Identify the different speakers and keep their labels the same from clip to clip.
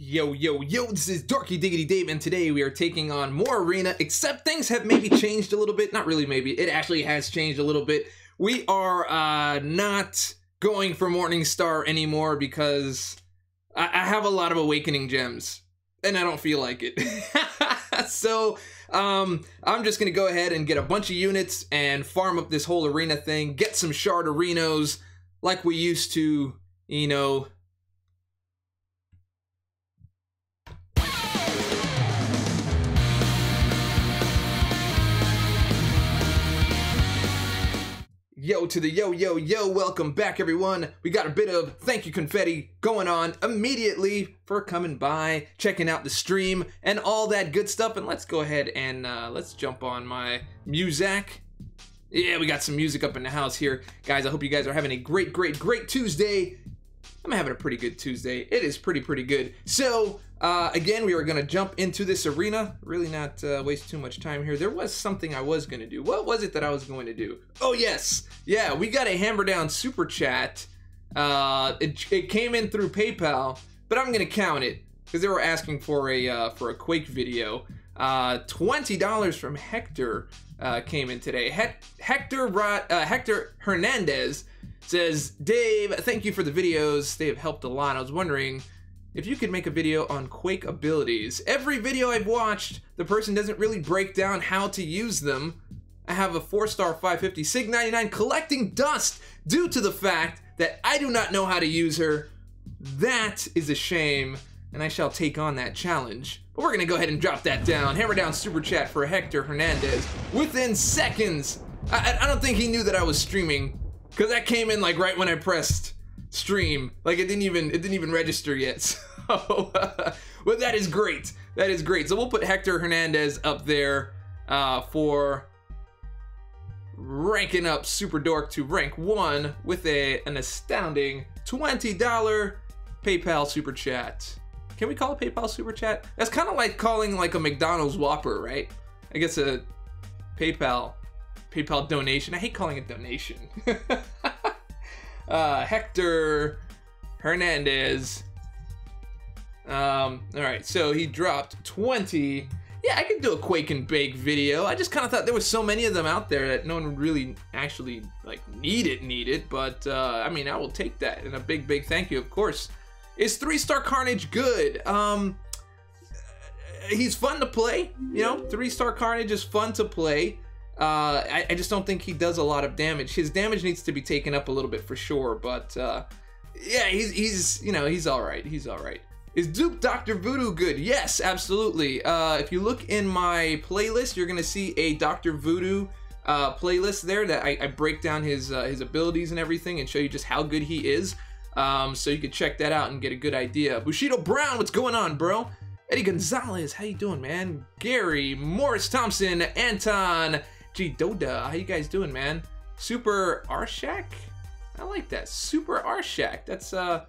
Speaker 1: Yo, yo, yo, this is Dorky Diggity Dave, and today we are taking on more Arena, except things have maybe changed a little bit. Not really maybe, it actually has changed a little bit. We are not going for Morningstar anymore because I have a lot of Awakening gems, and I don't feel like it. So, I'm just gonna go ahead and get a bunch of units and farm up this whole Arena thing, get some Sharderinos like we used to, you know. Yo to the yo, yo, yo, welcome back everyone. We got a bit of thank you confetti going on immediately for coming by, checking out the stream, and all that good stuff. And let's go ahead and let's jump on my music. Yeah, we got some music up in the house here. Guys, I hope you guys are having a great Tuesday. I'm having a pretty good Tuesday. It is pretty good. So, again, we are going to jump into this arena. Really not waste too much time here. There was something I was going to do. What was it that I was going to do? Oh, yes. Yeah, we got a Hammer Down Super Chat. It came in through PayPal, but I'm going to count it because they were asking for a Quake video. $20 from Hector came in today. Hector Hernandez says, Dave, thank you for the videos. They have helped a lot. I was wondering if you could make a video on Quake abilities. Every video I've watched, the person doesn't really break down how to use them. I have a 4-star 550 Sig 99 collecting dust due to the fact that I do not know how to use her. That is a shame, and I shall take on that challenge. But we're gonna go ahead and drop that down. Hammer down super chat for Hector Hernandez within seconds. I don't think he knew that I was streaming, because that came in like right when I pressed stream. Like it didn't even register yet. So, but that is great. That is great. So we'll put Hector Hernandez up there for ranking up Super Dork to rank 1 with an astounding $20 PayPal super chat. Can we call it PayPal super chat? That's kind of like calling like a McDonald's Whopper, right? I guess a PayPal donation. I hate calling it donation. Hector Hernandez. All right, so he dropped 20. Yeah, I could do a Quake and Bake video. I just kind of thought there was so many of them out there that no one would really actually like need it. But I mean, I will take that. And a big thank you, of course. Is 3-star Carnage good? He's fun to play. You know, 3-star Carnage is fun to play. I just don't think he does a lot of damage. His damage needs to be taken up a little bit for sure, but yeah, he's you know, he's all right. He's all right. Is Duke Dr. Voodoo good? Yes, absolutely. If you look in my playlist, you're gonna see a Dr. Voodoo playlist there that I break down his abilities and everything and show you just how good he is. So you can check that out and get a good idea. Bushido Brown, what's going on, bro? Eddie Gonzalez, how you doing, man? Gary, Morris Thompson, Anton, G Doda, how you guys doing, man? Super Arshak? I like that. Super Arshak. That's a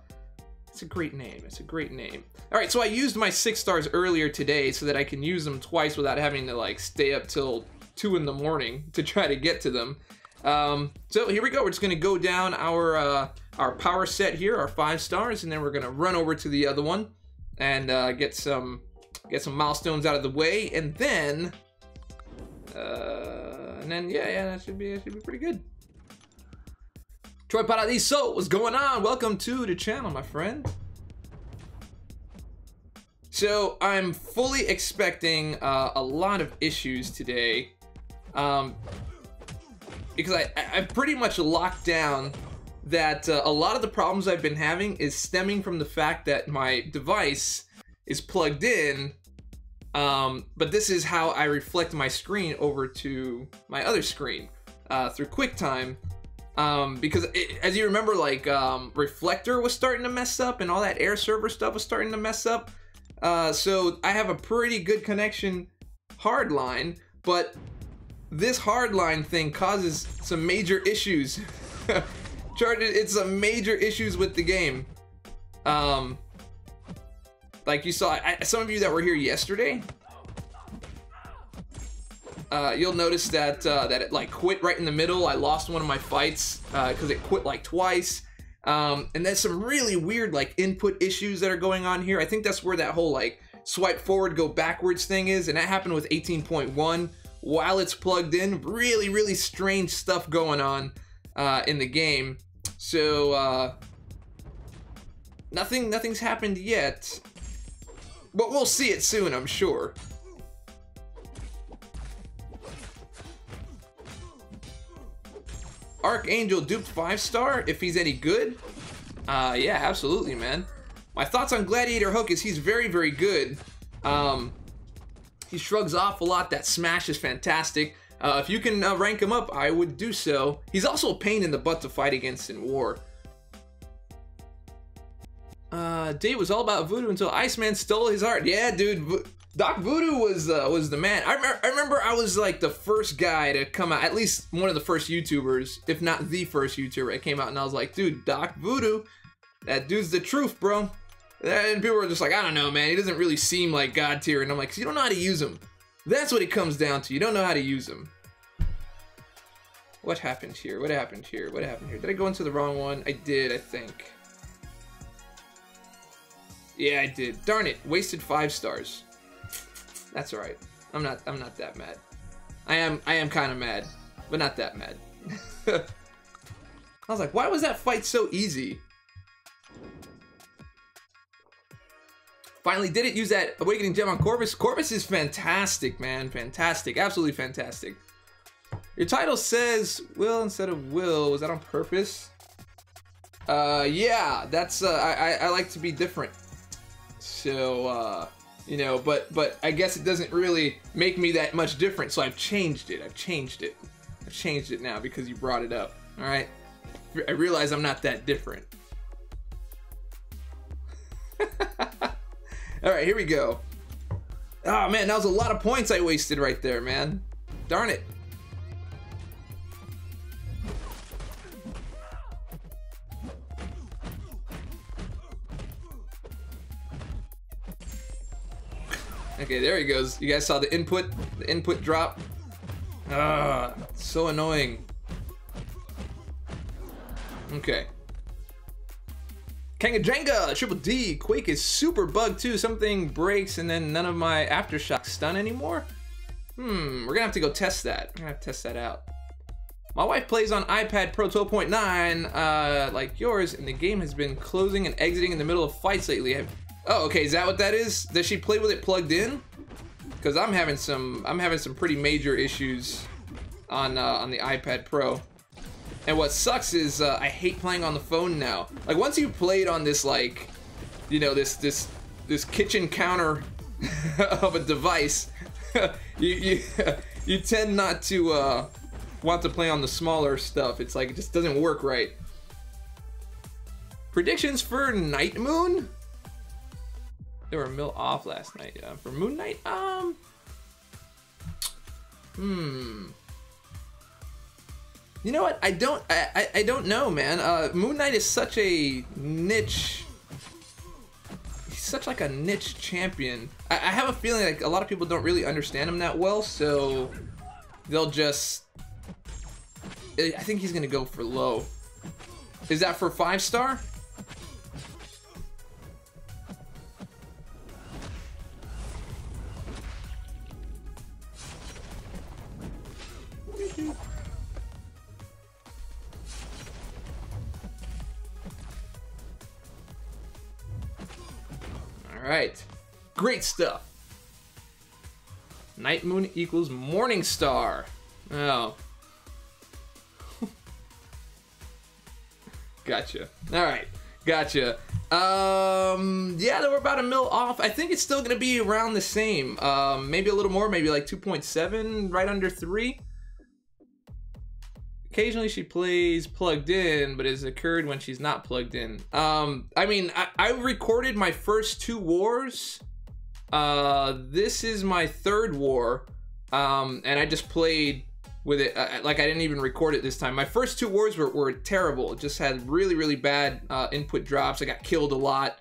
Speaker 1: great name. It's a great name. All right, so I used my 6 stars earlier today so that I can use them twice without having to like stay up till 2 in the morning to try to get to them. So here we go. We're just gonna go down our power set here, our 5 stars, and then we're gonna run over to the other one and get some milestones out of the way, and then yeah, that should be pretty good. Troy Paradiso, what's going on? Welcome to the channel, my friend. So I'm fully expecting a lot of issues today, because I've pretty much locked down that a lot of the problems I've been having is stemming from the fact that my device is plugged in, but this is how I reflect my screen over to my other screen through QuickTime. Because as you remember, like Reflector was starting to mess up and all that air server stuff was starting to mess up. So I have a pretty good connection hardline, but this hardline thing causes some major issues. It's some major issues with the game. Like you saw, some of you that were here yesterday, you'll notice that that it like quit right in the middle. I lost one of my fights because it quit like twice. And there's some really weird like input issues that are going on here. I think that's where that whole like swipe forward, go backwards thing is, and that happened with 18.1 while it's plugged in. Really strange stuff going on in the game. So nothing's happened yet, but we'll see it soon, I'm sure. Archangel duped 5-star, if he's any good. Yeah, absolutely, man. My thoughts on Gladiator Hook is he's very good. He shrugs off a lot. That smash is fantastic. If you can rank him up, I would do so. He's also a pain in the butt to fight against in war. Dave was all about Voodoo until Iceman stole his heart. Yeah, dude. Doc Voodoo was the man. I remember I was like the first guy to come out, at least one of the first YouTubers, if not the first YouTuber that came out, and I was like, dude, Doc Voodoo, that dude's the truth, bro. And people were just like, I don't know, man, he doesn't really seem like God tier, and I'm like, 'cause you don't know how to use him. That's what it comes down to. You don't know how to use him. What happened here? What happened here? What happened here? Did I go into the wrong one? I did, I think. Yeah, I did. Darn it, wasted 5 stars. That's alright. I'm not that mad. I am kind of mad, but not that mad. I was like, why was that fight so easy? Finally did it. Use that Awakening gem on Corvus. Corvus is fantastic, man. Fantastic. Absolutely fantastic. Your title says Will instead of Will. Was that on purpose? Yeah, that's I like to be different. So you know, but I guess it doesn't really make me that much different, so I've changed it. I've changed it now because you brought it up. All right, I realize I'm not that different. All right, here we go. Oh man, that was a lot of points I wasted right there, man. Darn it. Okay, there he goes. You guys saw the input drop. Ah, so annoying. Okay. Kangajenga, Triple D, Quake is super bugged too. Something breaks and then none of my aftershocks stun anymore. We're gonna have to go test that. We're gonna have to test that out. My wife plays on iPad Pro 12.9, like yours, and the game has been closing and exiting in the middle of fights lately. Oh, okay, is that what that is? Does she play with it plugged in? Because I'm having some pretty major issues on the iPad Pro. And what sucks is I hate playing on the phone now. Like once you've played on this, like, you know, this kitchen counter of a device, you tend not to want to play on the smaller stuff. It's like it just doesn't work right. Predictions for Night Moon? They were mill off last night. For Moon Knight, you know what? I don't know, man. Moon Knight is such a niche. He's such like a niche champion. I have a feeling like a lot of people don't really understand him that well, so they'll just. I think he's gonna go for low. Is that for 5-star? Alright, great stuff. Night Moon equals Morning Star. Oh. Gotcha. Alright, gotcha. Yeah, we're about a mil off. I think it's still gonna be around the same. Maybe a little more, maybe like 2.7, right under 3. Occasionally she plays plugged in, but it's occurred when she's not plugged in. I mean, I recorded my first 2 wars. This is my 3rd war, and I just played with it. Like I didn't even record it this time. My first 2 wars were terrible. It just had really bad input drops. I got killed a lot.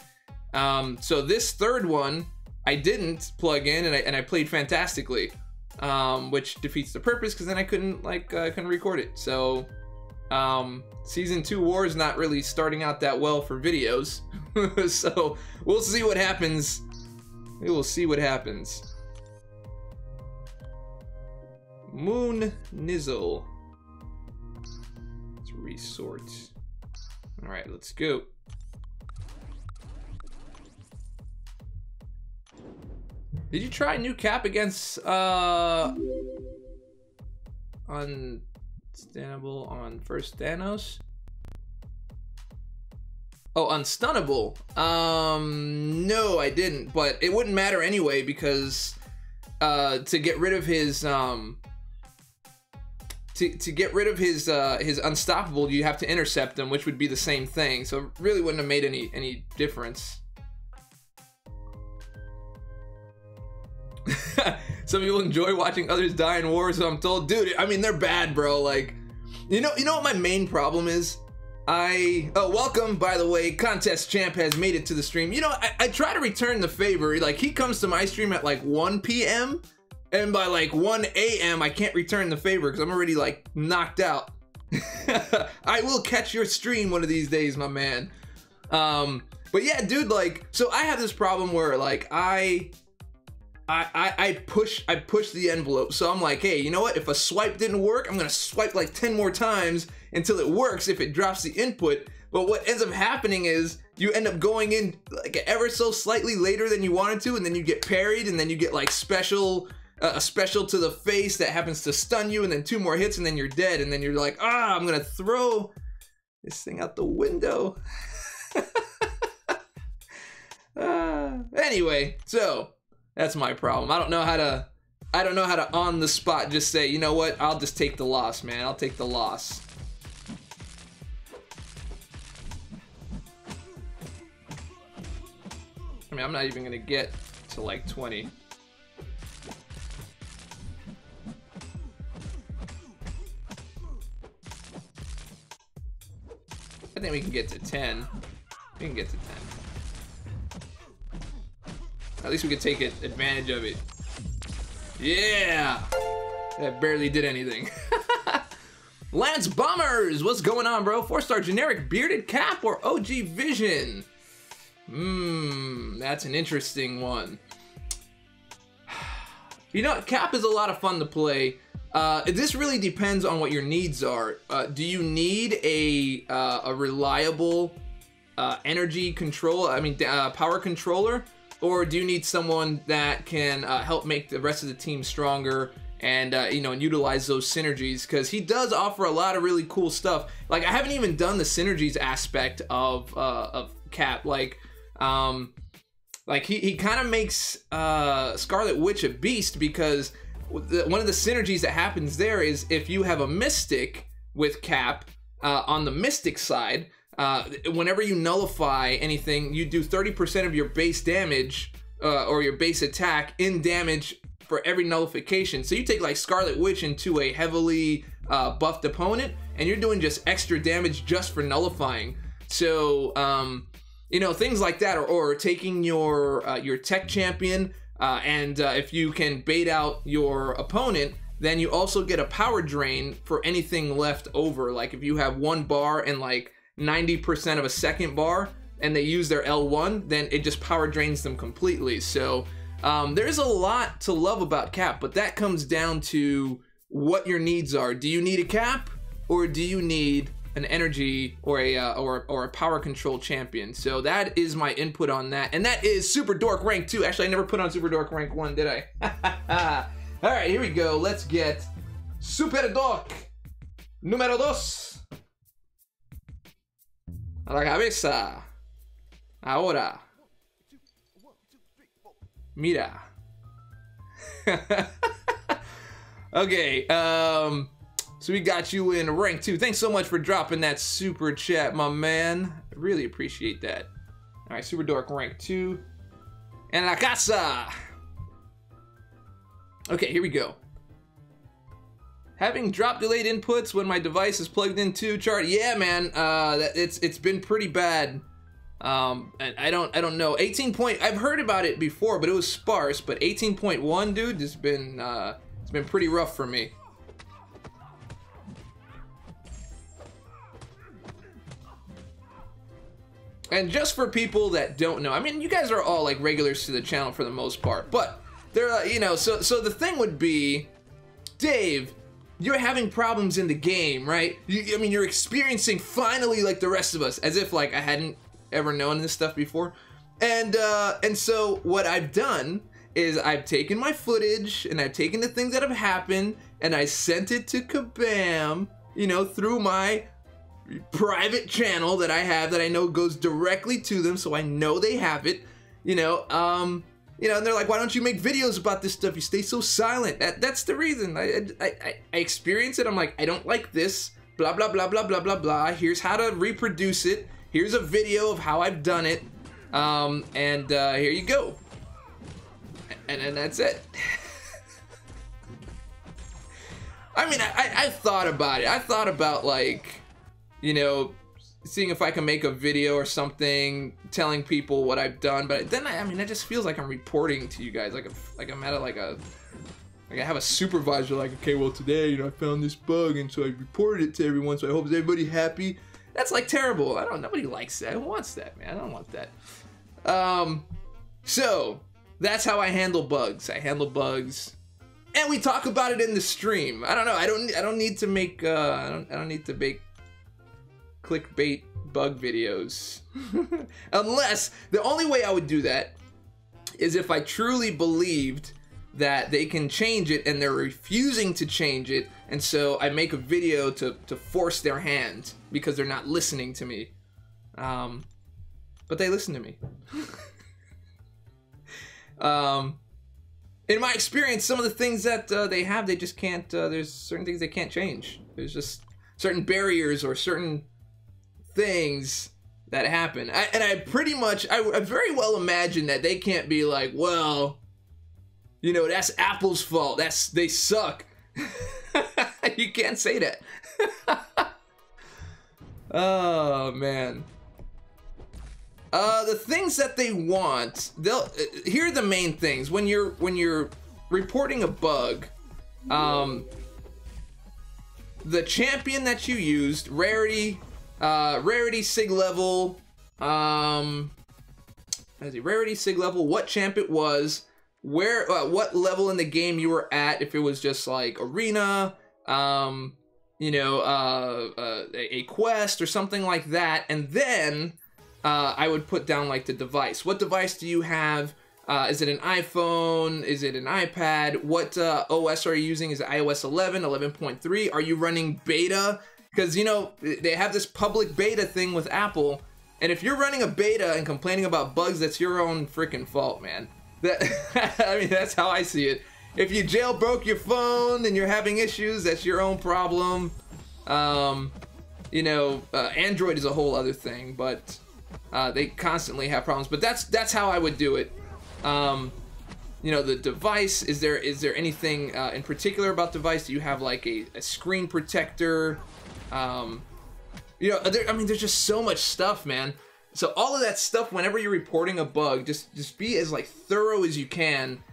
Speaker 1: So this 3rd one, I didn't plug in, and I played fantastically. which defeats the purpose because then I couldn't record it. So season 2 war is not really starting out that well for videos. So we'll see what happens. We will see what happens. Moon Nizzle. Let's resort. All right, let's go. Did you try new cap against unstannable on first Thanos? Oh, unstunnable. No, I didn't, but it wouldn't matter anyway because to get rid of his to get rid of his unstoppable, you have to intercept him, which would be the same thing. So it really wouldn't have made any difference. Some people enjoy watching others die in war, so I'm told. Dude, I mean, they're bad, bro. Like, you know what my main problem is? Oh, welcome, by the way. Contest Champ has made it to the stream. You know, I try to return the favor. Like, he comes to my stream at like 1 p.m. and by like 1 a.m. I can't return the favor because I'm already like knocked out. I will catch your stream one of these days, my man. But yeah, dude, like, so I have this problem where like I push the envelope. So I'm like, hey, you know what? If a swipe didn't work, I'm gonna swipe like 10 more times until it works if it drops the input. But what ends up happening is you end up going in like ever so slightly later than you wanted to, and then you get parried, and then you get like a special to the face that happens to stun you, and then 2 more hits, and then you're dead, and then you're like, ah, I'm gonna throw this thing out the window. Anyway, so that's my problem. I don't know how to on the spot just say, you know what, I'll just take the loss, man. I'll take the loss. I mean, I'm not even gonna get to like 20. I think we can get to 10. We can get to 10. At least we could take advantage of it. Yeah! That barely did anything. Lance Bombers! What's going on, bro? 4-star generic bearded cap or OG Vision? That's an interesting one. You know, cap is a lot of fun to play. This really depends on what your needs are. Do you need a reliable energy control? I mean, power controller? Or do you need someone that can help make the rest of the team stronger and you know, and utilize those synergies? Because he does offer a lot of really cool stuff. Like, I haven't even done the synergies aspect of Cap. Like he kind of makes Scarlet Witch a beast, because one of the synergies that happens there is if you have a Mystic with Cap on the Mystic side, whenever you nullify anything, you do 30% of your base damage or your base attack in damage for every nullification. So you take like Scarlet Witch into a heavily buffed opponent, and you're doing just extra damage just for nullifying. So you know, things like that, or taking your tech champion, and if you can bait out your opponent, then you also get a power drain for anything left over. Like if you have 1 bar and like 90% of a second bar, and they use their L1, then it just power drains them completely. So there's a lot to love about Cap, but that comes down to what your needs are. Do you need a Cap, or do you need an energy or a power control champion? So that is my input on that, and that is Super Dork rank 2. Actually, I never put on Super Dork rank 1, did I? All right, here we go. Let's get Super Dork número 2. A la cabeza. Ahora. Mira. Okay, so we got you in rank 2. Thanks so much for dropping that super chat, my man. I really appreciate that. All right, Super Dork rank 2. En la casa. Okay, here we go. Having drop delayed inputs when my device is plugged into chart. Yeah, man, it's been pretty bad. And I don't know. 18 point. I've heard about it before, but it was sparse. But 18.1, dude, it's It's been pretty rough for me. And just for people that don't know, I mean, you guys are all like regulars to the channel for the most part, but they're, you know, so the thing would be, Dave, you're having problems in the game, right? I mean, you're experiencing finally like the rest of us, as if like I hadn't ever known this stuff before. And so what I've done is I've taken my footage and I've taken the things that have happened and I sent it to Kabam, you know, through my private channel that I have that I know goes directly to them, so I know they have it, you know, and they're like, why don't you make videos about this stuff? You stay so silent. That's the reason. I experience it. I'm like, I don't like this, blah, blah, blah, blah, blah, blah, blah. Here's how to reproduce it. Here's a video of how I've done it. Here you go. And that's it. I mean, I thought about it. I thought about, like, you know, seeing if I can make a video or something telling people what I've done, but then I mean, it just feels like I'm reporting to you guys, like I'm at like I have a supervisor, like, okay, well, today, you know, I found this bug and so I reported it to everyone, so I hope everybody happy. That's like terrible. Nobody likes that. Who wants that, man? I don't want that. So that's how I handle bugs. I handle bugs, and we talk about it in the stream. I don't know. I don't need to make I don't need to make clickbait bug videos. Unless, the only way I would do that is if I truly believed that they can change it and they're refusing to change it, and so I make a video to force their hand because they're not listening to me. But they listen to me. In my experience, some of the things that they have, they just can't, there's certain things they can't change. There's just certain barriers or certain things that happen. I pretty much, I very well imagine that they can't be like, well, you know, that's Apple's fault. They suck. You can't say that. Oh, man. The things that they want, here are the main things. When you're reporting a bug, the champion that you used, rarity, sig level, rarity, sig level, what champ it was, where, what level in the game you were at, if it was just like arena, you know, a quest or something like that, and then I would put down like the device. What device do you have? Is it an iPhone? Is it an iPad? What OS are you using? Is it iOS 11, 11.3? Are you running beta? Because, you know, they have this public beta thing with Apple, and if you're running a beta and complaining about bugs, that's your own freaking fault, man. I mean, that's how I see it. If you jailbroke your phone and you're having issues, that's your own problem. You know, Android is a whole other thing, but they constantly have problems. But that's how I would do it. You know, the device, is there anything in particular about device? Do you have like a screen protector? You know, I mean, there's just so much stuff, man. So all of that stuff, whenever you're reporting a bug, just be as like thorough as you can,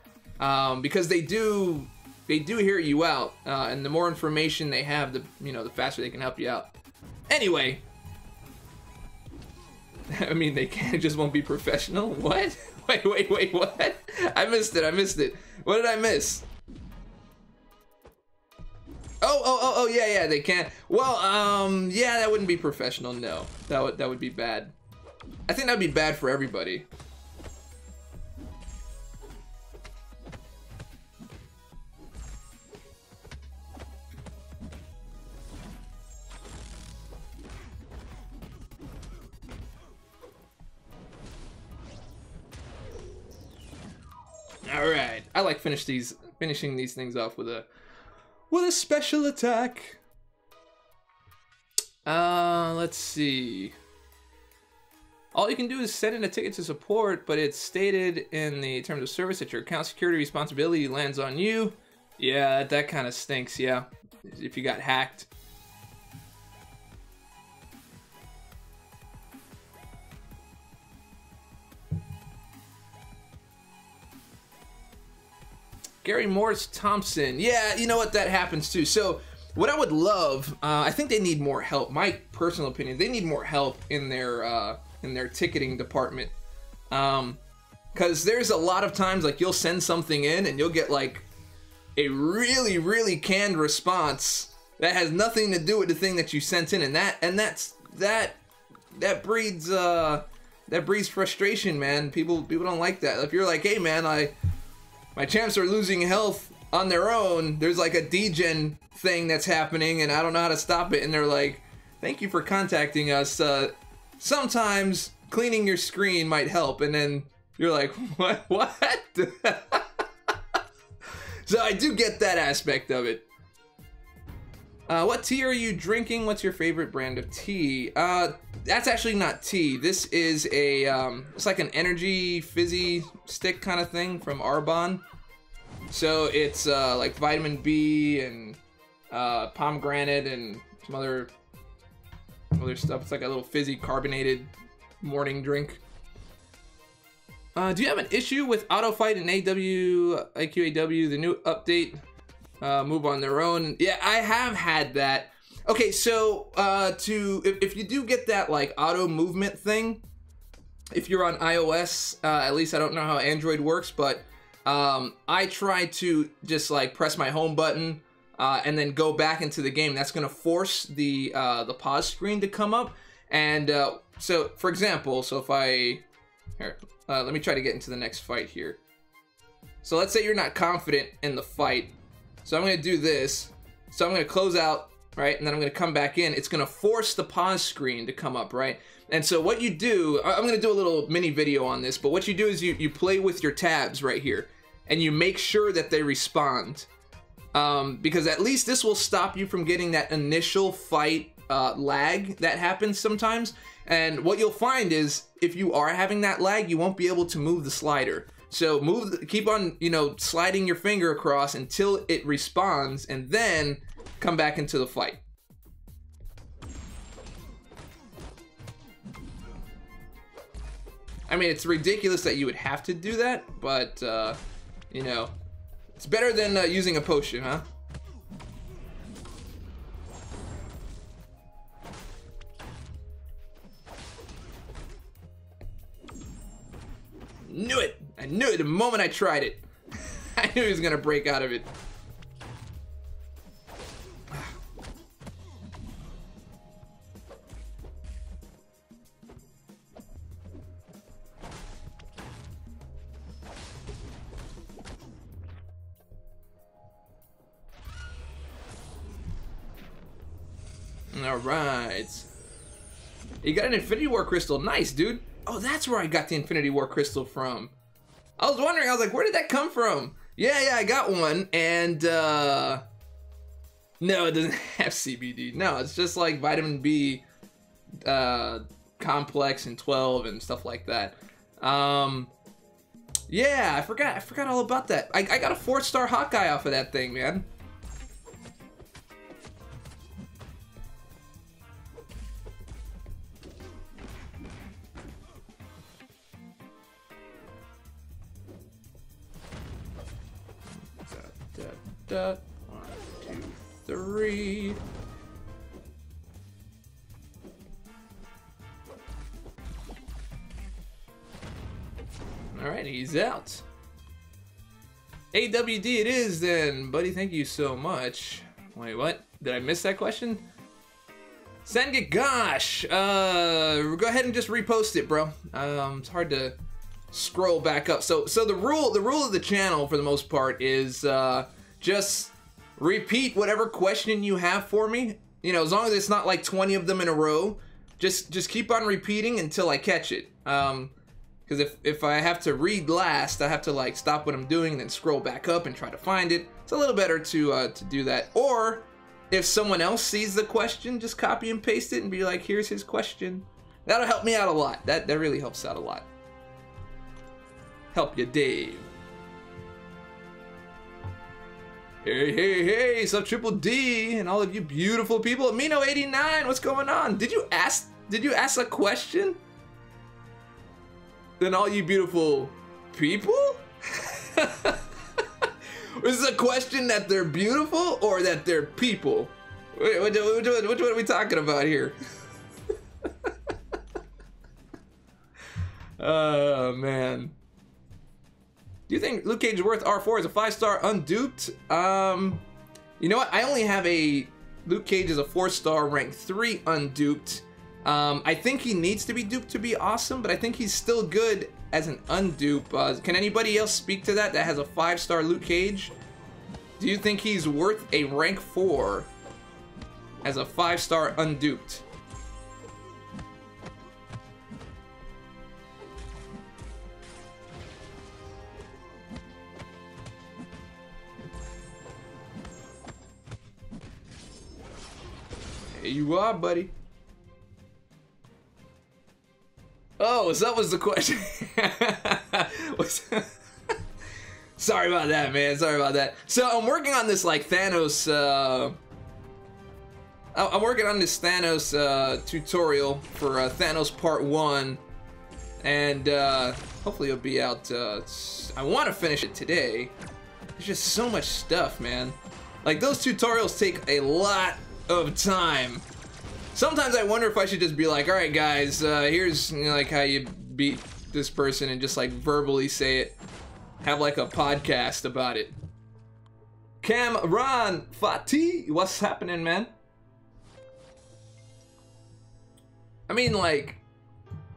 Speaker 1: because they do hear you out, and the more information they have, the faster they can help you out. Anyway, I mean, they just won't be professional. What? Wait, what? I missed it. What did I miss? Oh, yeah, they can't. Well, yeah, that wouldn't be professional, no. That would be bad. I think that'd be bad for everybody. All right, I like finishing these things off with a special attack. Let's see. All you can do is send in a ticket to support, but it's stated in the terms of service that your account security responsibility lands on you. Yeah, that kind of stinks, yeah. If you got hacked. Gary Morris Thompson. Yeah, you know what? That happens too. So what I would love, I think they need more help. My personal opinion, they need more help in their ticketing department. Because there's a lot of times like you'll send something in and you'll get like a really, really canned response that has nothing to do with the thing that you sent in, and that breeds frustration, man. People don't like that. If you're like, hey man, my champs are losing health on their own, there's like a degen thing that's happening and I don't know how to stop it, and they're like, thank you for contacting us, sometimes cleaning your screen might help, and then you're like, what? So I do get that aspect of it. What tea are you drinking? What's your favorite brand of tea? That's actually not tea. This is a, it's like an energy fizzy stick kind of thing from Arbonne. So it's like vitamin B and pomegranate and some other stuff. It's like a little fizzy carbonated morning drink. Do you have an issue with auto fight in IQAW, the new update? Move on their own. Yeah, I have had that. Okay, so if you do get that like auto movement thing, if you're on iOS, at least I don't know how Android works, but I try to just like press my home button and then go back into the game. That's gonna force the pause screen to come up. And so for example, so if I here. Let me try to get into the next fight here. So let's say you're not confident in the fight. So I'm going to do this. So I'm going to close out, right? And then I'm going to come back in. It's going to force the pause screen to come up, right? And so what you do, I'm going to do a little mini video on this, but what you do is you play with your tabs right here. And you make sure that they respond. Because at least this will stop you from getting that initial fight lag that happens sometimes. And what you'll find is if you are having that lag, you won't be able to move the slider. So keep on, sliding your finger across until it responds, and then come back into the fight. I mean, it's ridiculous that you would have to do that, but it's better than using a potion, huh? Knew it! I knew it the moment I tried it. I knew he was gonna break out of it. Alright. You got an Infinity War Crystal. Nice, dude. Oh, that's where I got the Infinity War Crystal from. I was wondering, I was like, where did that come from? Yeah, I got one, and, no, it doesn't have CBD. No, it's just like vitamin B, complex and 12 and stuff like that. Yeah, I forgot all about that. I got a 4-star Hawkeye off of that thing, man. One, two, three. All right, he's out. AWD it is then, buddy. Thank you so much. Wait, what? Did I miss that question? Sengigosh, go ahead and just repost it, bro. It's hard to scroll back up. So the rule of the channel for the most part is just repeat whatever question you have for me. As long as it's not like 20 of them in a row, just keep on repeating until I catch it. Because if I have to read last, I have to like stop what I'm doing and then scroll back up and try to find it. It's a little better to do that. Or if someone else sees the question, just copy and paste it and be like, here's his question. That'll help me out a lot. That really helps out a lot. Help you, Dave. Hey, sub Triple D and all of you beautiful people. Amino89, what's going on? Did you ask a question? Then all you beautiful people? Is this a question that they're beautiful or that they're people? Which one are we talking about here? Oh, man. Do you think Luke Cage is worth R4 as a 5-star unduped? You know what? I only have a Luke Cage as a 4-star rank 3 unduped. I think he needs to be duped to be awesome, but I think he's still good as an undupe. Can anybody else speak to that has a 5-star Luke Cage? Do you think he's worth a rank 4 as a 5-star unduped? There you are, buddy. Oh, so that was the question. Sorry about that, man. Sorry about that. So I'm working on this like Thanos. I'm working on this Thanos tutorial for Thanos Part 1, and hopefully it'll be out. I want to finish it today. There's just so much stuff, man. Like those tutorials take a lot of time. Sometimes I wonder if I should just be like, all right, guys, here's like how you beat this person, and just like verbally say it. Have like a podcast about it. Cameron Fatih, what's happening, man? I mean, like,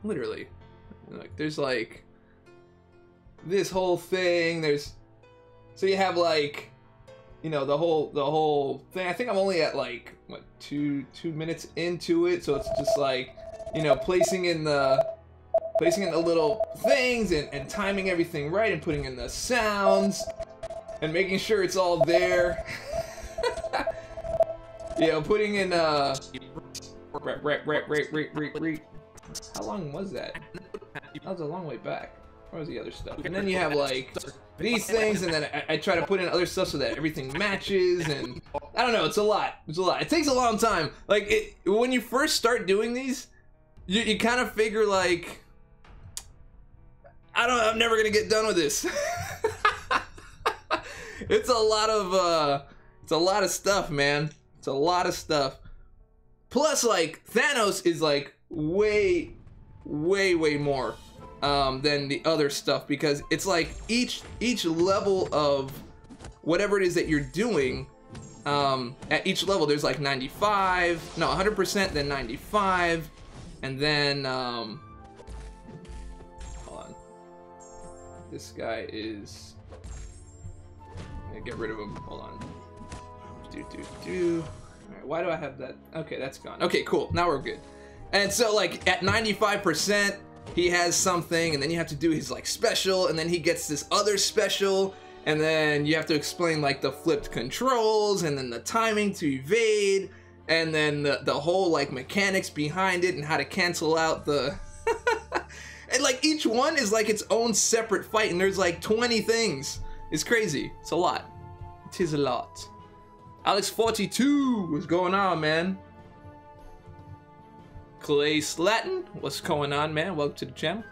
Speaker 1: literally, like, there's like this whole thing. There's, so you have like, you know, the whole thing. I think I'm only at like what two minutes into it, so it's just like, you know, placing in the little things and timing everything right and putting in the sounds and making sure it's all there. You know, putting in how long was that? That was a long way back. Where was the other stuff? And then you have like these things, and then I try to put in other stuff so that everything matches, and I don't know, it's a lot. It's a lot. It takes a long time. Like when you first start doing these, you kind of figure like, I'm never gonna get done with this. It's a lot of stuff, man. It's a lot of stuff. Plus, like, Thanos is like way more than the other stuff, because it's like each level of whatever it is that you're doing, at each level there's like 100%, then 95, and then hold on. This guy is, I'm gonna get rid of him. Hold on. Alright, why do I have that? Okay, that's gone. Okay, cool. Now we're good. And so, like, at 95%, he has something, and then you have to do his, like, special, and then he gets this other special, and then you have to explain, like, the flipped controls, and then the timing to evade, and then the whole, like, mechanics behind it, and how to cancel out the... And, like, each one is, like, its own separate fight, and there's, like, 20 things. It's crazy. It's a lot. It is a lot. Alex42, what's going on, man? Clay Slatin, what's going on, man? Welcome to the channel.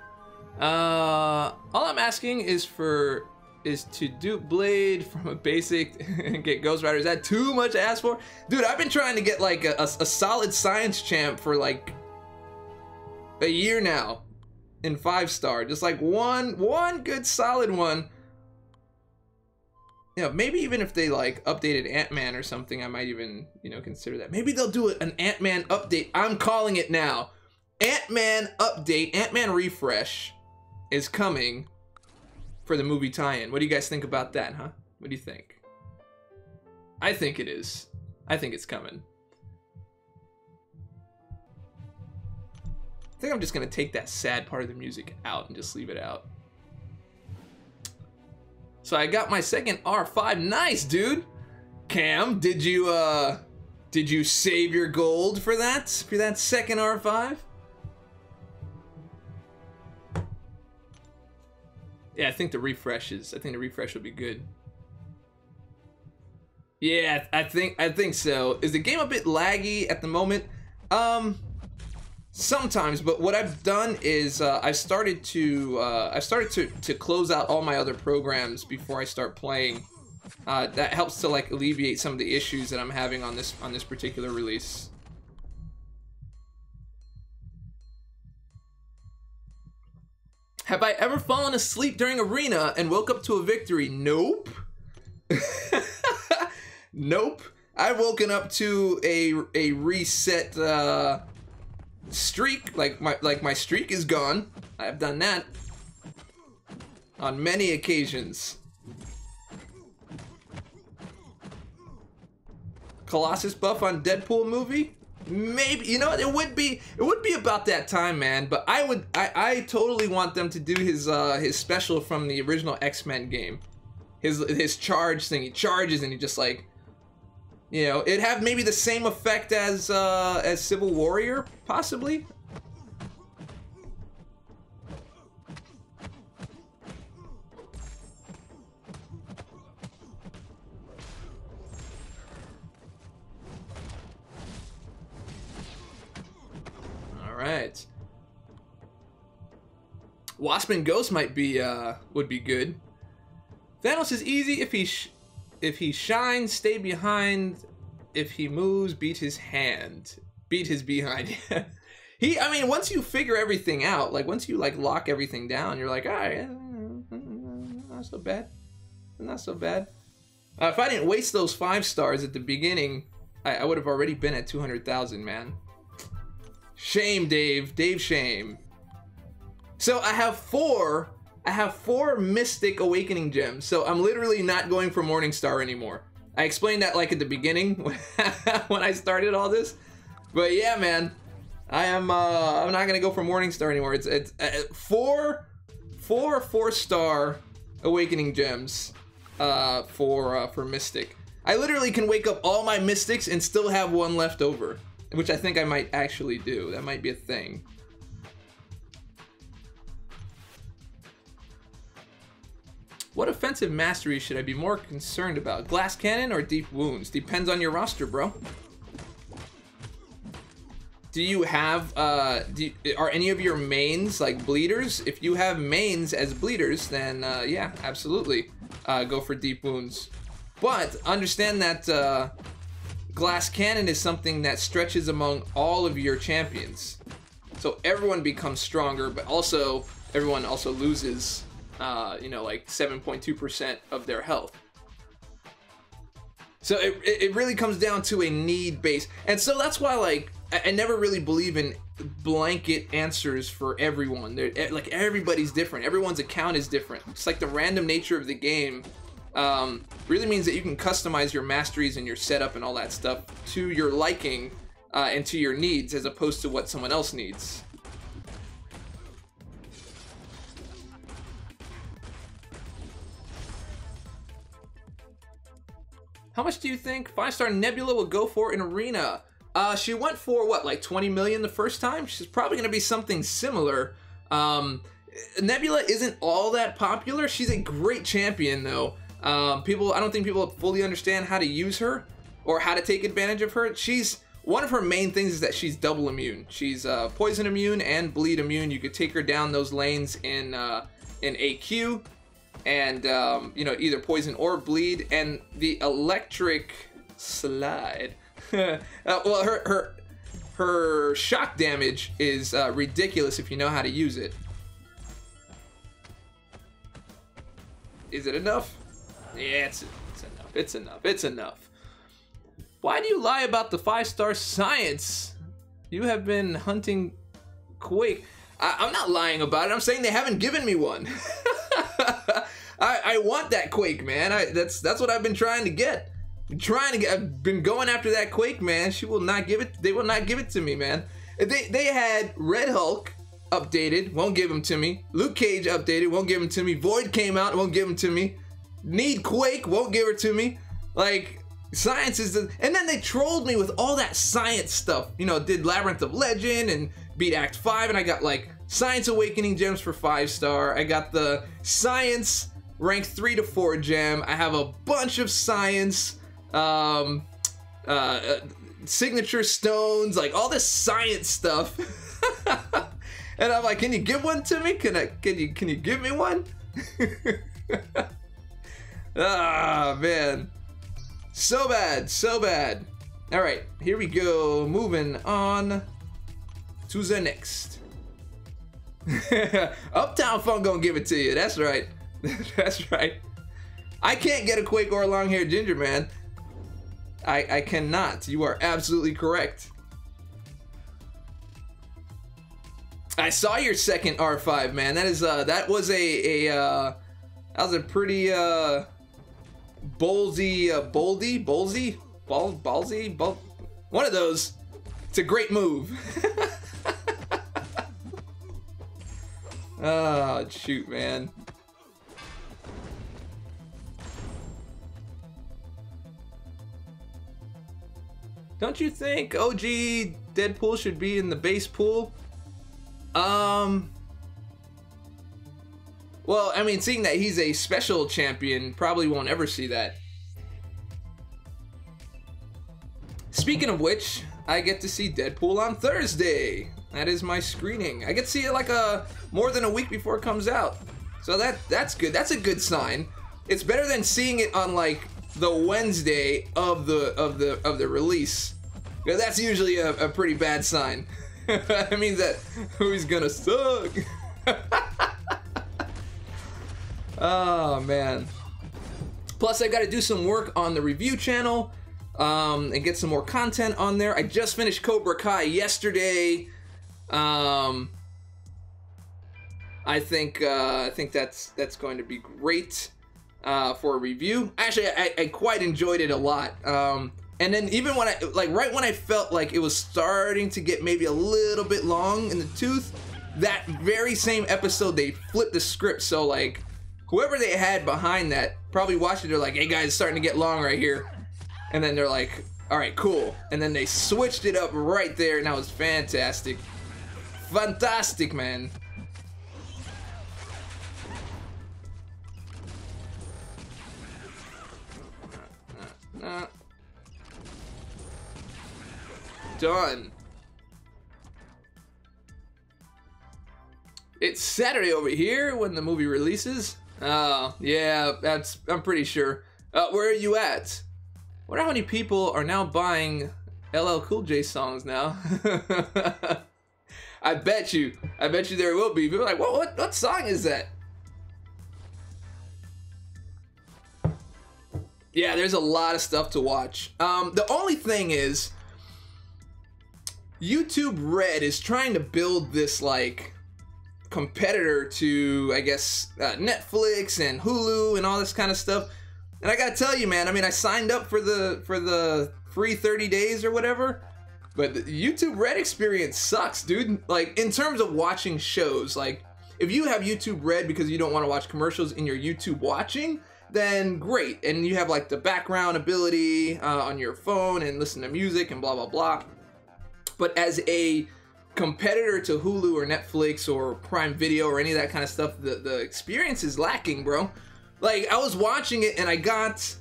Speaker 1: All I'm asking is to dupe Blade from a basic and get Ghost Rider. Is that too much to ask for? Dude, I've been trying to get like a solid science champ for like a year now in 5-star. Just like one good solid one. Yeah, maybe even if they like updated Ant-Man or something, I might even, you know, consider that. Maybe they'll do an Ant-Man update. I'm calling it now. Ant-Man update, Ant-Man refresh is coming for the movie tie-in. What do you guys think about that, huh? What do you think? I think it is. I think it's coming. I think I'm just gonna take that sad part of the music out and just leave it out. So I got my second R5. Nice, dude. Cam, did you save your gold for that second R5? Yeah, I think the refresh will be good. Yeah, I think so. Is the game a bit laggy at the moment? Sometimes, but what I've done is I've started to close out all my other programs before I start playing, That helps to like alleviate some of the issues that I'm having on this particular release. Have I ever fallen asleep during arena and woke up to a victory? Nope. Nope. I've woken up to a reset streak. Like my streak is gone. I've done that on many occasions. Colossus buff on Deadpool movie? Maybe, you know, it would be about that time, man. But I totally want them to do his special from the original X-Men game. His charge thing. He charges and he just like, you know, it'd have maybe the same effect as Civil Warrior, possibly. Alright. Wasp and Ghost might be would be good. Thanos is easy if he shines, stay behind. If he moves, beat his hand. Beat his behind. I mean, once you figure everything out, like once you like lock everything down, you're like, alright, not so bad. Not so bad. If I didn't waste those 5 stars at the beginning, I would have already been at 200,000, man. Shame, Dave. Dave, shame. So I have four Mystic Awakening gems. So I'm literally not going for Morningstar anymore. I explained that like at the beginning when I started all this. But yeah, man, I'm not gonna go for Morningstar anymore. It's four 4-star Awakening gems for Mystic. I literally can wake up all my Mystics and still have one left over. Which I think I might actually do. That might be a thing. What offensive mastery should I be more concerned about? Glass Cannon or Deep Wounds? Depends on your roster, bro. Do you have, are any of your mains like bleeders? If you have mains as bleeders, then yeah, absolutely. Go for Deep Wounds. But understand that Glass Cannon is something that stretches among all of your champions. So everyone becomes stronger, but also everyone also loses, you know, like 7.2% of their health. So it really comes down to a need base. And so that's why, like, I never really believe in blanket answers for everyone. Like, everybody's different. Everyone's account is different. It's like the random nature of the game really means that you can customize your masteries and your setup and all that stuff to your liking and to your needs, as opposed to what someone else needs. How much do you think 5-star Nebula will go for in Arena? She went for what, like 20 million the first time? She's probably gonna be something similar. Nebula isn't all that popular. She's a great champion though. I don't think people fully understand how to use her or how to take advantage of her. One of her main things is that she's double immune. She's poison immune and bleed immune. You could take her down those lanes in AQ, and you know, either poison or bleed. And the electric slide. Well, her shock damage is ridiculous if you know how to use it. Is it enough? Yeah, it's enough. It's enough. It's enough. Why do you lie about the 5-star science? You have been hunting Quake. I'm not lying about it. I'm saying they haven't given me one. I want that Quake, man. That's what I've been trying to get. I've been going after that Quake, man. She will not give it. They will not give it to me, man. They had Red Hulk updated, won't give him to me. Luke Cage updated, won't give him to me. Void came out, won't give him to me. Need Quake, won't give her to me. Like, science is the, and then they trolled me with all that science stuff. You know, did Labyrinth of Legend and beat Act 5, and I got like Science Awakening gems for 5-star. I got the Science rank 3 to 4 gem. I have a bunch of Science signature stones, like all this science stuff. And I'm like, can you give one to me? Can you give me one? Ah, man. So bad, so bad. All right, here we go. Moving on to the next. Uptown Funk gonna give it to you. That's right. That's right. I can't get a Quake or a long-haired ginger, man. I cannot. You are absolutely correct. I saw your second R5, man. That is that was a pretty ballsy, one of those. It's a great move. Oh, shoot, man. Don't you think OG Deadpool should be in the base pool? Well, I mean, seeing that he's a special champion, probably won't ever see that. Speaking of which, I get to see Deadpool on Thursday. That is my screening. I get to see it like more than a week before it comes out. So that's good. That's a good sign. It's better than seeing it on like the Wednesday of the release. Yeah, that's usually a pretty bad sign. That means that movie's gonna suck. Oh man. Plus I gotta do some work on the review channel and get some more content on there. I just finished Cobra Kai yesterday. I think that's going to be great for a review. Actually, I quite enjoyed it a lot. And then even when right when I felt like it was starting to get maybe a little bit long in the tooth, that very same episode they flipped the script. So like whoever they had behind that probably watched it. They're like, "Hey guys, it's starting to get long right here," and then they're like, "All right, cool." And then they switched it up right there, and that was fantastic. Fantastic, man. Done. It's Saturday over here when the movie releases. Oh, yeah, I'm pretty sure. Where are you at? Wonder how many people are now buying LL Cool J songs now. I bet you there will be. People are like, what song is that? Yeah, there's a lot of stuff to watch. The only thing is, YouTube Red is trying to build this like competitor to, I guess, Netflix and Hulu and all this kind of stuff. And I gotta tell you, man, I mean, I signed up for the free 30 days or whatever, but the YouTube Red experience sucks, dude. Like, in terms of watching shows, like, if you have YouTube Red because you don't want to watch commercials in your YouTube watching, then great. And you have like the background ability on your phone and listen to music and blah, blah, blah. But as a competitor to Hulu or Netflix or Prime Video or any of that kind of stuff, the experience is lacking, bro. Like, I was watching it and I got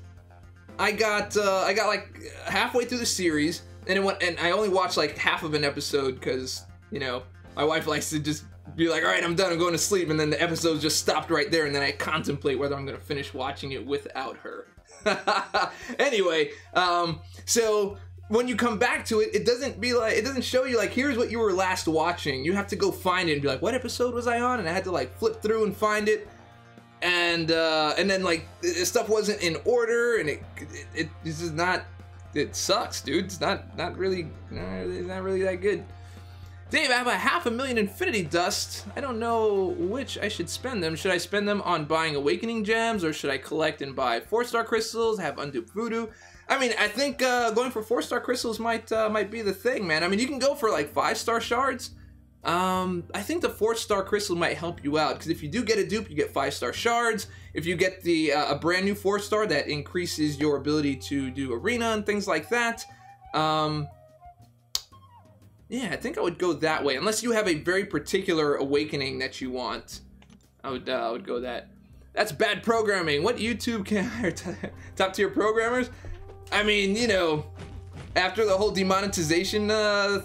Speaker 1: like halfway through the series, and I only watched like half of an episode because, you know, my wife likes to just be like, all right, I'm done, I'm going to sleep, and then the episode just stopped right there, and then I contemplate whether I'm going to finish watching it without her. Anyway, so when you come back to it, it doesn't show you like, here's what you were last watching. You have to go find it and be like, what episode was I on? And I had to like flip through and find it, and then like stuff wasn't in order, and it this is not, it sucks, dude. It's not really that good. Dave, I have 500,000 Infinity Dust. I don't know which I should spend them. Should I spend them on buying Awakening Gems, or should I collect and buy 4-star crystals, have Undupe Voodoo? I mean, I think going for 4-star crystals might be the thing, man. I mean, you can go for like 5-star shards. I think the 4-star crystal might help you out, because if you do get a dupe, you get 5-star shards. If you get the a brand new 4-star, that increases your ability to do arena and things like that. Yeah, I think I would go that way, unless you have a very particular awakening that you want. I would go that. That's bad programming. What YouTube can hire top tier programmers? I mean, you know, after the whole demonetization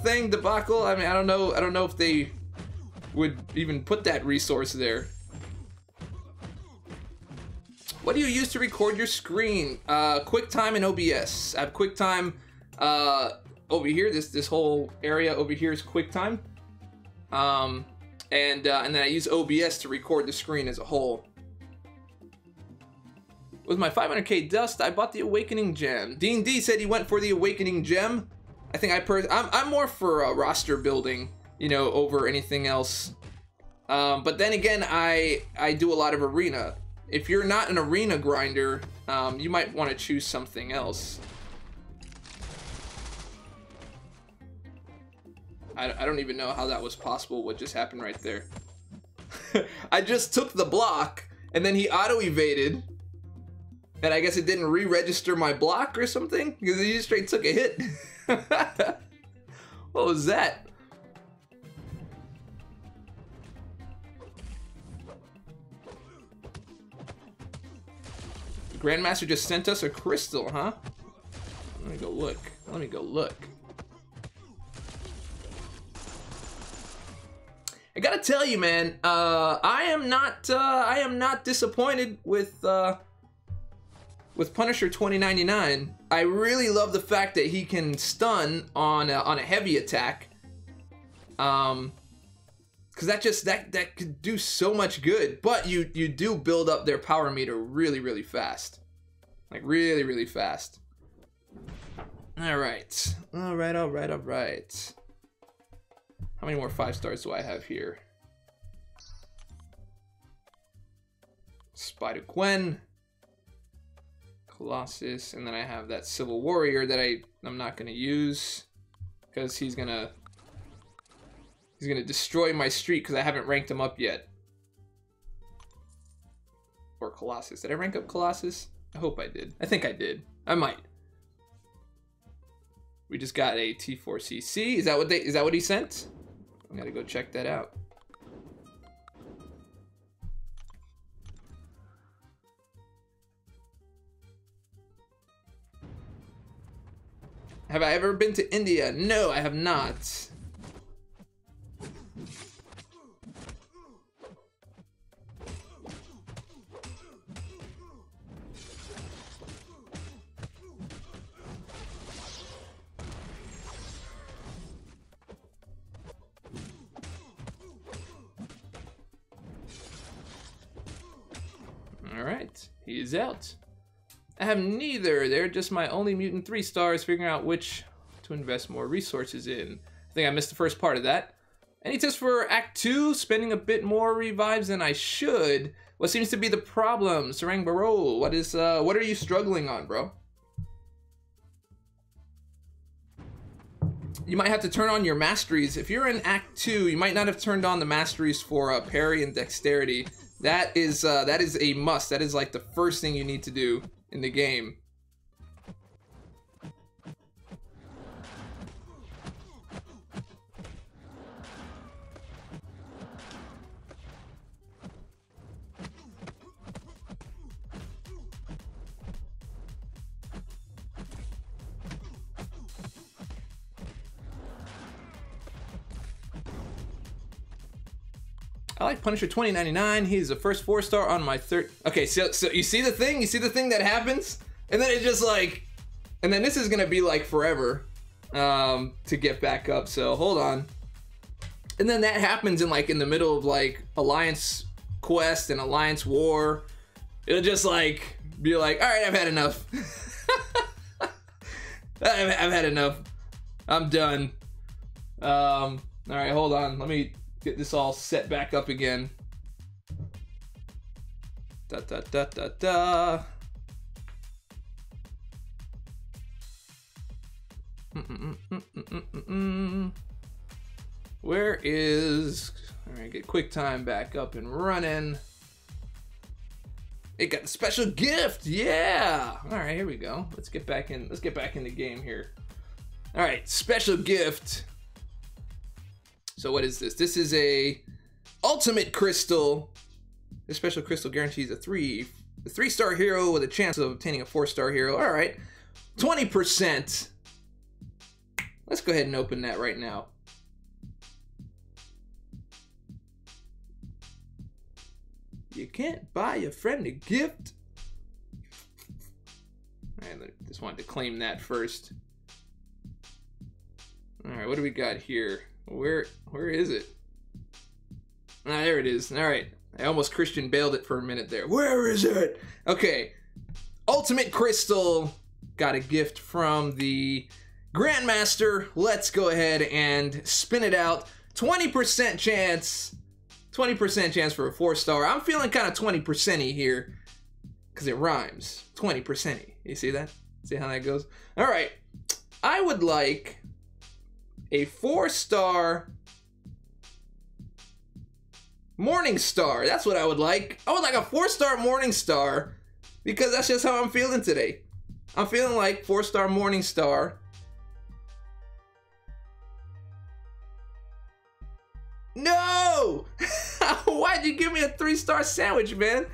Speaker 1: thing debacle, I mean, I don't know if they would even put that resource there. What do you use to record your screen? QuickTime and OBS. I have QuickTime over here. This whole area over here is QuickTime. And then I use OBS to record the screen as a whole. With my 500k dust, I bought the Awakening gem. Dean D said he went for the Awakening gem. I think I'm more for roster building, you know, over anything else. But then again, I do a lot of arena. If you're not an arena grinder, you might want to choose something else. I don't even know how that was possible, what just happened right there. I just took the block, and then he auto-evaded. And I guess it didn't re-register my block or something? Because he just straight took a hit. What was that? The Grandmaster just sent us a crystal, huh? Let me go look. Let me go look. I gotta tell you, man, I am not disappointed with Punisher 2099. I really love the fact that he can stun on a heavy attack. Because that could do so much good. But you do build up their power meter really fast, like really fast. All right. How many more 5 stars do I have here? Spider-Gwen, Colossus, and then I have that Civil Warrior that I'm not gonna use because he's gonna destroy my streak because I haven't ranked him up yet. Or Colossus. Did I rank up Colossus? I hope I did. I think I did. I might. We just got a T4CC. Is that what he sent? I gotta go check that out. Have I ever been to India? No, I have not. Alright, he is out. I have neither. They're just my only mutant 3 stars, figuring out which to invest more resources in. I think I missed the first part of that. Any tips for Act 2? Spending a bit more revives than I should. What seems to be the problem? Sarang Barol, what are you struggling on, bro? You might have to turn on your masteries. If you're in Act 2, you might not have turned on the masteries for parry and dexterity. That is a must. That is like the first thing you need to do in the game. I like Punisher 2099. He's the first 4-star on my third. Okay, so you see the thing? You see the thing that happens? And then it's just like, and then this is gonna be like forever to get back up. So hold on. And then that happens in the middle of like Alliance Quest and Alliance War. It'll just like be like, all right, I've had enough. I've had enough. I'm done. All right, hold on. Let me get this all set back up again. Where is... Alright, get QuickTime back up and running. It got a special gift! Yeah! Alright, here we go. Let's get back in the game here. Alright, special gift. So what is this? This is a ultimate crystal. This special crystal guarantees a 3-star hero with a chance of obtaining a 4-star hero. All right, 20%. Let's go ahead and open that right now. You can't buy a friend a gift. Just wanted to claim that first. All right, what do we got here? Where is it? Ah, there it is. All right, I almost Christian Baled it for a minute there. Where is it? Okay, Ultimate Crystal. Got a gift from the Grandmaster. Let's go ahead and spin it out. 20% chance. 20% chance for a 4-star. I'm feeling kind of 20%y here because it rhymes. 20%y. You see that? See how that goes? All right. I would like a 4-star Morning Star. That's what I would like. I would like a 4-star Morning Star because that's just how I'm feeling today. I'm feeling like 4-star Morning Star. No! Why'd you give me a 3-star sandwich, man?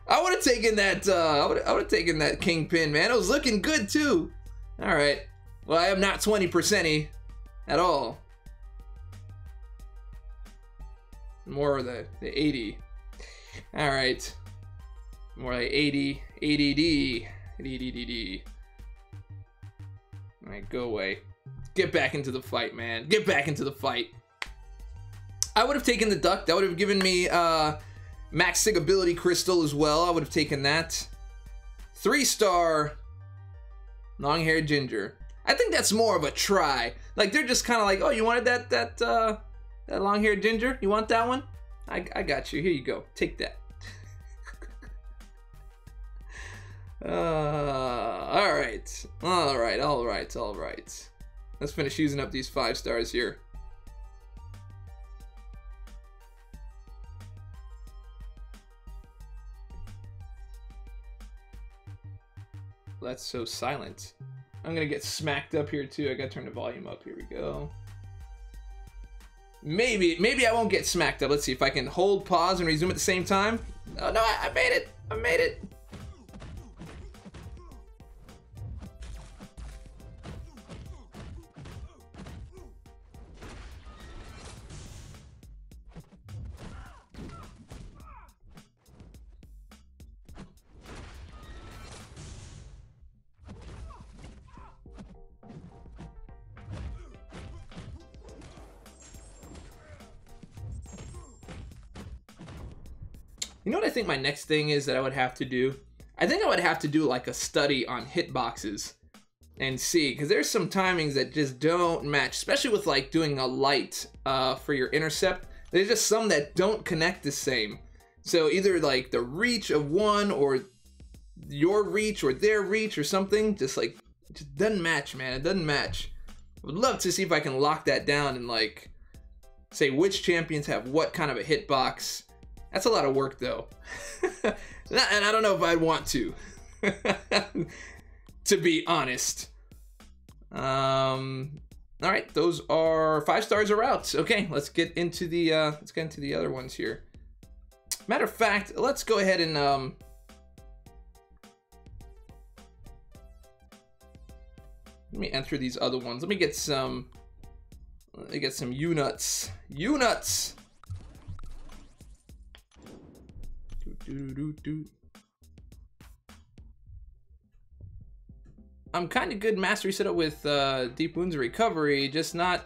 Speaker 1: I would have taken that. I would have taken that Kingpin, man. It was looking good too. All right. Well, I am not 20%y at all. More of the 80. All right. More like 80. ADD. ADDD. All right, go away. Get back into the fight, man. Get back into the fight. I would have taken the duck. That would have given me max sig ability crystal as well. I would have taken that. 3-star long-haired ginger. I think that's more of a try. Like they're just kind of like, oh, you wanted that long-haired ginger? You want that one? I got you. Here you go. Take that. All right. All right. All right. All right. Let's finish using up these 5 stars here. That's so silent. I'm gonna get smacked up here too. I gotta turn the volume up. Here we go. Maybe I won't get smacked up. Let's see if I can hold pause and resume at the same time. Oh no, I made it. I made it. You know what I think my next thing is that I would have to do? I think I would have to do like a study on hitboxes and see, because there's some timings that just don't match, especially with like doing a light for your intercept. There's just some that don't connect the same. So either like the reach of one or your reach or their reach or something, just doesn't match, man. It doesn't match. I would love to see if I can lock that down and like say which champions have what kind of a hitbox. That's a lot of work though. And I don't know if I'd want to. To be honest. All right, those are 5 stars are out. Okay, let's get into the other ones here. Matter of fact, let's go ahead and let me enter these other ones. Let me get some U-nuts. U-nuts. I'm kind of good mastery setup with Deep Wounds and Recovery, just not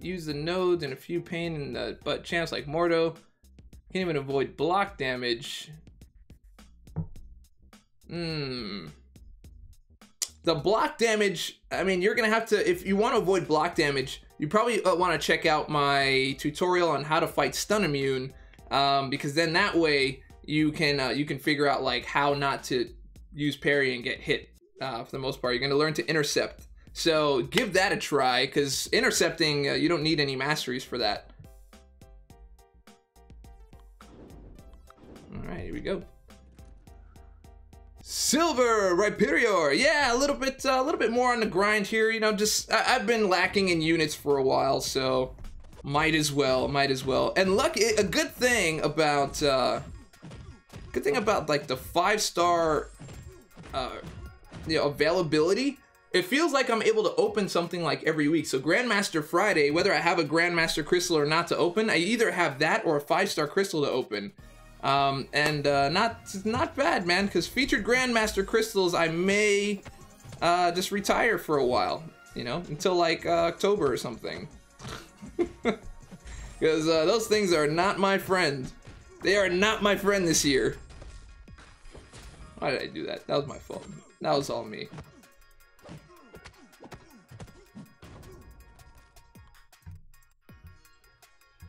Speaker 1: use the nodes and a few pain in the butt champs like Mordo. Can't even avoid block damage. The block damage, I mean, you're gonna have to, if you want to avoid block damage, you probably want to check out my tutorial on how to fight stun immune, because then that way you can figure out like how not to use parry and get hit. For the most part, you're going to learn to intercept. So give that a try, because intercepting, you don't need any masteries for that. All right, here we go. Silver Rhyperior, yeah, a little bit more on the grind here. You know, just I've been lacking in units for a while, so might as well. And lucky, a good thing about like the 5-star availability, it feels like I'm able to open something like every week. So Grandmaster Friday, whether I have a Grandmaster Crystal or not to open, I either have that or a 5-star Crystal to open. Not bad, man, because featured Grandmaster Crystals I may just retire for a while, you know, until like October or something. Because those things are not my friend. They are not my friend this year. Why did I do that? That was my fault. That was all me.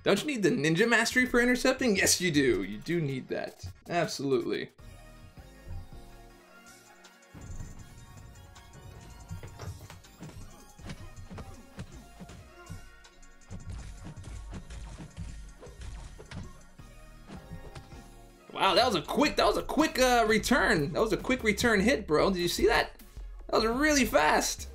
Speaker 1: Don't you need the ninja mastery for intercepting? Yes, you do. You do need that. Absolutely. Wow, that was a quick return. That was a quick return hit, bro. Did you see that? That was really fast.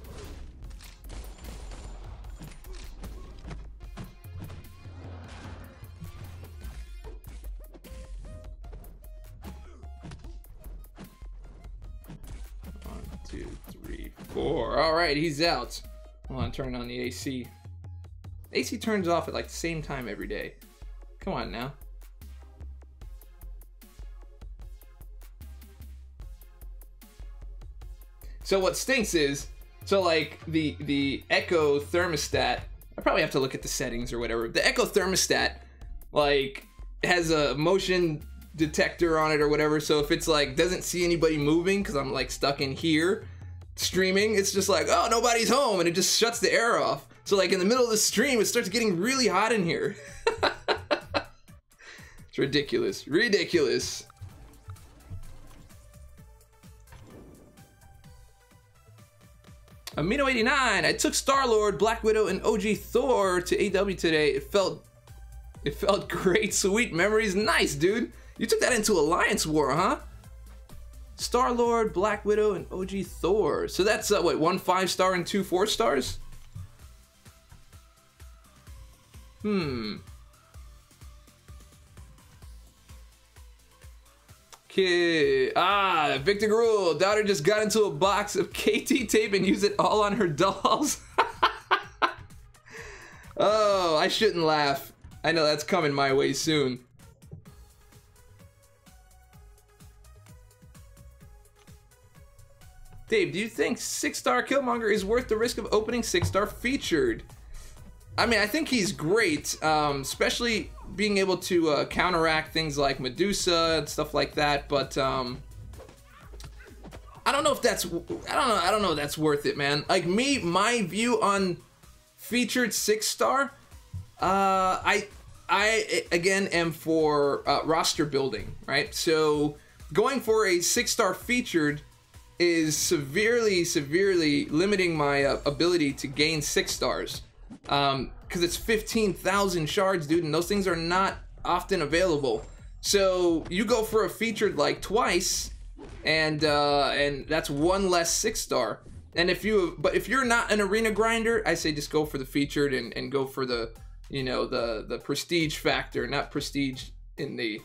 Speaker 1: One, two, three, four. All right, he's out. I want to turn on the AC. AC turns off at like the same time every day. Come on now. So what stinks is, so like the Echo thermostat, I probably have to look at the settings or whatever. The Echo thermostat, like, has a motion detector on it or whatever. So if it's like, doesn't see anybody moving because I'm like stuck in here streaming, it's just like, oh, nobody's home, and it just shuts the air off. So like in the middle of the stream, it starts getting really hot in here. It's ridiculous, ridiculous. Amino 89. I took Star-Lord, Black Widow, and OG Thor to AW today. It felt great. Sweet memories. Nice, dude. You took that into Alliance War, huh? Star-Lord, Black Widow, and OG Thor. So that's what, 1 5-star and 2 4-stars? Okay. Ah, Victor Gruel. Daughter just got into a box of KT tape and used it all on her dolls. Oh, I shouldn't laugh. I know that's coming my way soon. Dave, do you think 6-star Killmonger is worth the risk of opening 6-star featured? I mean, I think he's great, especially being able to counteract things like Medusa and stuff like that. But I don't know if that's I don't know if that's worth it, man. Like my view on featured 6-star, I again am for roster building, right? So going for a 6-star featured is severely limiting my ability to gain 6 stars. Because it's 15,000 shards, dude, and those things are not often available. So you go for a featured like twice, and that's 1 less 6-star. And if you're not an arena grinder, I say just go for the featured and go for the, you know, the prestige factor, not prestige in the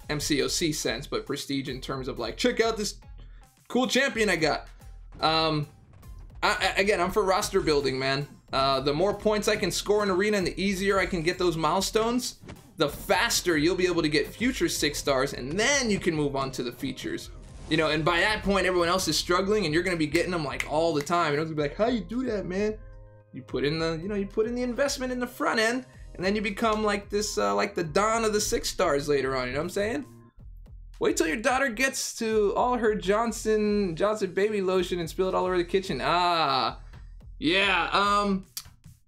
Speaker 1: MCOC sense, but prestige in terms of like, check out this cool champion I got. Again, I'm for roster building, man. The more points I can score in arena and the easier I can get those milestones, the faster you'll be able to get future 6 stars, and then you can move on to the features. You know, and by that point, everyone else is struggling, and you're gonna be getting them like all the time. And it's gonna be like, how you do that, man? You put in the, you know, you put in the investment in the front end, and then you become like this, like the Don of the 6 stars later on. You know what I'm saying? Wait till your daughter gets to all her Johnson baby lotion and spill it all over the kitchen. Ah. Yeah,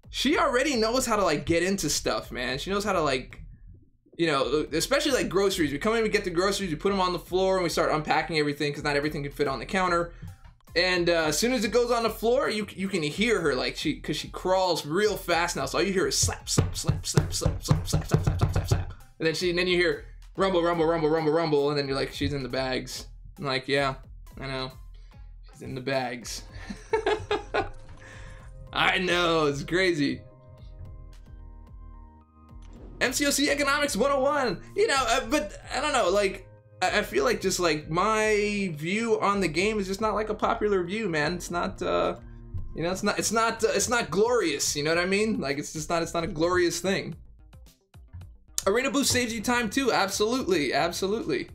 Speaker 1: she already knows how to like get into stuff, man. She knows how to like, you know, especially like groceries. We come in, we get the groceries, we put them on the floor, and we start unpacking everything because not everything can fit on the counter. And as soon as it goes on the floor, you can hear her like because she crawls real fast now. So all you hear is slap, slap, slap, slap, slap, slap, slap, slap, slap, slap, slap. And then you hear rumble, rumble, rumble, rumble, rumble, and then you're like, she's in the bags. I'm like, yeah, I know, she's in the bags. I know, it's crazy. MCOC Economics 101. You know, but I don't know, like, I feel like just like my view on the game is just not like a popular view, man. It's not, you know, it's not glorious. You know what I mean? Like, it's not a glorious thing. Arena Boost saves you time too. Absolutely, absolutely.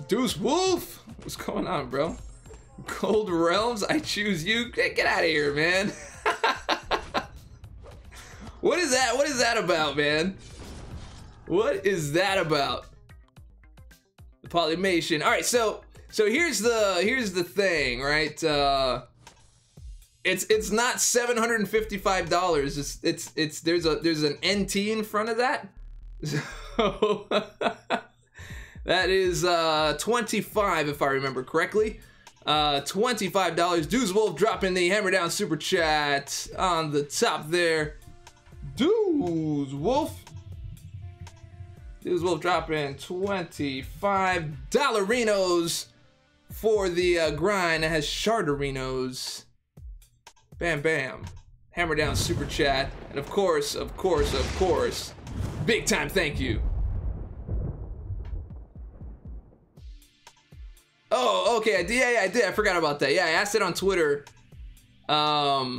Speaker 1: Deuce Wolf. What's going on, bro? Cold Realms, I choose you. Get out of here, man. What is that? What is that about, man? What is that about? The Polymation. All right, so here's the thing, right? It's not $755. It's there's an NT in front of that. So that is 25 if I remember correctly. $25. Deuce Wolf dropping the hammer down super chat on the top there. Deuce Wolf. Deuce Wolf dropping 25 dollarinos for the grind. It has Sharderinos. Bam bam. Hammer down super chat. And of course, big time thank you. Oh, okay, I did. I forgot about that. Yeah, I asked it on Twitter. Yeah.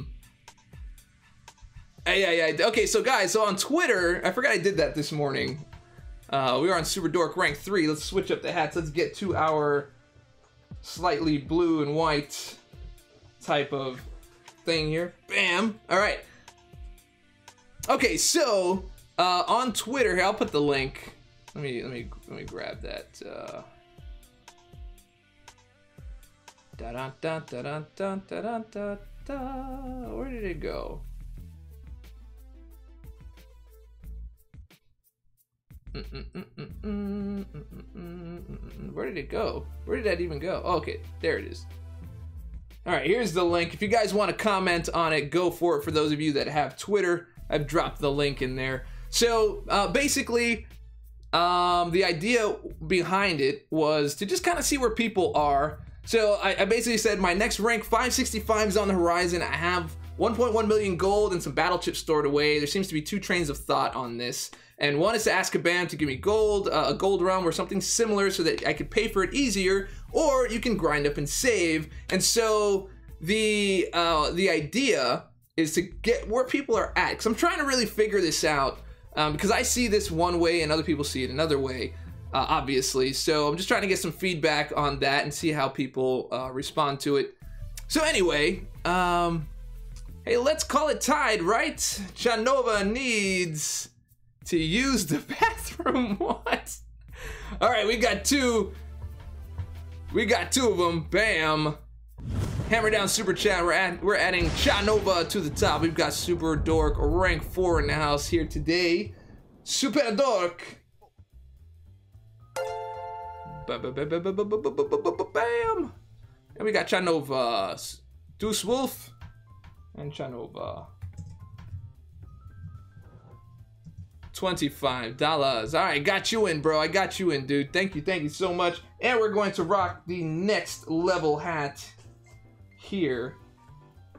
Speaker 1: Okay, so guys, so on Twitter, I forgot I did that this morning. We are on Super Dork rank 3. Let's switch up the hats. Let's get to our slightly blue and white type of thing here. Bam. All right. Okay, so on Twitter, here, I'll put the link. Let me grab that. Where did it go? Where did it go? Where did that even go? Oh, okay, there it is. All right, here's the link. If you guys want to comment on it, go for it. For those of you that have Twitter, I've dropped the link in there. So basically, the idea behind it was to just kind of see where people are. So I basically said my next rank 565 is on the horizon. I have 1.1 million gold and some battle chips stored away. There seems to be two trains of thought on this. And one is to ask Kabam to give me gold, a gold realm or something similar so that I could pay for it easier, or you can grind up and save. And so the idea is to get where people are at, because I'm trying to really figure this out, because I see this one way and other people see it another way, obviously. So I'm just trying to get some feedback on that and see how people respond to it. So anyway, hey, let's call it tied, right? Chanova needs to use the bathroom. What? All right, we got two of them. Bam. Hammer down super chat. We're adding Chanova to the top. We've got Super Dork rank 4 in the house here today. Super Dork. Bam. And we got Chanova, Deuce Wolf, and Chanova. $25. All right, got you in, bro. I got you in, dude. Thank you so much. And we're going to rock the next level hat here.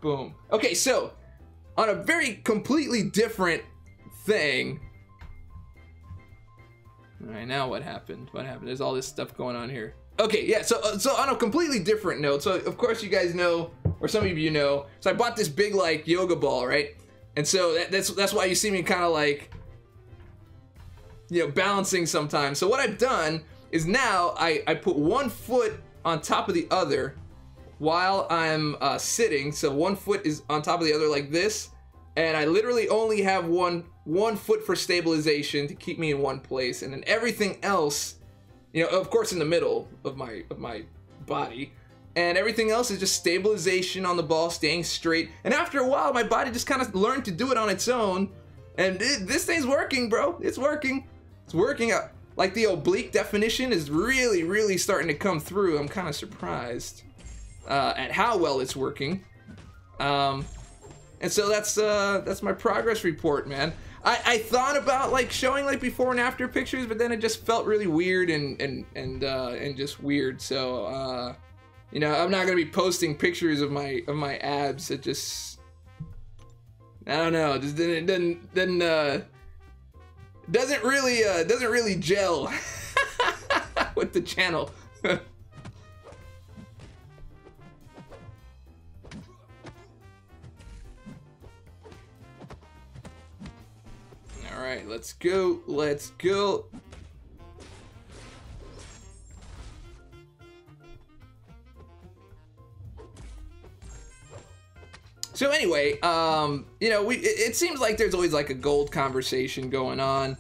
Speaker 1: Boom. Okay, so on a very completely different thing. All right, now what happened? What happened? There's all this stuff going on here. Okay, yeah. So on a completely different note. So of course you guys know, or some of you know. So I bought this big like yoga ball, right? And so that's why you see me kind of like, you know, balancing sometimes. So what I've done is now I put one foot on top of the other while I'm sitting. So one foot is on top of the other like this, and I literally only have one foot for stabilization to keep me in one place, and then everything else, you know, of course in the middle of my body, and everything else is just stabilization on the ball, staying straight. And after a while, my body just kind of learned to do it on its own, and this thing's working, bro. It's working. It's working out. Like the oblique definition is really starting to come through. I'm kind of surprised at how well it's working. And so that's my progress report, man. I thought about like showing like before and after pictures, but then it just felt really weird and just weird. So you know, I'm not gonna be posting pictures of my abs. It just, I don't know. It just doesn't really gel with the channel. All right, let's go. So anyway, you know, it seems like there's always like a gold conversation going on,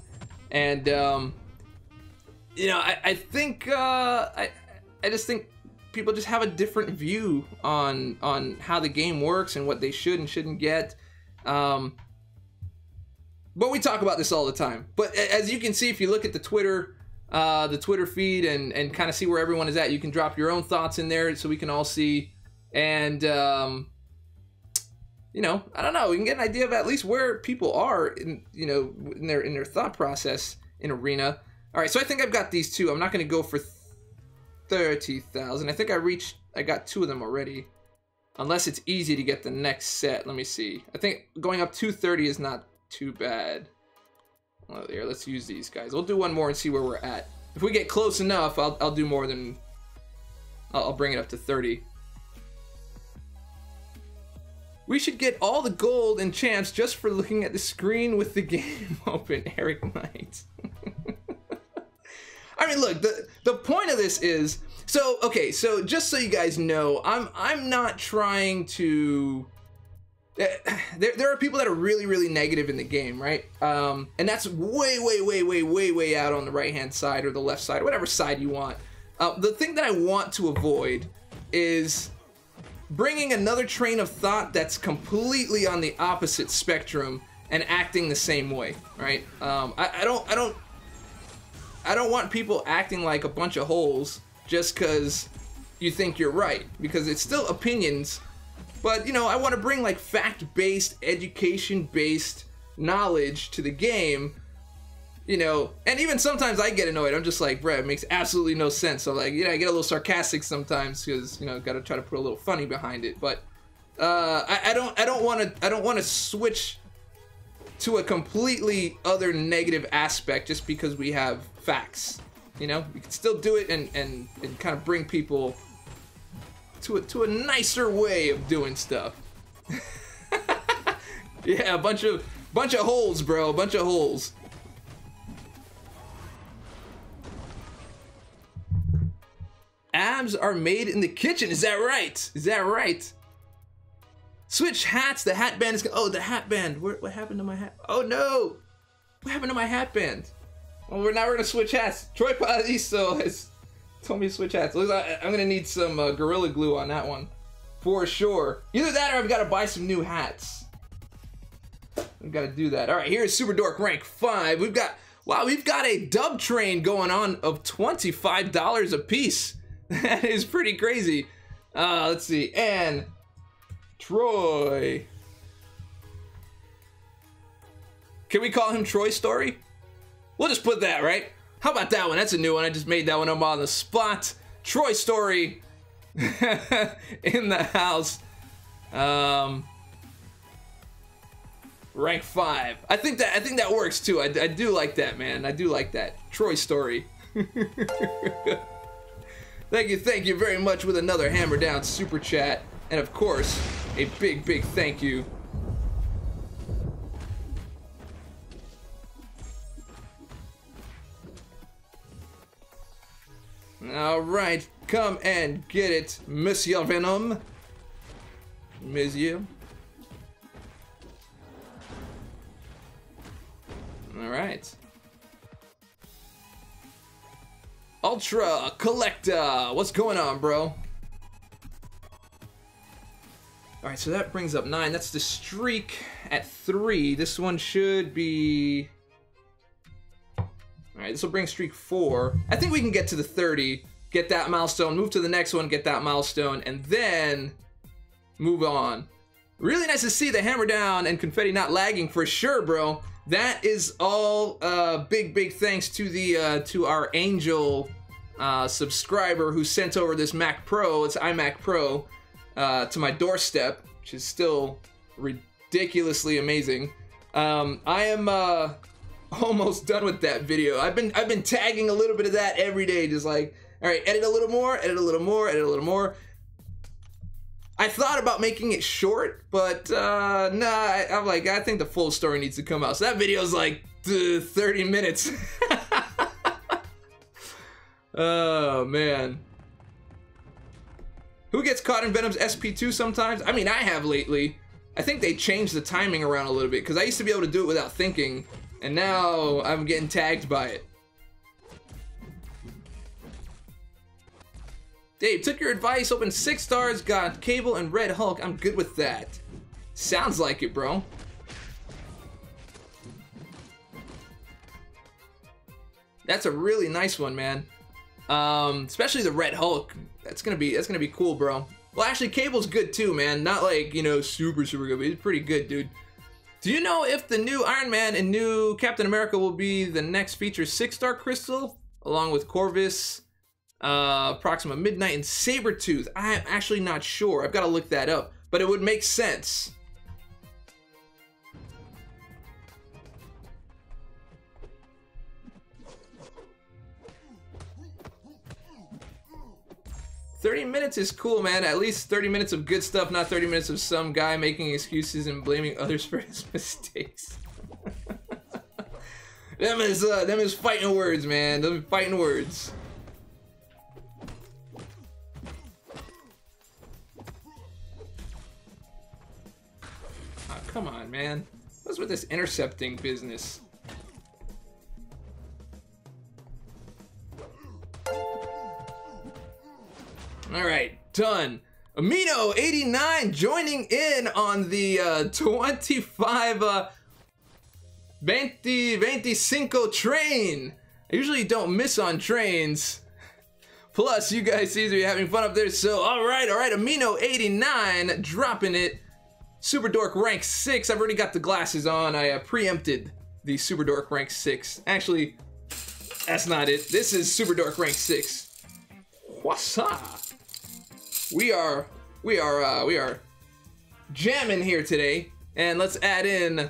Speaker 1: and you know, I think I just think people just have a different view on how the game works and what they should and shouldn't get. But we talk about this all the time. But as you can see, if you look at the Twitter feed and kind of see where everyone is at, you can drop your own thoughts in there so we can all see. And you know, I don't know, we can get an idea of at least where people are in, you know, in their thought process in Arena. All right, so I think I've got these two. I'm not going to go for 30,000. I think I got 2 of them already. Unless it's easy to get the next set. Let me see. I think going up 230 is not too bad. Well, here, let's use these guys. We'll do one more and see where we're at. If we get close enough, I'll do more than... I'll bring it up to 30. We should get all the gold and champs just for looking at the screen with the game open, Eric Knight. I mean, look, the point of this is, so okay, so just so you guys know, I'm not trying to. There are people that are really negative in the game, right? And that's way out on the right hand side or the left side, whatever side you want. The thing that I want to avoid is bringing another train of thought that's completely on the opposite spectrum and acting the same way, right? I don't want people acting like a bunch of holes just because you think you're right, because it's still opinions. But, you know, I want to bring like fact-based, education-based knowledge to the game, you know, and even sometimes I get annoyed. I'm just like, bruh, it makes absolutely no sense. So like, you know, I get a little sarcastic sometimes because, you know, got to try to put a little funny behind it. But I don't want to switch to a completely other negative aspect just because we have facts. You know, we can still do it and kind of bring people to a nicer way of doing stuff. Yeah, a bunch of holes, bro, a bunch of holes. Abs are made in the kitchen. Is that right? Is that right? Switch hats. The hat band is... Oh, the hat band. What happened to my hat? Oh, no. What happened to my hat band? Well, we're going to switch hats. Troy Paradiso has told me to switch hats. I'm going to need some Gorilla Glue on that one. For sure. Either that or I've got to buy some new hats. I've got to do that. All right, here's Super Dork rank 5. We've got... Wow, we've got a dub train going on of $25 a piece. That is pretty crazy. Let's see. And Troy. Can we call him Troy Story? We'll just put that, right? How about that one? That's a new one. I just made that one up on the spot. Troy Story in the house. Rank 5. I think that works too. I do like that, man. I do like that. Troy Story. Thank you very much with another hammer down super chat. And of course, a big thank you. All right, come and get it, Monsieur Venom. Monsieur. All right. Ultra Collector, what's going on, bro? All right, so that brings up 9. That's the streak at 3. This one should be... All right, this will bring streak 4. I think we can get to the 30, get that milestone, move to the next one, get that milestone, and then move on. Really nice to see the hammer down and confetti not lagging for sure, bro. That is all big thanks to the to our Angel subscriber who sent over this Mac Pro. It's iMac Pro to my doorstep, which is still ridiculously amazing. I am almost done with that video. I've been tagging a little bit of that every day, just like, all right, edit a little more, edit a little more, edit a little more. I thought about making it short, but nah, I'm like, I think the full story needs to come out. So that video is like 30 minutes. Oh, man. Who gets caught in Venom's SP2 sometimes? I mean, I have lately. I think they changed the timing around a little bit, because I used to be able to do it without thinking, and now I'm getting tagged by it. Dave, took your advice, opened 6 stars, got Cable and Red Hulk. I'm good with that. Sounds like it, bro. That's a really nice one, man. Especially the Red Hulk. That's gonna be cool, bro. Well, actually, Cable's good too, man. Not like, you know, super good, but he's pretty good, dude. Do you know if the new Iron Man and new Captain America will be the next feature 6-star crystal, along with Corvus, Proxima Midnight, and Sabretooth? I'm actually not sure. I've got to look that up, but it would make sense. $30 is cool, man. At least 30 minutes of good stuff, not 30 minutes of some guy making excuses and blaming others for his mistakes. them is fighting words, man. Them fighting words. Oh, come on, man. What's with this intercepting business? Alright, done. Amino89 joining in on the 25 25 train. I usually don't miss on trains. Plus, you guys seem to be having fun up there, so alright, Amino89 dropping it. Super Dork rank 6. I've already got the glasses on. I preempted the Super Dork rank 6. Actually, that's not it. This is Super Dork rank 6. What's up? We are jamming here today, and let's add in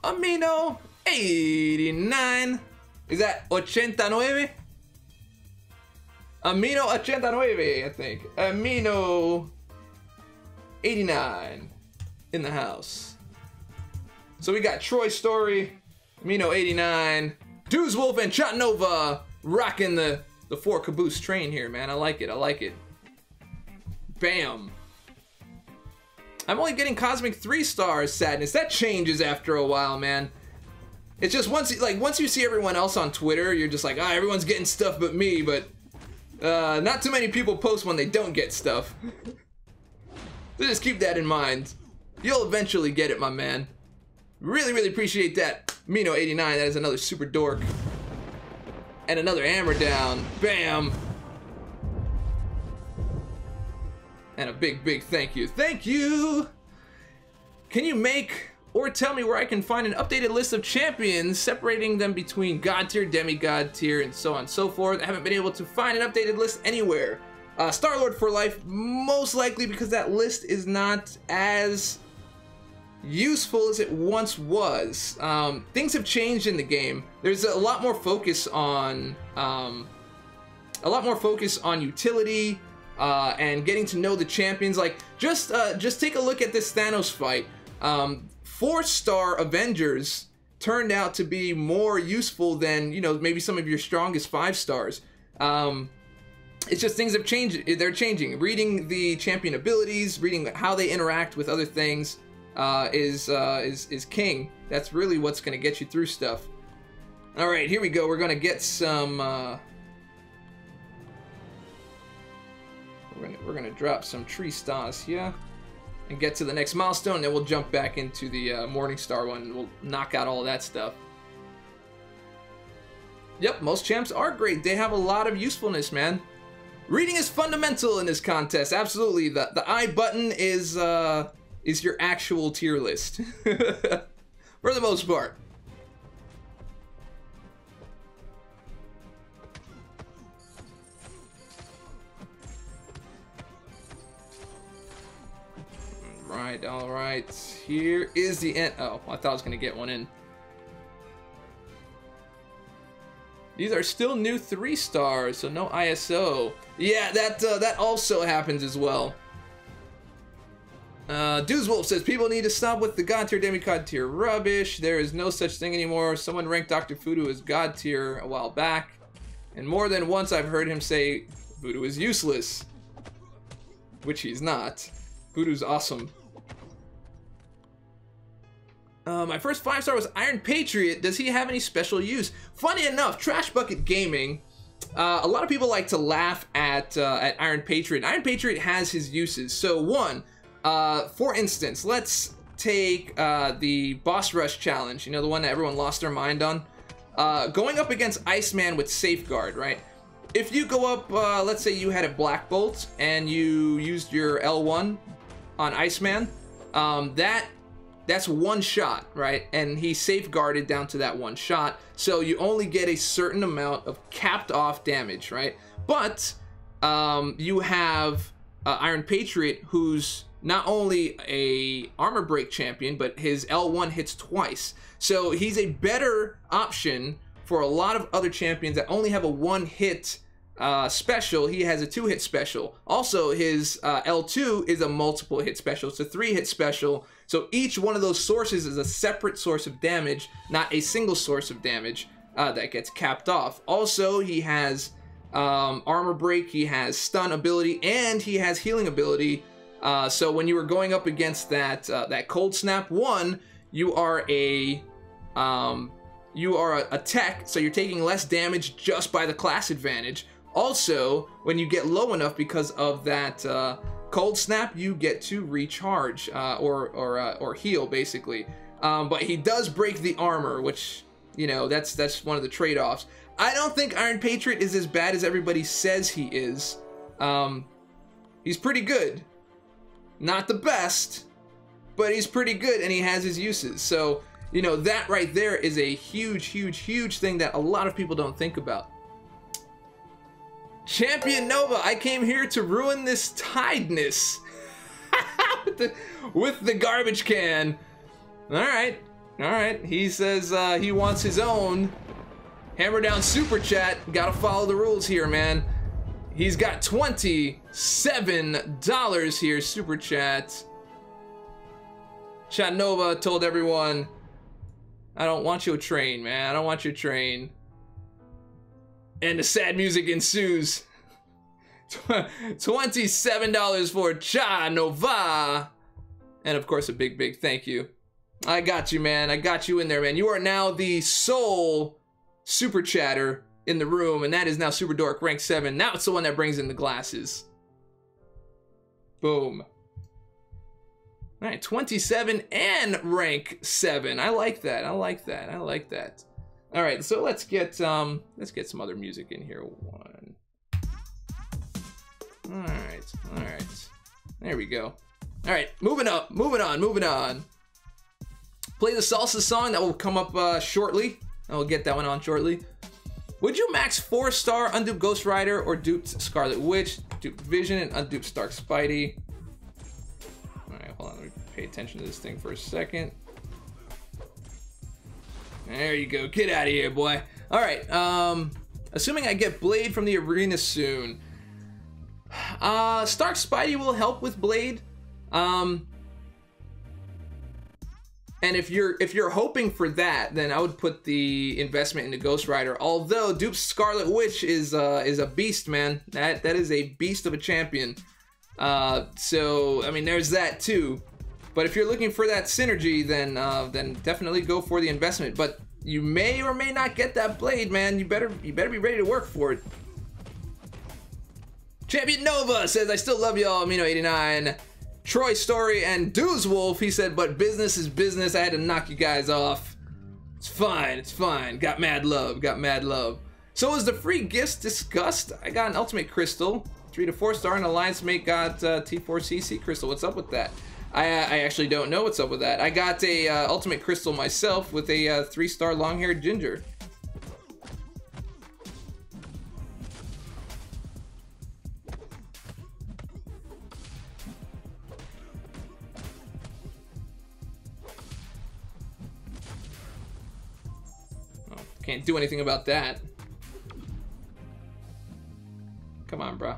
Speaker 1: Amino 89. Is that 89? Amino 89, I think. Amino 89 in the house. So we got Troy Story, Amino 89, Dew's Wolf, and Chattanova rocking the 4 caboose train here, man. I like it. I like it. Bam. I'm only getting Cosmic 3 stars, sadness. That changes after a while, man. It's just once you see everyone else on Twitter, you're just like, ah, everyone's getting stuff but me, but not too many people post when they don't get stuff. So just keep that in mind. You'll eventually get it, my man. Really appreciate that. Mino89, that is another Super Dork. And another hammer down. Bam. And a big thank you. Thank you! Can you make or tell me where I can find an updated list of champions, separating them between God tier, demigod tier, and so on and so forth? I haven't been able to find an updated list anywhere. Star-Lord for life, most likely because that list is not as useful as it once was. Things have changed in the game. There's a lot more focus on utility. And getting to know the champions. Like, just take a look at this Thanos fight. 4-star Avengers turned out to be more useful than, you know, maybe some of your strongest 5 stars. It's just things have changed. They're changing. Reading the champion abilities, reading how they interact with other things is king. That's really what's going to get you through stuff. All right, here we go. We're going to get some... We're gonna drop some tree stars here and get to the next milestone, then we'll jump back into the Morning Star one and we'll knock out all that stuff. Yep, most champs are great. They have a lot of usefulness, man. Reading is fundamental in this contest. Absolutely. The I button is your actual tier list. For the most part. All right, here is the end. Oh, I thought I was gonna get one in. These are still new 3 stars, so no ISO. Yeah, that also happens as well. Dew's Wolf says people need to stop with the God tier, demigod tier rubbish. There is no such thing anymore. Someone ranked Dr. Voodoo as God tier a while back, and more than once I've heard him say Voodoo is useless, which he's not. Voodoo's awesome. My first 5-star was Iron Patriot. Does he have any special use? Funny enough, Trash Bucket Gaming, a lot of people like to laugh at Iron Patriot. Iron Patriot has his uses. So one, for instance, let's take the Boss Rush Challenge. You know, the one that everyone lost their mind on? Going up against Iceman with Safeguard, right? If you go up, let's say you had a Black Bolt and you used your L1 on Iceman, that's one shot, right? And he safeguarded down to that one shot, so you only get a certain amount of capped off damage, right? But you have Iron Patriot, who's not only a armor break champion, but his L1 hits twice. So he's a better option for a lot of other champions that only have a 1-hit special. He has a 2-hit special. Also, his L2 is a multiple hit special. It's a 3-hit special. So each one of those sources is a separate source of damage, not a single source of damage that gets capped off. Also, he has armor break, he has stun ability, and he has healing ability. So when you are going up against that Cold Snap 1, you are a tech, so you're taking less damage just by the class advantage. Also, when you get low enough because of that Cold Snap, you get to recharge or heal, basically. But he does break the armor, which, you know, that's one of the trade-offs. I don't think Iron Patriot is as bad as everybody says he is. He's pretty good. Not the best, but he's pretty good, and he has his uses. So, you know, that right there is a huge, huge, huge thing that a lot of people don't think about. Champion Nova, I came here to ruin this tiredness with the garbage can. All right. He says he wants his own. Hammer down super chat. Gotta follow the rules here, man. He's got $27 here, super chat. Chat Nova told everyone, I don't want your train, man. I don't want your train. And the sad music ensues. $27 for Cha Nova. And of course, a big, big thank you. I got you, man. I got you in there, man. You are now the sole super chatter in the room, and that is now Super Dork rank 7. Now it's the one that brings in the glasses. Boom. All right, 27 and rank 7. I like that. I like that. I like that. All right, so let's get some other music in here. One. All right. There we go. All right, moving on. Play the salsa song that will come up shortly. I'll get that one on shortly. Would you max 4-star unduped Ghost Rider or duped Scarlet Witch, duped Vision, and unduped Stark Spidey? All right, hold on. Let me pay attention to this thing for a second. There you go. Get out of here, boy. All right. Assuming I get Blade from the arena soon. Stark Spidey will help with Blade. And if you're hoping for that, then I would put the investment into Ghost Rider. Although dupe Scarlet Witch is a beast, man. That is a beast of a champion. So I mean, there's that too. But if you're looking for that synergy, then definitely go for the investment. But you may or may not get that Blade, man. You better be ready to work for it. Champion Nova says, I still love y'all, Amino89. Troy Story and Dooz Wolf, he said, but business is business. I had to knock you guys off. It's fine, it's fine. Got mad love, got mad love. So is the free gifts discussed? I got an Ultimate Crystal, 3 to 4-star, and Alliance Mate got T4CC Crystal. What's up with that? I actually don't know what's up with that. I got a Ultimate Crystal myself with a 3-star long-haired ginger. Can't do anything about that. Come on, bro.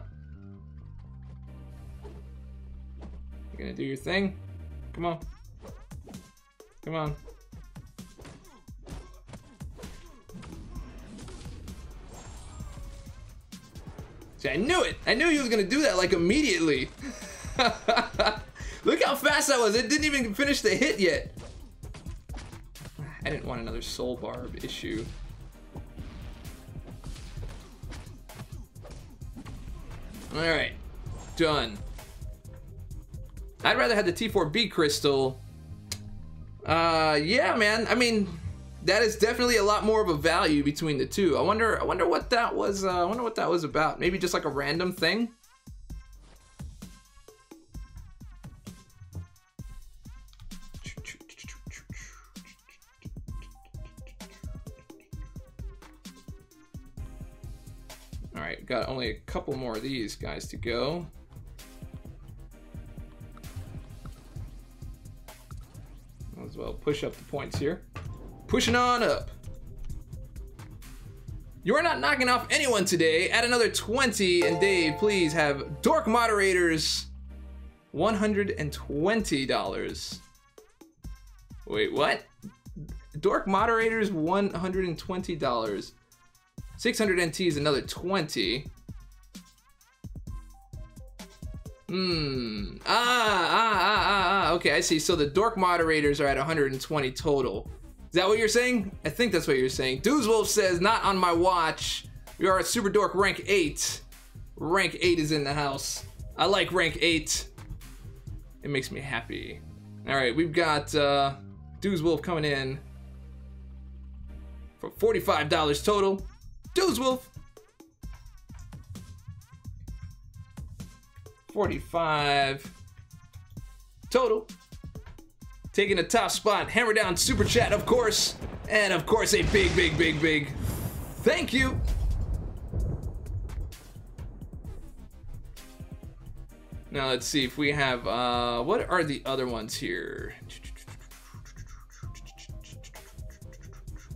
Speaker 1: You gonna do your thing? Come on. Come on. See, I knew it! I knew he was gonna do that, like, immediately. Look how fast that was. It didn't even finish the hit yet. I didn't want another soul barb issue. Alright. Done. I'd rather have the T4B crystal. Yeah, man. I mean, that is definitely a lot more of a value between the two. I wonder what that was. I wonder what that was about. Maybe just like a random thing. All right, got only a couple more of these guys to go. As well, push up the points here. Pushing on up. You are not knocking off anyone today. Add another 20, and Dave, please have Dork Moderators $120. Wait, what? Dork Moderators $120. 600 NT is another 20. Okay, I see. So the Dork Moderators are at 120 total. Is that what you're saying? I think that's what you're saying. Doozwolf says, not on my watch. We are at Super Dork rank 8. Rank 8 is in the house. I like rank 8. It makes me happy. Alright, we've got Doozwolf coming in for $45 total. Doozwolf! 45 total. Taking the top spot, hammer down super chat, of course, and of course a big thank you. Now let's see if we have what are the other ones here?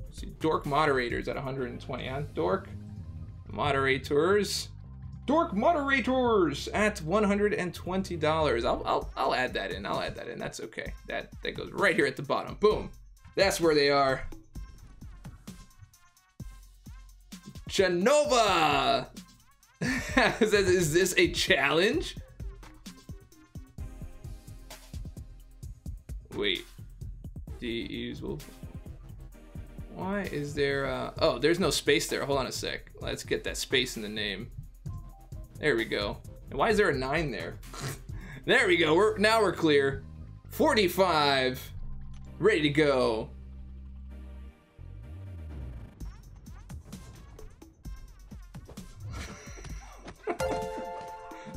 Speaker 1: Let's see, Dork Moderators at 120, huh? Dork Moderators. Dork Moderators at $120. I'll add that in. I'll add that in. That's okay. That goes right here at the bottom. Boom. That's where they are. Chanova. Is this a challenge? Wait. Why is there oh, there's no space there. Hold on a sec. Let's get that space in the name. There we go. And why is there a 9 there? There we go. Now we're clear. 45. Ready to go.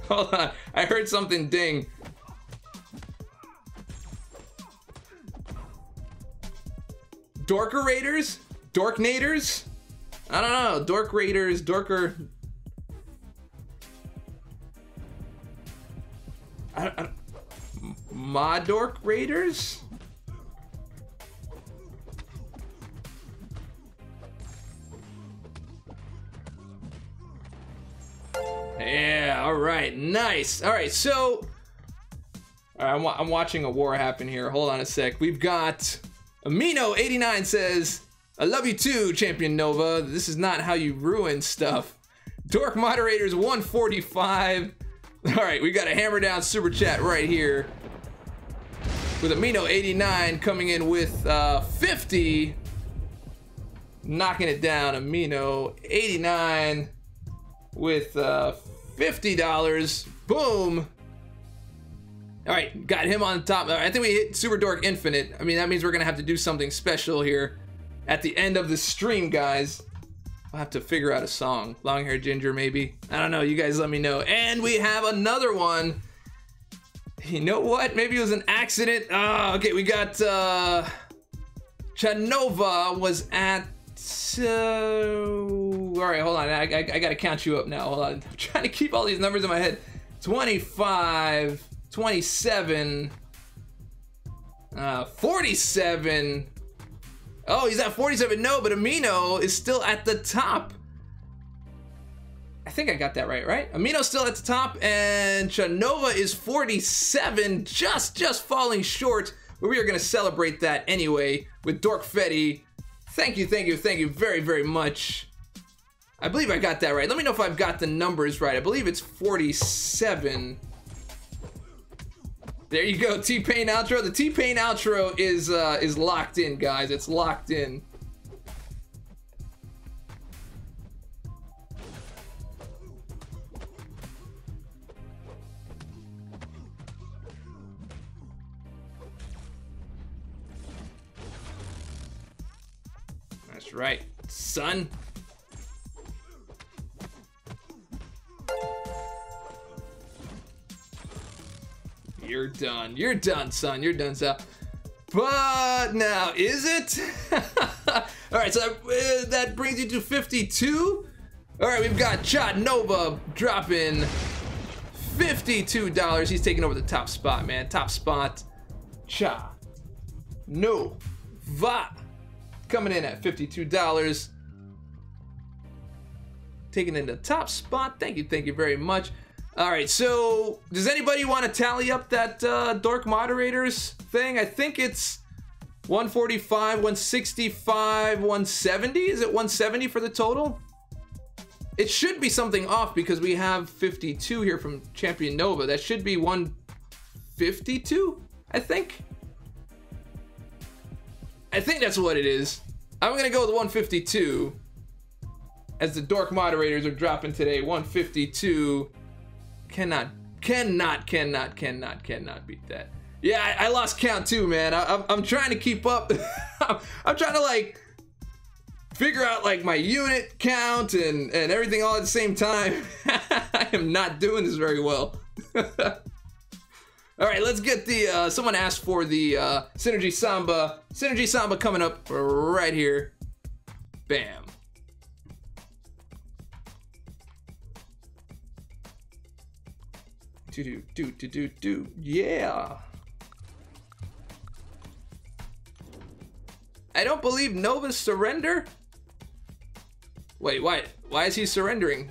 Speaker 1: Hold on. I heard something ding. Dorkerators? Dorknators? I don't know. Dork Raiders, Dorker. Dork Raiders? Yeah, all right, nice. All right, so I'm watching a war happen here. Hold on a sec. We've got Amino89 says, I love you too, Champion Nova. This is not how you ruin stuff. Dork Moderators 145. All right, we got a hammer down super chat right here with Amino89 coming in with 50, knocking it down. Amino89 with $50. Boom. All right, got him on top. I think we hit Super Dork Infinite. I mean, that means we're gonna have to do something special here at the end of the stream, guys. I'll have to figure out a song. Long Hair Ginger, maybe. I don't know. You guys let me know. And we have another one. You know what? Maybe it was an accident. Oh, okay. We got Chanova was at. All right, hold on. I gotta count you up now. Hold on. I'm trying to keep all these numbers in my head. 25, 27, 47. Oh, he's at 47. No, but Amino is still at the top. I think I got that right? Amino's still at the top, and Chanova is 47, just falling short. But we are gonna celebrate that anyway with Dork Fetty. Thank you very much. I believe I got that right. Let me know if I've got the numbers right. I believe it's 47. There you go, T-Pain outro. The T-Pain outro is locked in, guys. It's locked in. That's right, son. You're done. You're done, son. You're done, son. But now, is it? All right, so that brings you to 52. All right, we've got Chad Nova dropping $52. He's taking over the top spot, man. Top spot. Cha Nova coming in at $52. Taking in the top spot. Thank you very much. All right, so does anybody want to tally up that Dork Moderators thing? I think it's 145, 165, 170. Is it 170 for the total? It should be something off because we have 52 here from Champion Nova. That should be 152, I think. I think that's what it is. I'm going to go with 152 as the Dork Moderators are dropping today. 152. Cannot beat that. Yeah, I lost count too, man. I'm trying to keep up. I'm trying to like figure out like my unit count and everything all at the same time. I am not doing this very well. All right, let's get the someone asked for the Synergy Samba coming up right here. Bam. Do. Yeah. I don't believe Nova's surrender. Wait, why is he surrendering?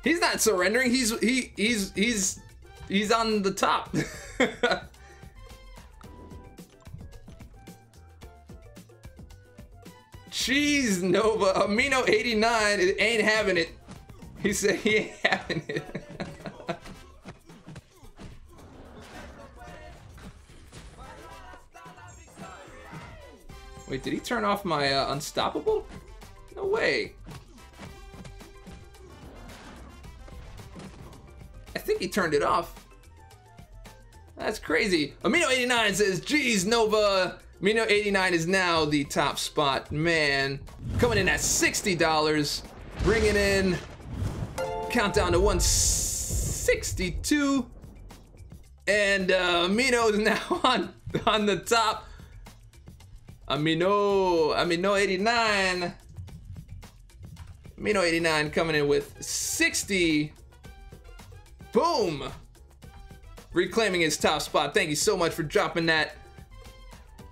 Speaker 1: He's not surrendering. He's on the top. Jeez, Nova. Amino 89 ain't having it. He said he ain't having it. Wait, did he turn off my unstoppable? No way. I think he turned it off. That's crazy. Amino 89 says, geez, Nova. Amino 89 is now the top spot. Man, coming in at $60. Bringing in countdown to 162. And Amino is now on the top. Amino 89. Amino 89 coming in with 60. Boom! Reclaiming his top spot. Thank you so much for dropping that.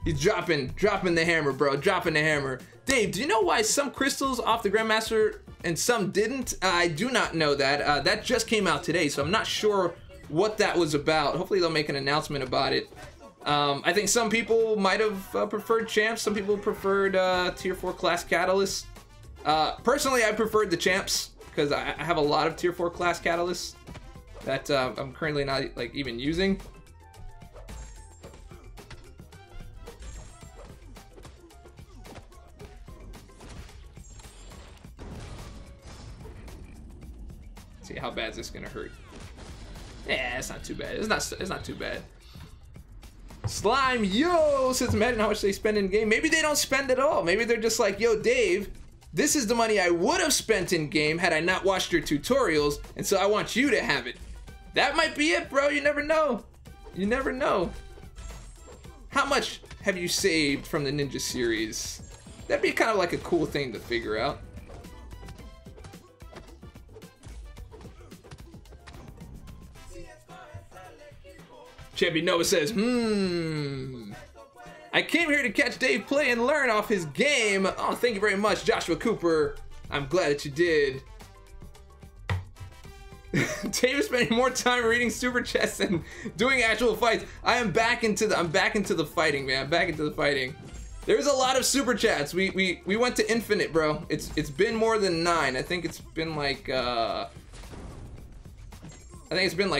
Speaker 1: He's dropping the hammer, bro. Dropping the hammer. Dave, do you know why some crystals off the Grandmaster and some didn't? I do not know that. That just came out today, so I'm not sure what that was about. Hopefully they'll make an announcement about it. I think some people might have preferred champs. Some people preferred tier 4 class catalysts. Personally, I preferred the champs because I have a lot of tier 4 class catalysts that I'm currently not like even using. Let's see how bad is this gonna hurt? Yeah, it's not too bad. It's not too bad. Slime, yo, says imagine how much they spend in game. Maybe they don't spend at all. Maybe they're just like, yo, Dave, this is the money I would have spent in game had I not watched your tutorials, and so I want you to have it. That might be it, bro. You never know. You never know. How much have you saved from the Ninja series? That'd be kind of like a cool thing to figure out. Champion Nova says, I came here to catch Dave play and learn off his game. Oh, thank you very much, Joshua Cooper. I'm glad that you did. Dave is spending more time reading super chats than doing actual fights. I'm back into the fighting, man. I'm back into the fighting. There's a lot of super chats. We went to infinite, bro. It's been more than 9. I think it's been like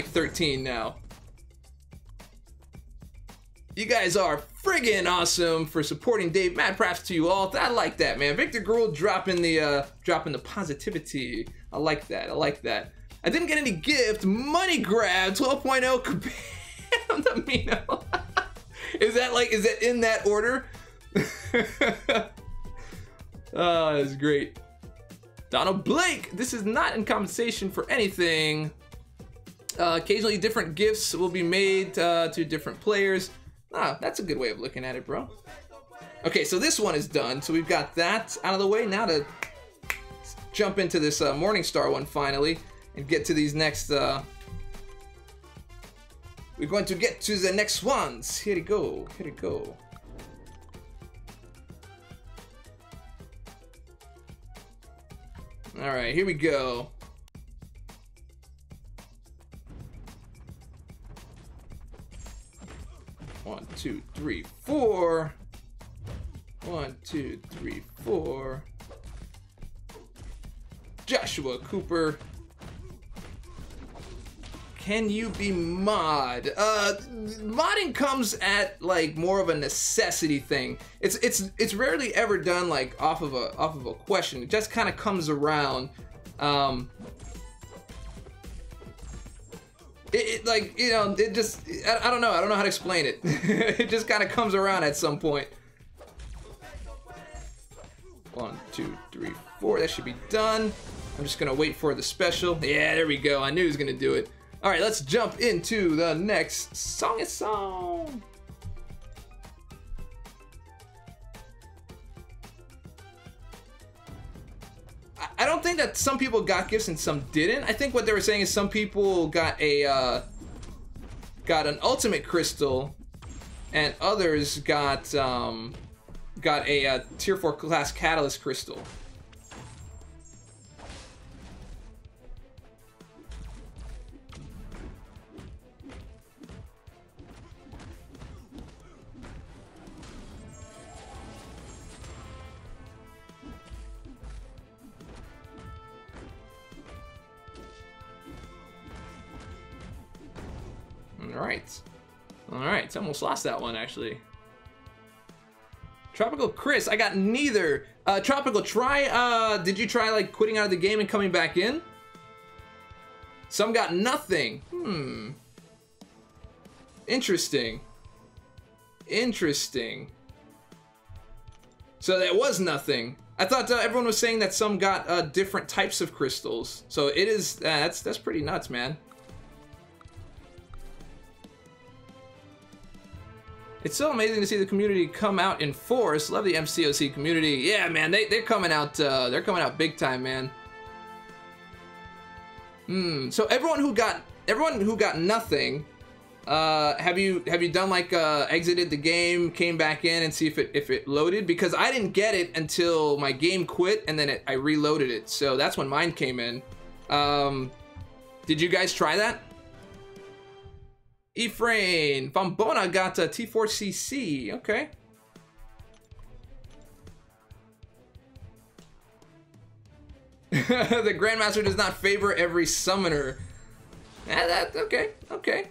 Speaker 1: 13 now. You guys are friggin' awesome for supporting Dave. Mad props to you all. I like that, man. Victor Gould dropping the positivity. I like that. I like that. I didn't get any gift. Money grab 12.0 Camino. Is that in that order? Oh, that's great. Donald Blake, this is not in compensation for anything. Occasionally different gifts will be made to different players. Ah, that's a good way of looking at it, bro. Okay, so this one is done. So we've got that out of the way. Now to jump into this Morningstar one finally and get to these next... We're going to get to the next ones. Here we go. Here we go. All right, here we go. One, two, three, four. 1, 2, 3, 4. Joshua Cooper. Can you be mod? Modding comes at like more of a necessity thing. It's rarely ever done like off of a question. It just kind of comes around. Like, you know, it just, I don't know how to explain it. It just kind of comes around at some point. 1, 2, 3, 4. That should be done. I'm just gonna wait for the special. Yeah, there we go. I knew he was gonna do it. All right, let's jump into the next song. I don't think that some people got gifts and some didn't. I think what they were saying is some people got a got an ultimate crystal, and others got a tier 4 class catalyst crystal. All right, almost lost that one actually. Tropical Chris, I got neither. Tropical, did you try like quitting out of the game and coming back in? Some got nothing. Interesting. Interesting. So that was nothing. I thought everyone was saying that some got different types of crystals. So it is, that's pretty nuts, man. It's so amazing to see the community come out in force. Love the MCOC community. Yeah, man, they're coming out big time, man. So everyone who got nothing, have you done like exited the game, came back in and see if it loaded? Because I didn't get it until my game quit and then I reloaded it. So that's when mine came in. Did you guys try that? Efrain, Bombona got a T4CC, okay. The Grandmaster does not favor every summoner. Okay, okay.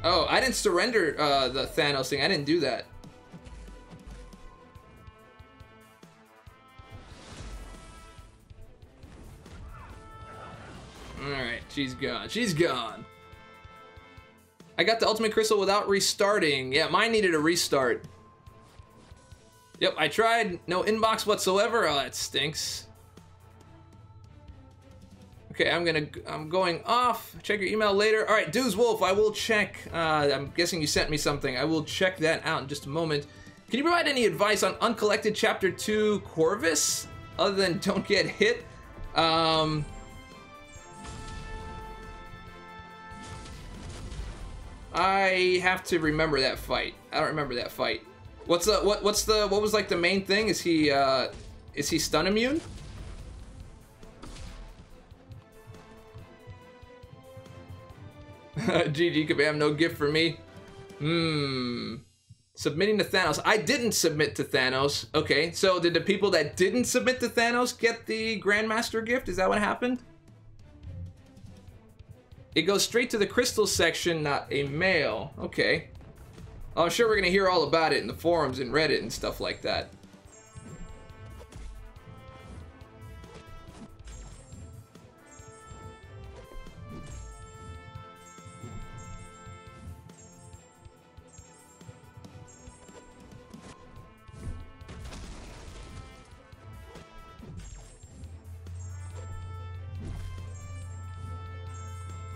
Speaker 1: Oh, I didn't surrender the Thanos thing. I didn't do that. Alright, she's gone. She's gone. I got the ultimate crystal without restarting. Yeah, mine needed a restart. Yep, I tried. No inbox whatsoever. Oh, that stinks. Okay, I'm going off. Check your email later. All right, Dudes Wolf, I will check. I'm guessing you sent me something. I will check that out in just a moment. Can you provide any advice on Uncollected Chapter 2 Corvus, other than don't get hit? I have to remember that fight. I don't remember that fight. What was like the main thing? Is he stun immune? GG Kabam, no gift for me. Submitting to Thanos. I didn't submit to Thanos. Okay, so did the people that didn't submit to Thanos get the Grandmaster gift? Is that what happened? It goes straight to the crystal section, not a mail. Okay. Well, I'm sure we're gonna hear all about it in the forums and Reddit and stuff like that.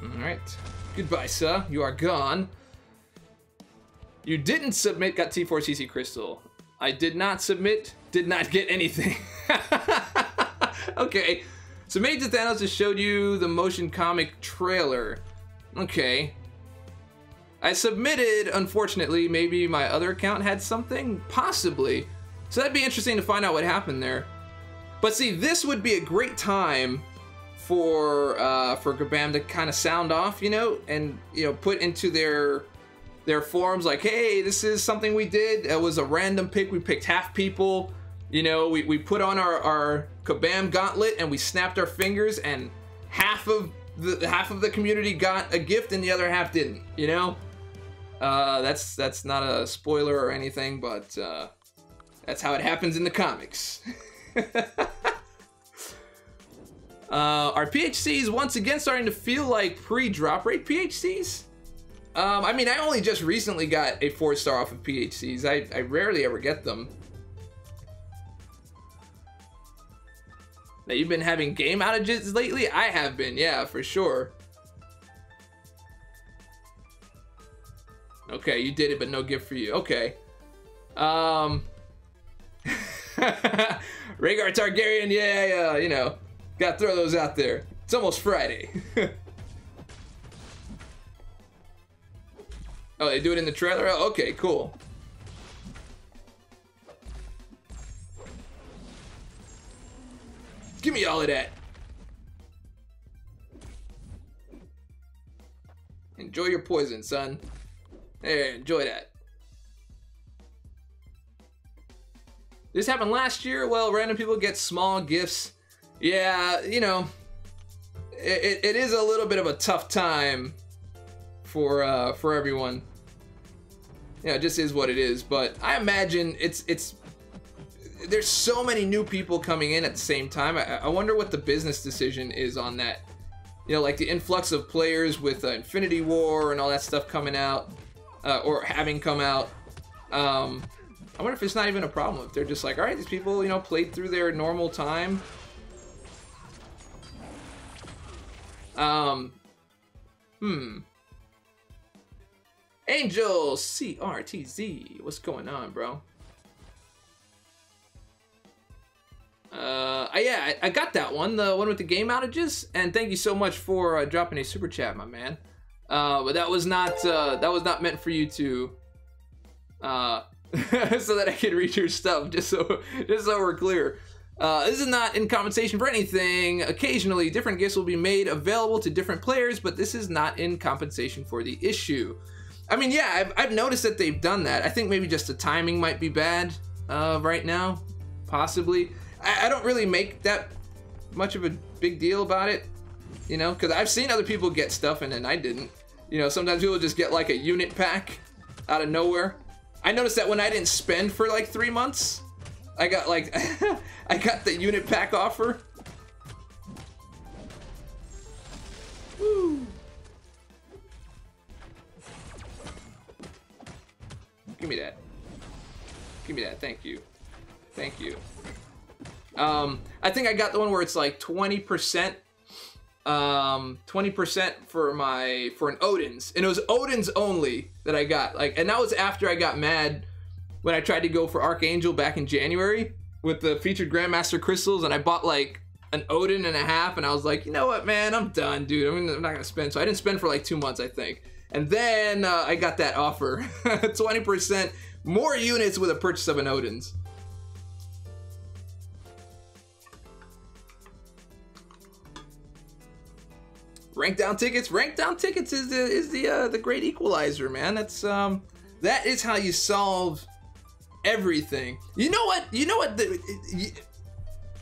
Speaker 1: Alright. Goodbye, sir. You are gone. You didn't submit, got T4CC Crystal. I did not submit, did not get anything. Okay. Submitting to Thanos just showed you the motion comic trailer. Okay. I submitted, unfortunately. Maybe my other account had something? Possibly. So that'd be interesting to find out what happened there. But see, this would be a great time for Gabam to kind of sound off, you know, and, you know, put into their forums like, hey, this is something we did. It was a random pick. We picked half people. You know, we put on our Kabam gauntlet and we snapped our fingers, and half of the community got a gift and the other half didn't. You know, that's not a spoiler or anything, but that's how it happens in the comics. Are PHCs once again starting to feel like pre-drop rate PHCs? I mean, I only just recently got a 4-star off of PHCs. I rarely ever get them. Now, you've been having game outages lately? I have been, yeah, for sure. Okay, you did it, but no gift for you. Okay. Rhaegar Targaryen, yeah, you know. Gotta throw those out there. It's almost Friday. Oh, they do it in the trailer? Oh, okay, cool. Give me all of that. Enjoy your poison, son. Hey, enjoy that. This happened last year. Well, random people get small gifts. Yeah, you know, it is a little bit of a tough time for everyone. Yeah, it just is what it is. But I imagine it's there's so many new people coming in at the same time. I wonder what the business decision is on that. You know, like the influx of players with Infinity War and all that stuff coming out, or having come out. I wonder if it's not even a problem. If they're just like, all right, these people, you know, played through their normal time. Angel CRTZ, what's going on, bro? Yeah, I got that one, the one with the game outages, and thank you so much for dropping a super chat, my man. But that was not meant for you to, so that I could read your stuff, just so we're clear. This is not in compensation for anything. Occasionally, different gifts will be made available to different players, but this is not in compensation for the issue. I mean, yeah, I've noticed that they've done that. I think maybe just the timing might be bad right now, possibly. I don't really make that much of a big deal about it, you know, because I've seen other people get stuff and then I didn't. You know, sometimes people just get like a unit pack out of nowhere. I noticed that when I didn't spend for like 3 months, I got like, I got the unit pack offer. Woo. Give me that. Give me that, thank you. Thank you. I think I got the one where it's like 20%, 20% for an Odin's, and it was Odin's only that I got, like, and that was after I got mad when I tried to go for Archangel back in January with the featured Grandmaster crystals, and I bought like an Odin and a half, and I was like, you know what, man, I'm done, dude. I'm not gonna spend. So I didn't spend for like 2 months, I think, and then I got that offer, 20% more units with a purchase of an Odin's. Rank down tickets is the great equalizer, man. That's That is how you solve everything. You know what? You know what?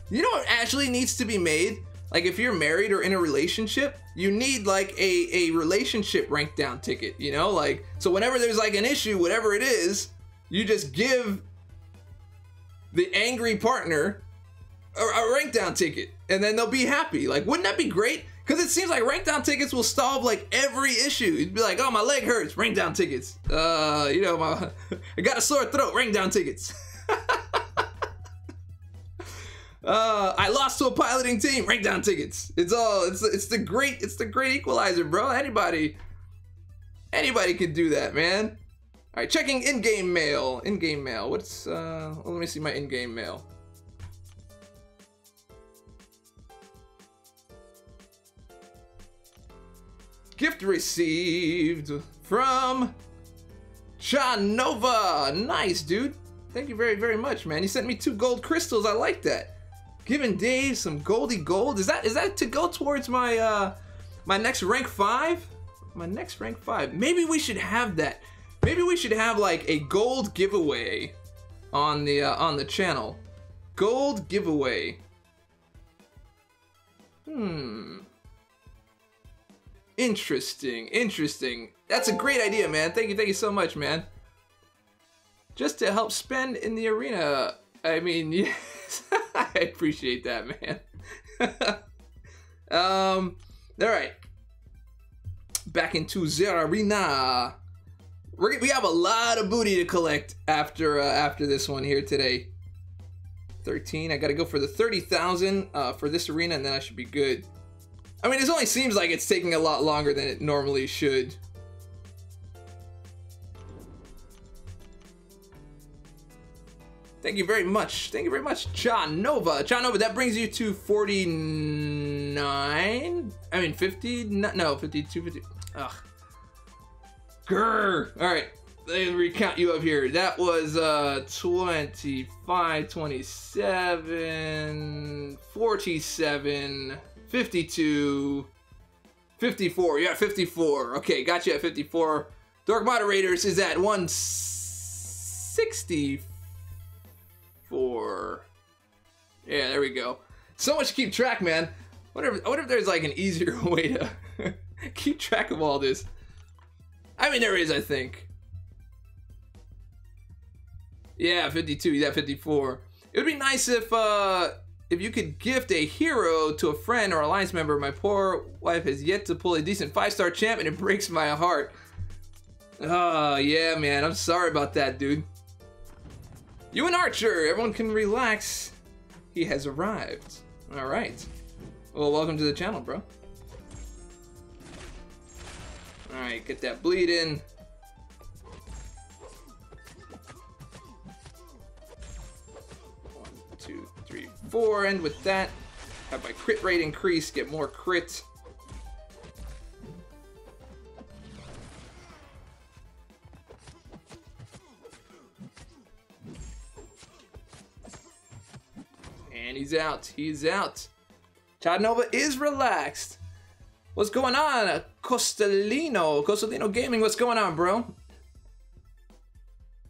Speaker 1: You know what actually needs to be made? Like if you're married or in a relationship, you need like a relationship rank down ticket, you know? Like, so whenever there's like an issue, whatever it is, you just give the angry partner a rank down ticket and then they'll be happy. Like, wouldn't that be great? Because it seems like rank down tickets will solve like every issue. You'd be like, oh, my leg hurts, rank down tickets. You know, I got a sore throat, rank down tickets. I lost to a piloting team, rank down tickets. It's the great equalizer, bro. Anybody can do that, man. All right, checking in-game mail. In-game mail. What's let me see my in-game mail. Gift received from Chanova. Nice, dude. Thank you very, very much, man. You sent me 2 gold crystals. I like that. Giving Dave some goldy gold. Is that to go towards my my next rank 5? My next rank 5. Maybe we should have that. Maybe we should have like a gold giveaway on the channel. Gold giveaway. Interesting. That's a great idea, man. Thank you so much, man. Just to help spend in the arena. I mean, yes, I appreciate that, man. All right. Back into the arena. We have a lot of booty to collect after this one here today. 13. I got to go for the 30,000 for this arena, and then I should be good. I mean, this only seems like it's taking a lot longer than it normally should. Thank you very much. Thank you very much, Chanova. Chanova, that brings you to 49. I mean, 50. No, 52, 50. Ugh. Grr. All right. Let me recount you up here. That was 25, 27, 47, 52, 54. You're at 54. Okay, got you at 54. Dork Moderators is at 164. Yeah, there we go. So much to keep track, man. I wonder if there's like an easier way to keep track of all this. I mean, there is, I think. Yeah, 52. He's at 54. It would be nice if you could gift a hero to a friend or alliance member. My poor wife has yet to pull a decent 5-star champ, and it breaks my heart. Oh, yeah, man. I'm sorry about that, dude. You and Archer, everyone can relax. He has arrived. All right. Well, welcome to the channel, bro. All right, get that bleed in. 1, 2, 3, 4, and with that, have my crit rate increase, get more crit. And he's out. He's out. Chanova is relaxed. What's going on, Costalino? Costalino Gaming, what's going on, bro?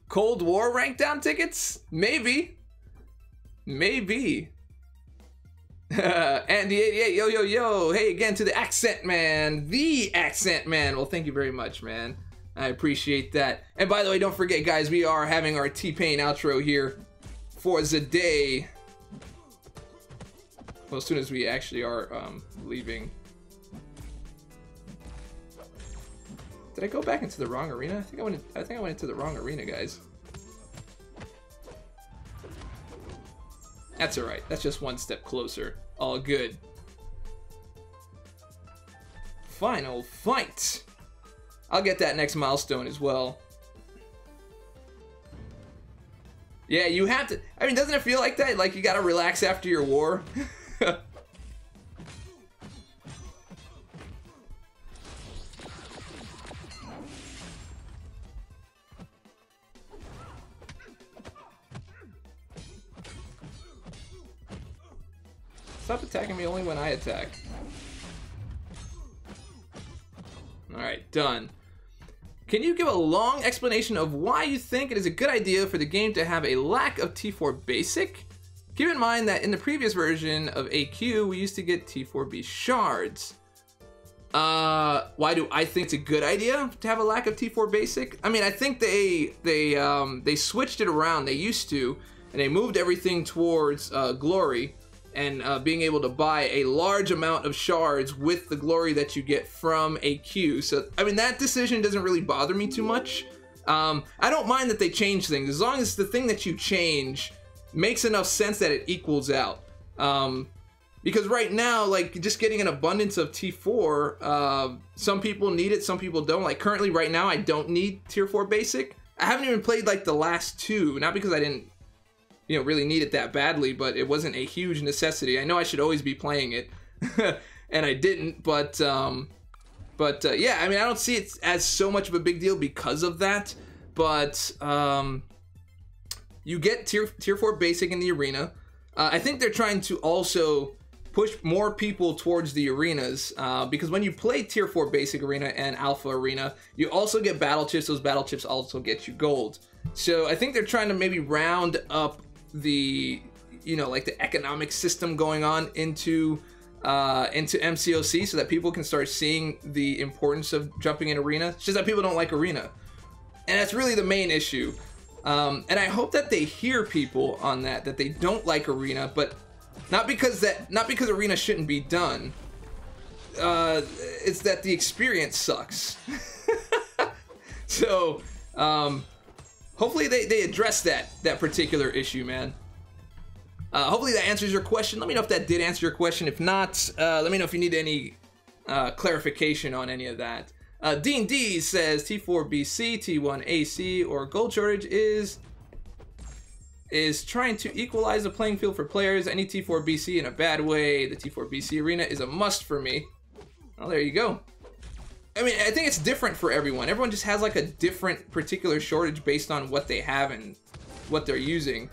Speaker 1: Cold War rank down tickets? Maybe. Maybe. Andy88, yo. Hey, again to the Accent Man. The Accent Man. Well, thank you very much, man. I appreciate that. And by the way, don't forget, guys, we are having our T-Pain outro here for the day. Well, as soon as we actually are leaving. Did I go back into the wrong arena? I think I went into the wrong arena, guys. That's all right. That's just one step closer. All good. Final fight. I'll get that next milestone as well. Yeah, you have to. I mean, doesn't it feel like that? Like you gotta relax after your war? Stop attacking me only when I attack. Alright, done. Can you give a long explanation of why you think it is a good idea for the game to have a lack of T4 basic? Keep in mind that in the previous version of AQ, we used to get T4B shards. Why do I think it's a good idea to have a lack of T4 basic? I mean, I think they switched it around. They used to, and they moved everything towards glory and being able to buy a large amount of shards with the glory that you get from AQ. So, I mean, that decision doesn't really bother me too much. I don't mind that they change things as long as the thing that you change makes enough sense that it equals out. Because right now, like, just getting an abundance of T4, some people need it, some people don't. Like, currently, right now, I don't need Tier 4 Basic. I haven't even played, like, the last two. Not because I didn't, you know, really need it that badly, but it wasn't a huge necessity. I know I should always be playing it, and I didn't, but yeah, I mean, I don't see it as so much of a big deal because of that, but you get Tier 4 Basic in the arena. I think they're trying to also push more people towards the arenas, because when you play Tier 4 Basic Arena and Alpha Arena, you also get battle chips. Those battle chips also get you gold. So I think they're trying to maybe round up the, you know, like the economic system going on into MCOC so that people can start seeing the importance of jumping in arena. It's just that people don't like arena, and that's really the main issue. And I hope that they hear people on that they don't like arena, but not because arena shouldn't be done. It's that the experience sucks. So hopefully they address that particular issue, man. Hopefully that answers your question. Let me know if that did answer your question. If not, let me know if you need any clarification on any of that. Dean D says T4 BC, T1 AC, or gold shortage is trying to equalize the playing field for players. Any T4 BC in a bad way. The T4 BC arena is a must for me. Well, there you go. I mean, I think it's different for everyone. Everyone just has like a different particular shortage based on what they have and what they're using.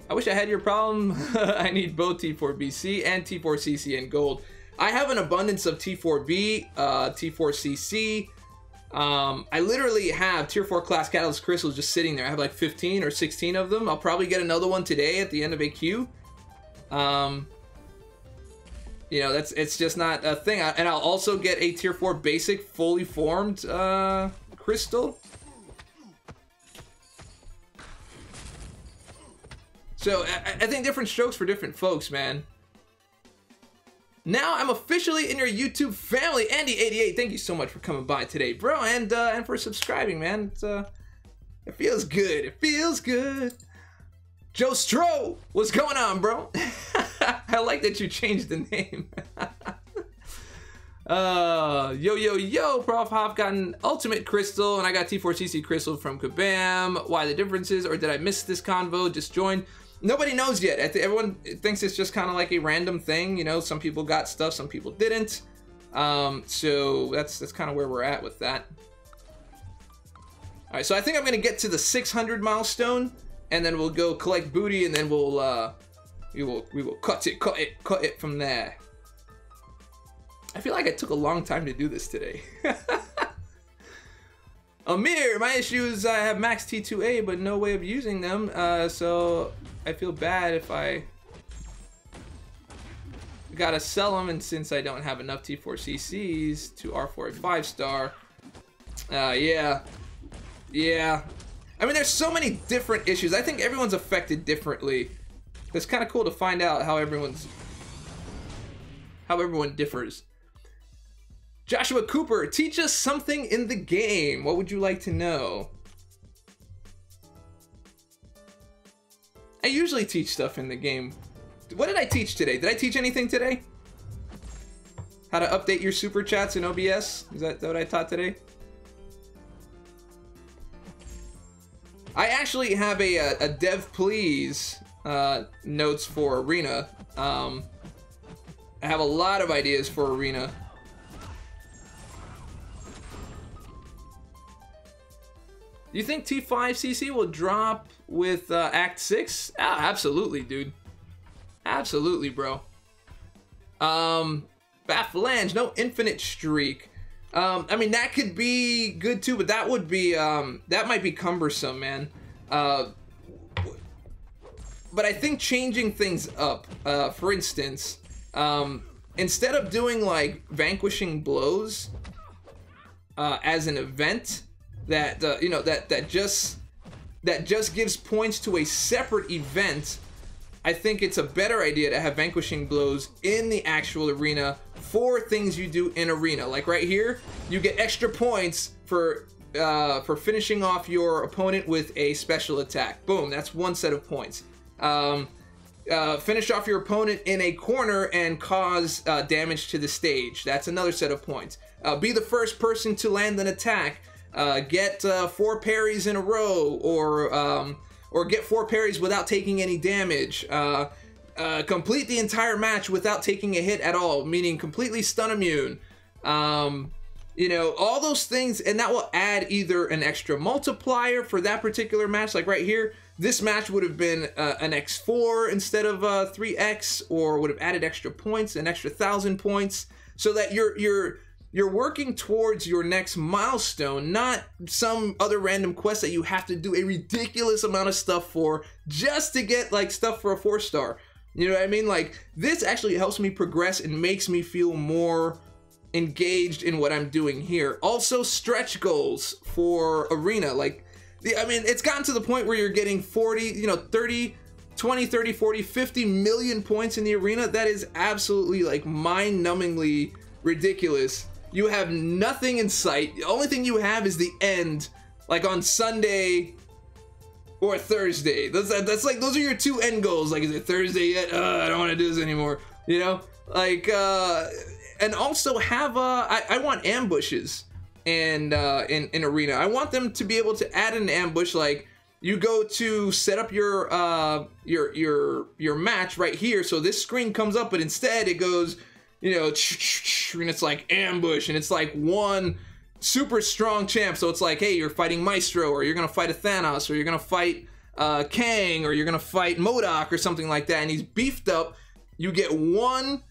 Speaker 1: I wish I had your problem. I need both T4 BC and T4 CC and gold. I have an abundance of T4B, T4 CC. I literally have Tier 4 class catalyst crystals just sitting there. I have like 15 or 16 of them. I'll probably get another one today at the end of AQ. You know, it's just not a thing. And I'll also get a Tier 4 basic fully formed crystal. So I think different strokes for different folks, man. Now I'm officially in your YouTube family. Andy88, thank you so much for coming by today, bro, and for subscribing, man. It feels good. It feels good. Joe Stro, what's going on, bro? I like that you changed the name. Yo, Prof Hop got an ultimate crystal, and I got T4CC crystal from Kabam. Why the differences, or did I miss this convo? Just joined. Nobody knows yet. I think everyone thinks it's just kind of like a random thing. You know, some people got stuff, some people didn't. So that's kind of where we're at with that. All right, so I think I'm gonna get to the 600 milestone, and then we'll go collect booty, and then we will cut it from there. I feel like I took a long time to do this today. Amir, my issue is I have max T2A but no way of using them, so I feel bad if I gotta sell them, and since I don't have enough T4CCs to R4 at 5-star, yeah. I mean, there's so many different issues. I think everyone's affected differently. It's kind of cool to find out how everyone differs. Joshua Cooper, teach us something in the game. What would you like to know? I usually teach stuff in the game. What did I teach today? Did I teach anything today? How to update your super chats in OBS? Is that what I taught today? I actually have a dev please notes for Arena. I have a lot of ideas for Arena. Do you think T5CC will drop with Act 6? Ah, absolutely, dude. Absolutely, bro. Bafflange, no infinite streak. I mean, that could be good too, but that would be, that might be cumbersome, man. But I think changing things up, for instance, instead of doing like vanquishing blows as an event that you know, that just gives points to a separate event, I think it's a better idea to have vanquishing blows in the actual arena for things you do in arena. Like right here, you get extra points for finishing off your opponent with a special attack. Boom, that's one set of points. Finish off your opponent in a corner and cause damage to the stage. That's another set of points. Be the first person to land an attack. Get 4 parries in a row, or get 4 parries without taking any damage. Complete the entire match without taking a hit at all, meaning completely stun immune. You know, all those things, and that will add either an extra multiplier for that particular match. Like right here, this match would have been an X4 instead of 3X, or would have added extra points, an extra 1,000 points, so that you're working towards your next milestone, not some other random quest that you have to do a ridiculous amount of stuff for just to get like stuff for a 4-star. You know what I mean? Like, this actually helps me progress and makes me feel more engaged in what I'm doing here. Also, stretch goals for arena. Like, I mean, it's gotten to the point where you're getting 40, you know, 30, 20, 30, 40, 50 million points in the arena. That is absolutely like mind-numbingly ridiculous. You have nothing in sight. The only thing you have is the end, like on Sunday or Thursday. That's like, those are your 2 end goals. Like, is it Thursday yet? I don't want to do this anymore. You know, like, and also have I want ambushes and in arena. I want them to be able to add an ambush. Like, you go to set up your match right here, so this screen comes up, but instead it goes, you know, and it's like ambush, and it's like one super strong champ. So it's like, hey, you're fighting Maestro, or you're gonna fight a Thanos, or you're gonna fight Kang, or you're gonna fight MCOC or something like that, and he's beefed up. You get one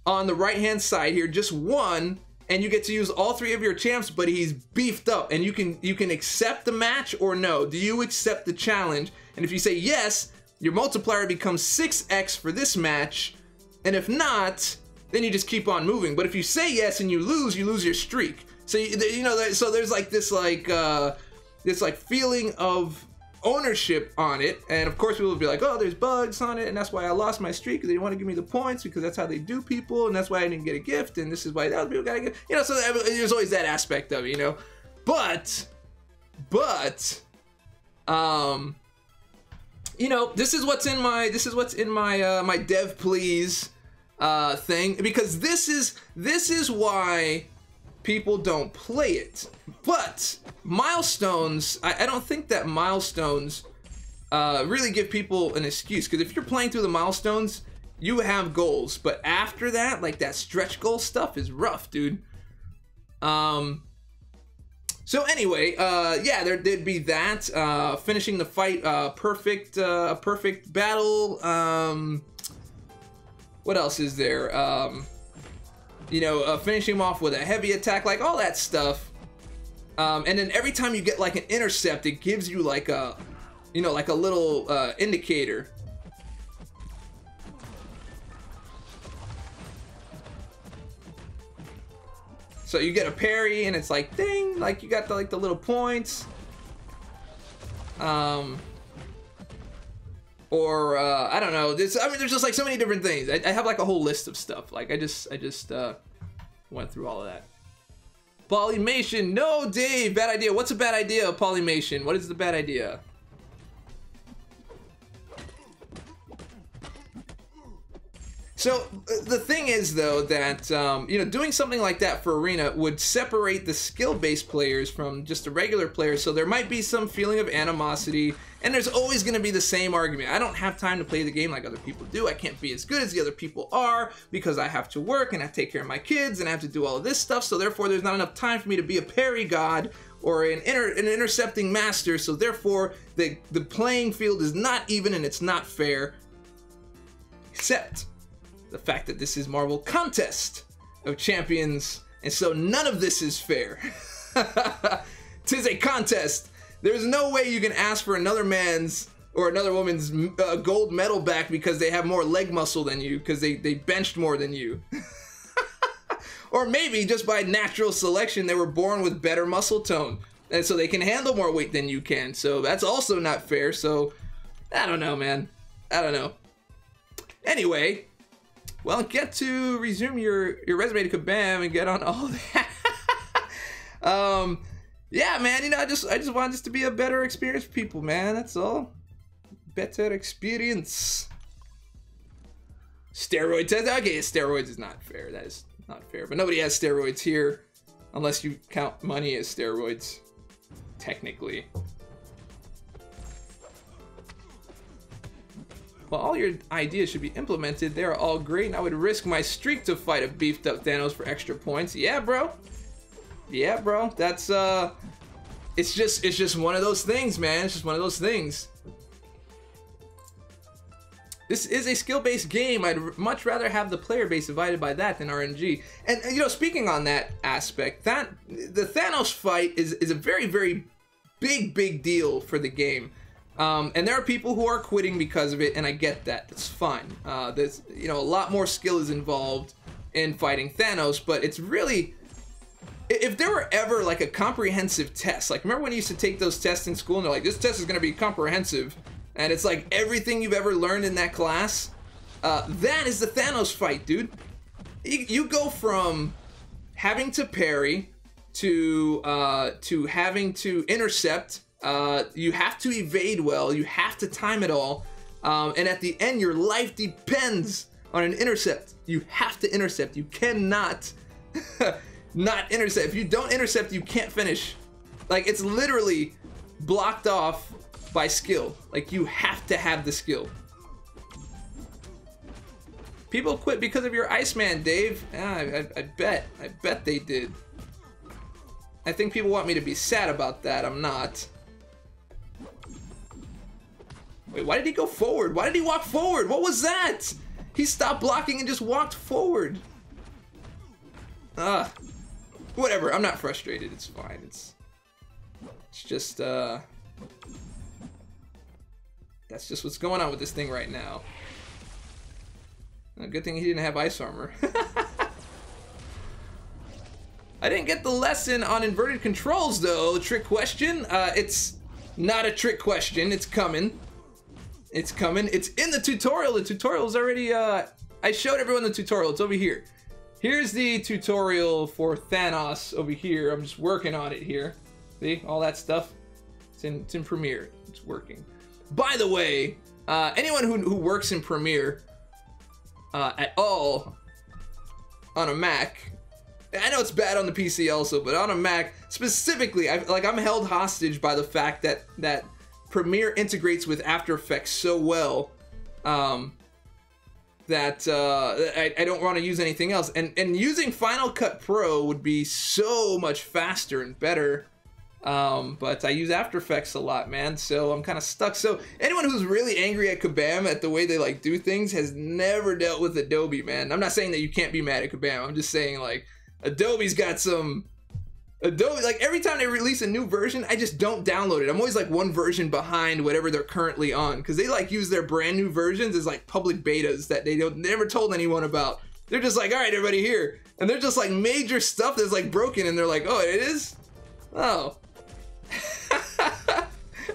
Speaker 1: on the right hand side here, just one, and you get to use all 3 of your champs, but he's beefed up, and you can accept the match or no. Do you accept the challenge? And if you say yes, your multiplier becomes 6x for this match, and if not, then you just keep on moving. But if you say yes and you lose your streak. So you know, so there's like this feeling of ownership on it. And of course people will be like, oh, there's bugs on it, and that's why I lost my streak, because they didn't want to give me the points, because that's how they do people, and that's why I didn't get a gift, and this is why other people gotta get, you know. So there's always that aspect of it, you know. But you know, this is what's in my my dev please thing, because this is why people don't play it. But milestones, I don't think that milestones really give people an excuse, because if you're playing through the milestones, you have goals, but after that, like, that stretch goal stuff is rough, dude. So anyway, yeah, there'd be that, finishing the fight, perfect battle. What else is there? You know, finishing him off with a heavy attack, like all that stuff. And then every time you get like an intercept, it gives you like a, you know, like a little indicator. So you get a parry, and it's like ding, like you got the, like, the little points. Or I don't know. There's just like so many different things. I have like a whole list of stuff. Like I just went through all of that. Polymation, no, Dave, bad idea. What's a bad idea? Polymation. What is the bad idea? So the thing is, though, that you know, doing something like that for arena would separate the skill-based players from just the regular players. So there might be some feeling of animosity, and there's always going to be the same argument. I don't have time to play the game like other people do. I can't be as good as the other people are because I have to work and I have to take care of my kids and I have to do all of this stuff. So therefore, there's not enough time for me to be a parry god or an intercepting master. So therefore, the playing field is not even, and it's not fair. Except the fact that this is Marvel Contest of Champions, and so none of this is fair. 'Tis a contest. There's no way you can ask for another man's or another woman's gold medal back because they have more leg muscle than you, because they benched more than you. Or maybe just by natural selection they were born with better muscle tone, and so they can handle more weight than you can. So that's also not fair. So I don't know, man. I don't know. Anyway, well, get to resume your resume to Kabam and get on all that. Yeah, man, you know, I just want this to be a better experience for people, man. That's all. Better experience. Steroid test. Okay, steroids is not fair. That is not fair. But nobody has steroids here, unless you count money as steroids, technically. While all your ideas should be implemented, they are all great, and I would risk my streak to fight a beefed up Thanos for extra points. Yeah, bro. Yeah, bro. That's it's just one of those things, man. It's just one of those things. This is a skill-based game. I'd much rather have the player base divided by that than RNG. And you know, speaking on that aspect, that the Thanos fight is a very, very big deal for the game. And there are people who are quitting because of it, and I get that. That's fine. There's, you know, a lot more skill is involved in fighting Thanos, but it's really, if there were ever like a comprehensive test, like remember when you used to take those tests in school and they're like, this test is going to be comprehensive, and it's like everything you've ever learned in that class, that is the Thanos fight, dude. You go from having to parry to having to intercept. You have to evade well, you have to time it all, and at the end your life depends on an intercept. You have to intercept. You cannot not intercept. If you don't intercept, you can't finish. Like, it's literally blocked off by skill. Like, you have to have the skill. People quit because of your Iceman, Dave. Yeah, I bet they did. I think people want me to be sad about that. I'm not. Wait, why did he go forward? Why did he walk forward? What was that? He stopped blocking and just walked forward. Whatever, I'm not frustrated. It's fine. It's just, that's just what's going on with this thing right now. Good thing he didn't have ice armor. I didn't get the lesson on inverted controls, though. Trick question. It's not a trick question. It's coming. It's coming. It's in the tutorial. The tutorial's already, I showed everyone the tutorial. It's over here. Here's the tutorial for Thanos over here. I'm just working on it here. See, all that stuff? It's in Premiere. It's working. By the way, anyone who works in Premiere at all on a Mac, I know it's bad on the PC also, but on a Mac specifically, I'm held hostage by the fact that Premiere integrates with After Effects so well that I don't want to use anything else. And using Final Cut Pro would be so much faster and better. But I use After Effects a lot, man, so I'm kind of stuck. So anyone who's really angry at Kabam at the way they like do things has never dealt with Adobe, man. I'm not saying that you can't be mad at Kabam. I'm just saying, like, Adobe's got some... Adobe, like, every time they release a new version, I just don't download it. I'm always like one version behind whatever they're currently on, because they like use their brand new versions as like public betas that they never told anyone about. They're just like, all right, everybody here, and they're just like major stuff that's like broken, and they're like, oh, it is? Oh.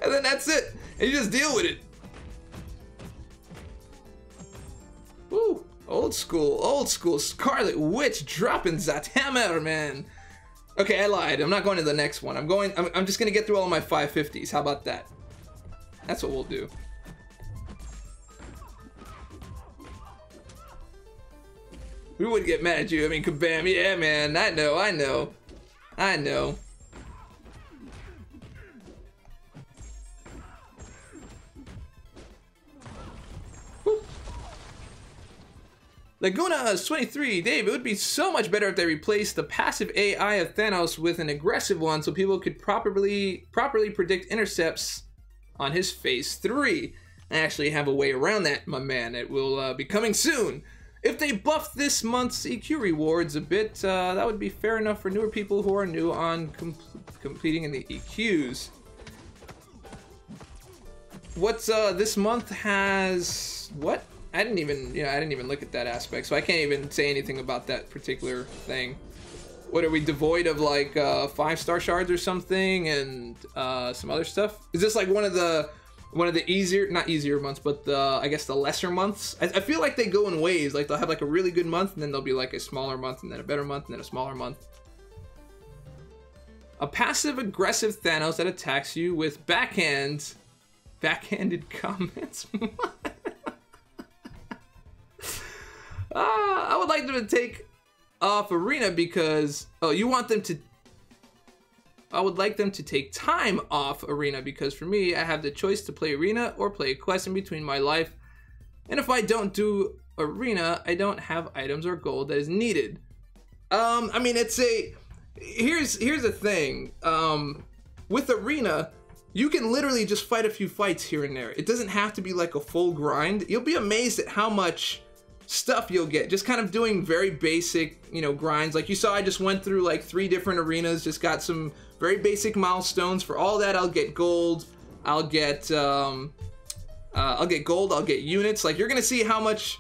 Speaker 1: And then that's it, and you just deal with it. Woo, old school, Scarlet Witch dropping that hammer, man. Okay, I lied. I'm not going to the next one. I'm just gonna get through all of my 550s. How about that? That's what we'll do. Who would get mad at you? I mean, Kabam. Yeah, man. I know. Laguna's 23, Dave, it would be so much better if they replaced the passive AI of Thanos with an aggressive one so people could properly predict intercepts on his phase 3. I actually have a way around that, my man. It will be coming soon. If they buff this month's EQ rewards a bit, that would be fair enough for newer people who are new on completing in the EQs. What's this month has what? I didn't even look at that aspect, so I can't even say anything about that particular thing. What are we devoid of, like 5-star shards or something, and some other stuff? Is this like one of the easier, not easier months, but I guess the lesser months? I feel like they go in waves. Like they'll have like a really good month, and then there'll be like a smaller month, and then a better month, and then a smaller month. A passive aggressive Thanos that attacks you with backhanded comments. I would like them to take off Arena because I would like them to take time off Arena because for me, I have the choice to play Arena or play a quest in between my life. And if I don't do Arena, I don't have items or gold that is needed. I mean, here's the thing. With Arena, you can literally just fight a few fights here and there. It doesn't have to be like a full grind. You'll be amazed at how much stuff you'll get just kind of doing very basic, grinds. Like you saw, I just went through like 3 different arenas, just got some very basic milestones. For all that, I'll get gold, I'll get gold, I'll get units. Like you're gonna see how much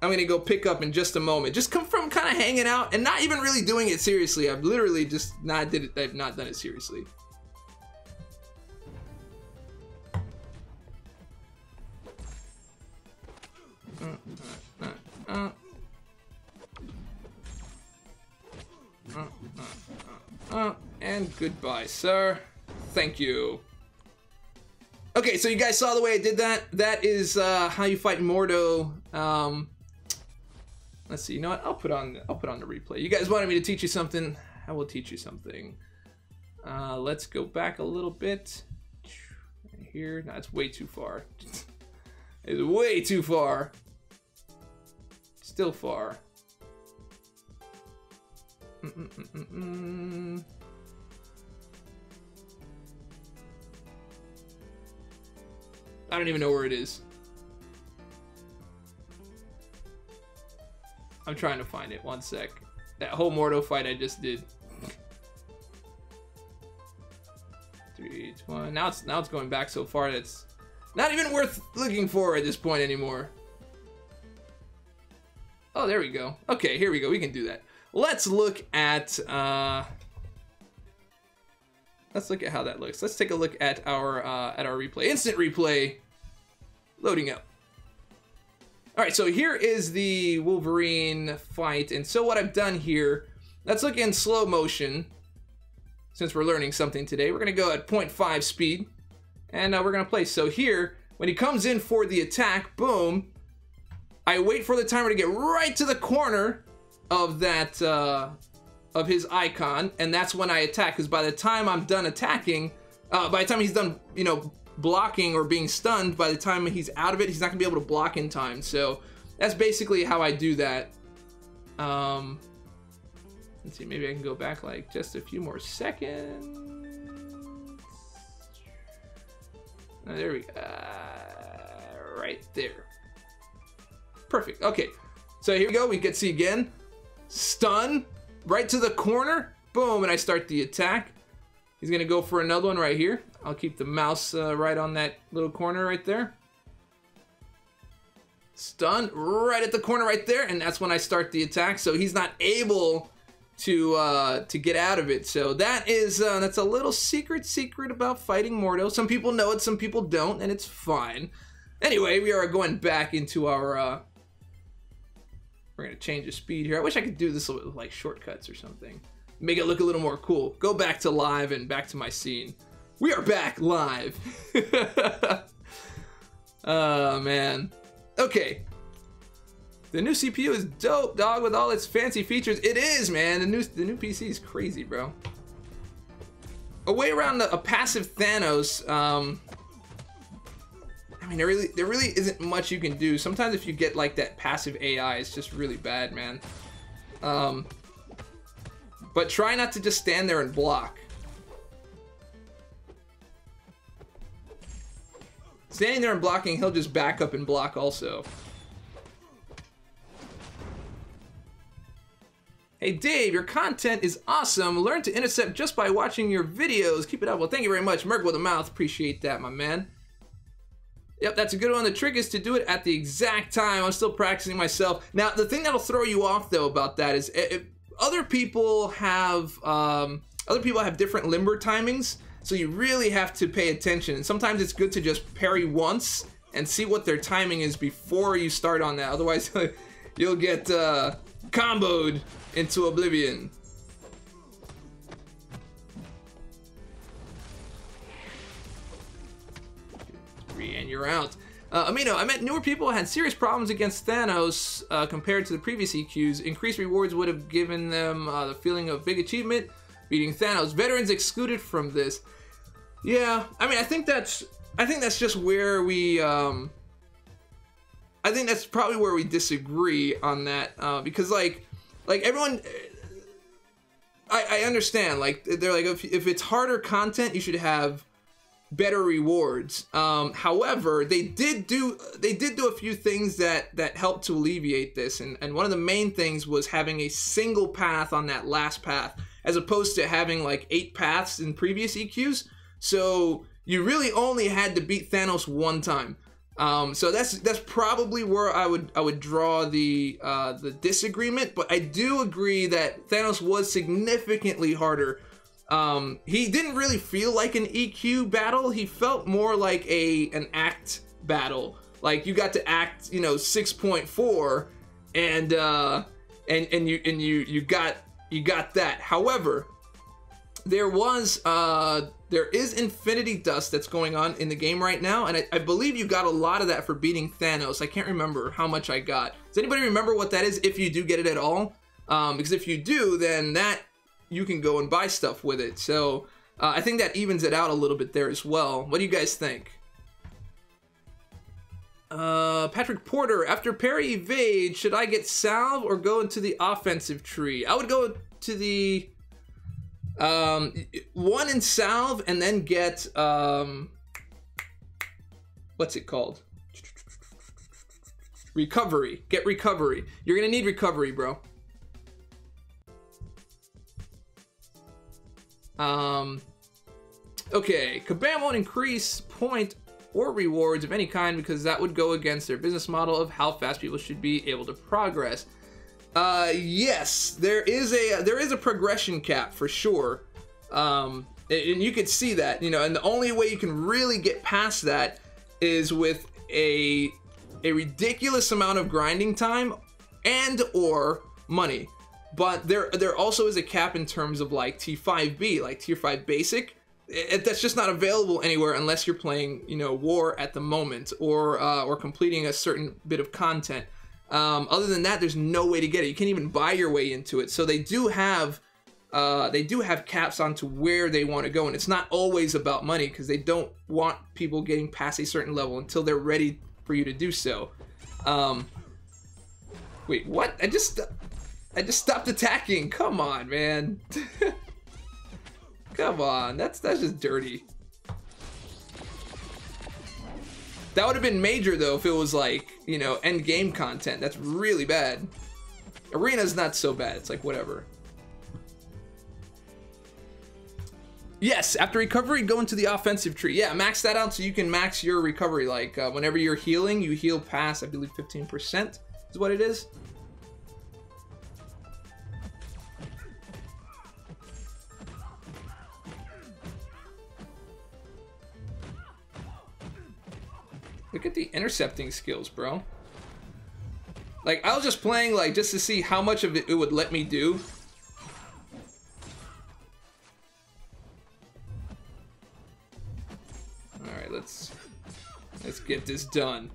Speaker 1: I'm gonna go pick up in just a moment. Just come from kind of hanging out and not even really doing it seriously. I've literally just I've not done it seriously. And goodbye, sir. Thank you. Okay, so you guys saw the way I did that. That is how you fight Mordo. Let's see. You know what? I'll put on the replay. You guys wanted me to teach you something. I will teach you something. Let's go back a little bit. Here, no, it's way too far. It's way too far. Still far. I don't even know where it is. I'm trying to find it. One sec. That whole Mordo fight I just did. 3, 2, 1. Now it's going back so far that it's not even worth looking for at this point anymore. Oh, there we go. Okay, here we go. We can do that. Let's look at how that looks. Let's take a look at our replay. Instant replay loading up. All right, so here is the Wolverine fight. And so what I've done here, let's look in slow motion. Since we're learning something today, we're gonna go at 0.5 speed and we're gonna play. So here, when he comes in for the attack, boom, I wait for the timer to get right to the corner of that, of his icon, and that's when I attack, because by the time I'm done attacking, by the time he's done, blocking or being stunned, by the time he's out of it, he's not gonna be able to block in time. So that's basically how I do that. Let's see, maybe I can go back like just a few more seconds. Oh, there we go. Right there. Perfect. Okay, so here we go. We can see again. Stun right to the corner. Boom, and I start the attack. He's gonna go for another one right here. I'll keep the mouse right on that little corner right there. Stun right at the corner right there, and that's when I start the attack. So he's not able to get out of it. So that is that's a little secret about fighting Mordo. Some people know it, some people don't, and it's fine. Anyway, we are going back into our we're gonna change the speed here. I wish I could do this with like shortcuts or something. Make it look a little more cool. Go back to live and back to my scene. We are back live. Oh man. Okay. The new CPU is dope, dog, with all its fancy features. It is, man. The new PC is crazy, bro. A way around a passive Thanos. I mean, there really isn't much you can do. Sometimes if you get like that passive AI, it's just really bad, man. But try not to just stand there and block. Standing there and blocking, he'll just back up and block also. Hey Dave, your content is awesome. Learn to intercept just by watching your videos. Keep it up. Well, thank you very much. Merc with a mouth. Appreciate that, my man. Yep, that's a good one. The trick is to do it at the exact time. I'm still practicing myself. Now, the thing that'll throw you off though about that is other people have different limber timings, so you really have to pay attention. And sometimes it's good to just parry once and see what their timing is before you start on that. Otherwise, you'll get comboed into oblivion. And you're out. Amino, I met newer people had serious problems against Thanos compared to the previous EQs. Increased rewards would have given them the feeling of big achievement. Beating Thanos. Veterans excluded from this. Yeah, I mean, I think that's just where we. I think that's probably where we disagree on that because like everyone. I understand. Like they're like if it's harder content, you should have better rewards. However, they did do a few things that helped to alleviate this, and one of the main things was having a single path on that last path, as opposed to having like 8 paths in previous EQs. So you really only had to beat Thanos one time. So that's probably where I would draw the disagreement. But I do agree that Thanos was significantly harder. He didn't really feel like an EQ battle. He felt more like an act battle. Like you got to act, 6.4, and you got that. However, there is Infinity Dust that's going on in the game right now, and I believe you got a lot of that for beating Thanos. I can't remember how much I got. Does anybody remember what that is, if you do get it at all? Because if you do, then that you can go and buy stuff with it. So I think that evens it out a little bit there as well. What do you guys think? Patrick Porter, after parry evade, should I get salve or go into the offensive tree? I would go to the one in salve and then get what's it called? Recovery. Get recovery. You're gonna need recovery, bro. Okay, Kabam won't increase point or rewards of any kind because that would go against their business model of how fast people should be able to progress. Yes, there is a progression cap for sure. And you could see that, and the only way you can really get past that is with a ridiculous amount of grinding time and or money. But there also is a cap in terms of like T5B, like Tier 5 Basic. That's just not available anywhere unless you're playing, War at the moment or completing a certain bit of content. Other than that, there's no way to get it. You can't even buy your way into it. So they do have caps onto where they want to go, and it's not always about money because they don't want people getting past a certain level until they're ready for you to do so. Wait, what? I just stopped attacking. Come on, man. Come on, that's just dirty. That would have been major though if it was like, end game content. That's really bad. Arena's not so bad. It's like whatever. Yes, after recovery, go into the offensive tree. Yeah, max that out so you can max your recovery. Like whenever you're healing, you heal past, I believe 15% is what it is. Look at the intercepting skills, bro. Like, I was just playing, like, just to see how much of it would let me do. Alright, let's get this done.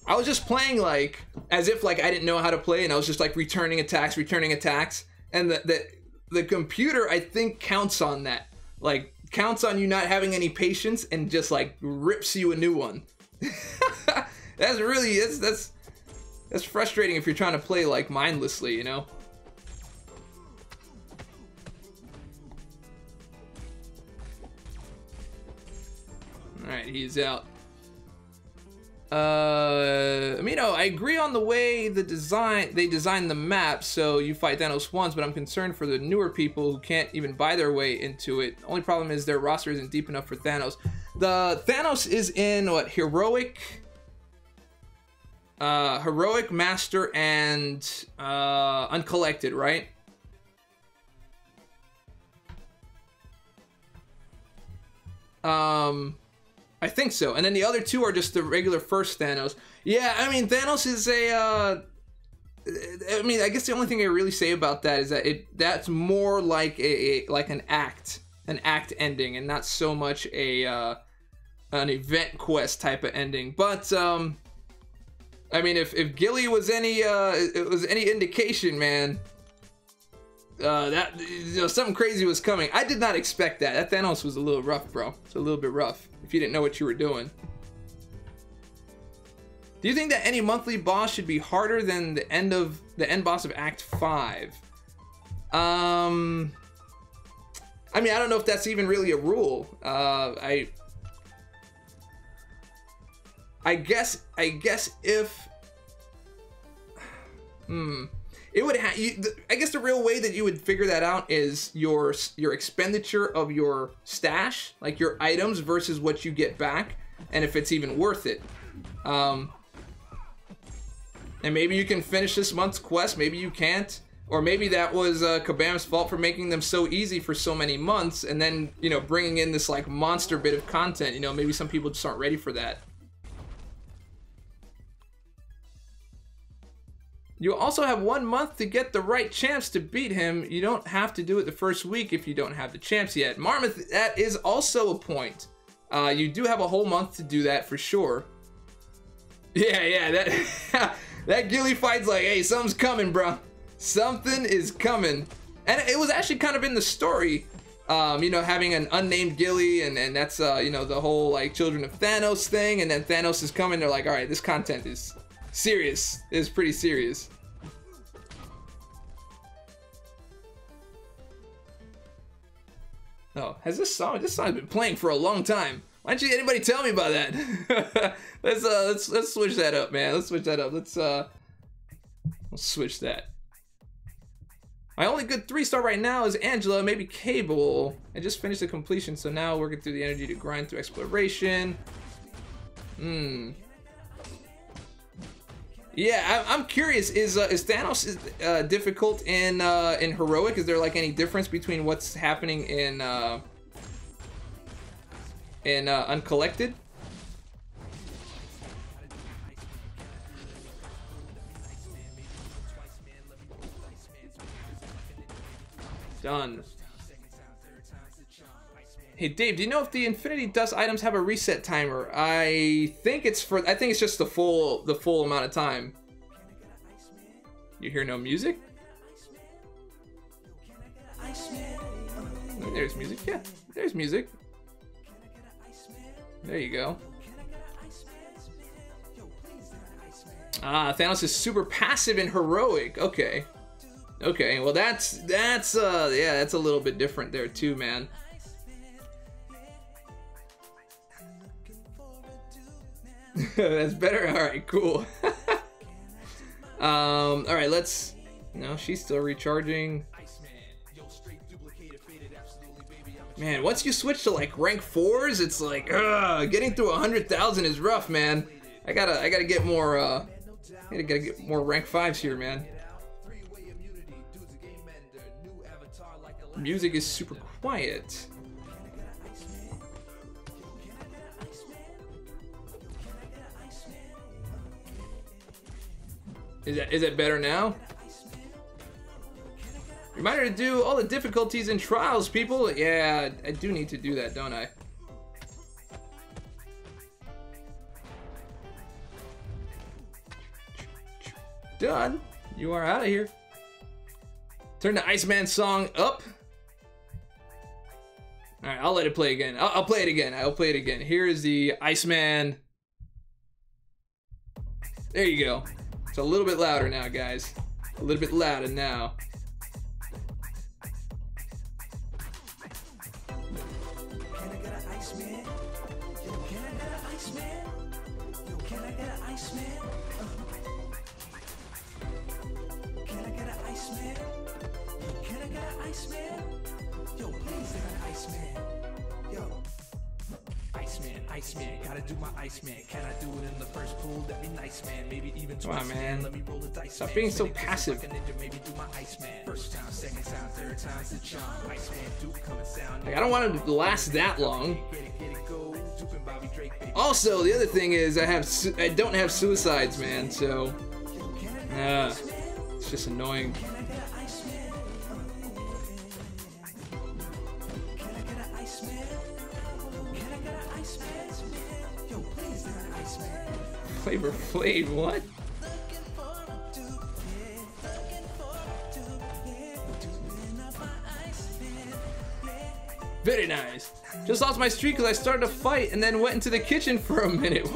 Speaker 1: I was just playing, like, as if, like, I didn't know how to play, and I was just, like, returning attacks. And the computer, I think, counts on that. Like, counts on you not having any patience and just like rips you a new one. That's really that's frustrating if you're trying to play like mindlessly, All right, he's out. I mean, I agree on the way they designed the map, so you fight Thanos once, but I'm concerned for the newer people who can't even buy their way into it. Only problem is their roster isn't deep enough for Thanos. The Thanos is in what, Heroic, Master, and Uncollected, right? I think so. And then the other two are just the regular first Thanos. Yeah, I mean, Thanos is I mean, I guess the only thing I really say about that is that that's more like an act ending, and not so much an event quest type of ending. But I mean, if Gilly was any indication, man, that something crazy was coming. I did not expect that. That Thanos was a little rough, bro. It's a little bit rough if you didn't know what you were doing. Do you think that any monthly boss should be harder than the end boss of Act 5? I mean, I don't know if that's even really a rule. I guess if it would I guess the real way that you would figure that out is your expenditure of your stash, like your items versus what you get back, and if it's even worth it. And maybe you can finish this month's quest, maybe you can't, or maybe that was Kabam's fault for making them so easy for so many months, and then bringing in this like monster bit of content. Maybe some people just aren't ready for that. You also have 1 month to get the right champs to beat him. You don't have to do it the first week if you don't have the champs yet. Marmoth, that is also a point. You do have a whole month to do that for sure. Yeah, that that Gilly fight's like, hey, something's coming, bro. Something is coming. And it was actually kind of in the story, having an unnamed Gilly, and that's, the whole, like, Children of Thanos thing, and then Thanos is coming, they're like, all right, this content is serious. It's pretty serious. Oh, this song's been playing for a long time. Why didn't anybody tell me about that? let's switch that up, man. Let's switch that up. Let's switch that. My only good 3-star right now is Angela, maybe Cable. I just finished the completion, so now working through the energy to grind through exploration. Yeah, I'm curious. Is Thanos difficult in Heroic? Is there like any difference between what's happening in Uncollected? Done. Hey Dave, do you know if the Infinity Dust items have a reset timer? I think it's just the full amount of time. You hear no music? Oh, there's music. Yeah, there's music. There you go. Ah, Thanos is super passive in Heroic. Okay. Okay, well that's yeah, that's a little bit different there too, man. That's better. All right, cool. All right, let's. No, she's still recharging. Man, once you switch to like rank 4s, it's like, getting through 100,000 is rough, man. I gotta get more. Gotta get more rank 5s here, man. Music is super quiet. Is that better now? Reminder to do all the difficulties and trials, people. Yeah, I do need to do that, don't I? Done. You are out of here. Turn the Iceman song up. All right, I'll let it play again. I'll play it again. I'll play it again. Here is the Iceman. There you go. It's a little bit louder now, guys. A little bit louder now.
Speaker 2: Can I get an Iceman? Can I get an Iceman? Can I get an Iceman? Yo, please get an Iceman. Yo. Iceman, Iceman, gotta do my Iceman. Can I do it in the first pool? That'd be nice, man. Maybe even
Speaker 1: come on, man.
Speaker 2: Let me roll the dice.
Speaker 1: Stop being so passive.
Speaker 2: Maybe do my Iceman. First time, second time, third time's the charm. Iceman, Duke coming sound.
Speaker 1: Like, I don't want it to last that long. Also, the other thing is I don't have suicides, man. So, it's just annoying. Flavor Flav, what? Very nice. Just lost my streak because I started a fight and then went into the kitchen for a minute.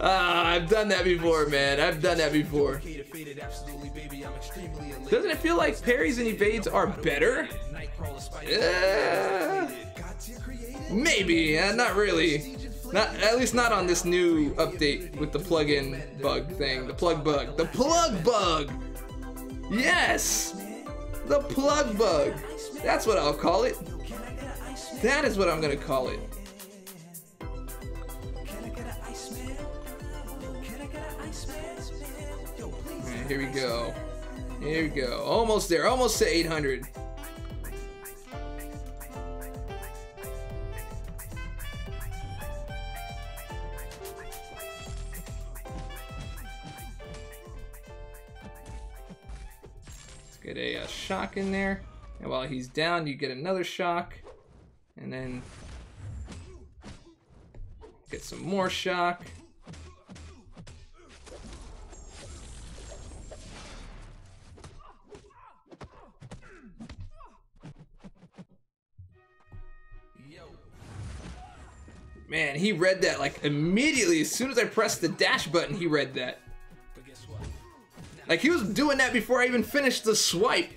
Speaker 1: I've done that before, man. I've done that before. Doesn't it feel like parries and evades are better? Maybe, not really. At least not on this new update with the plug-in bug thing. The plug bug. The plug bug! Yes! The plug bug. That's what I'll call it. That is what I'm gonna call it. Alright, here we go. Here we go. Almost there. Almost to 800. Get a shock in there, and while he's down you get another shock, and then get some more shock. Man, he read that like immediately. As soon as I pressed the dash button, he read that. Like, he was doing that before I even finished the swipe.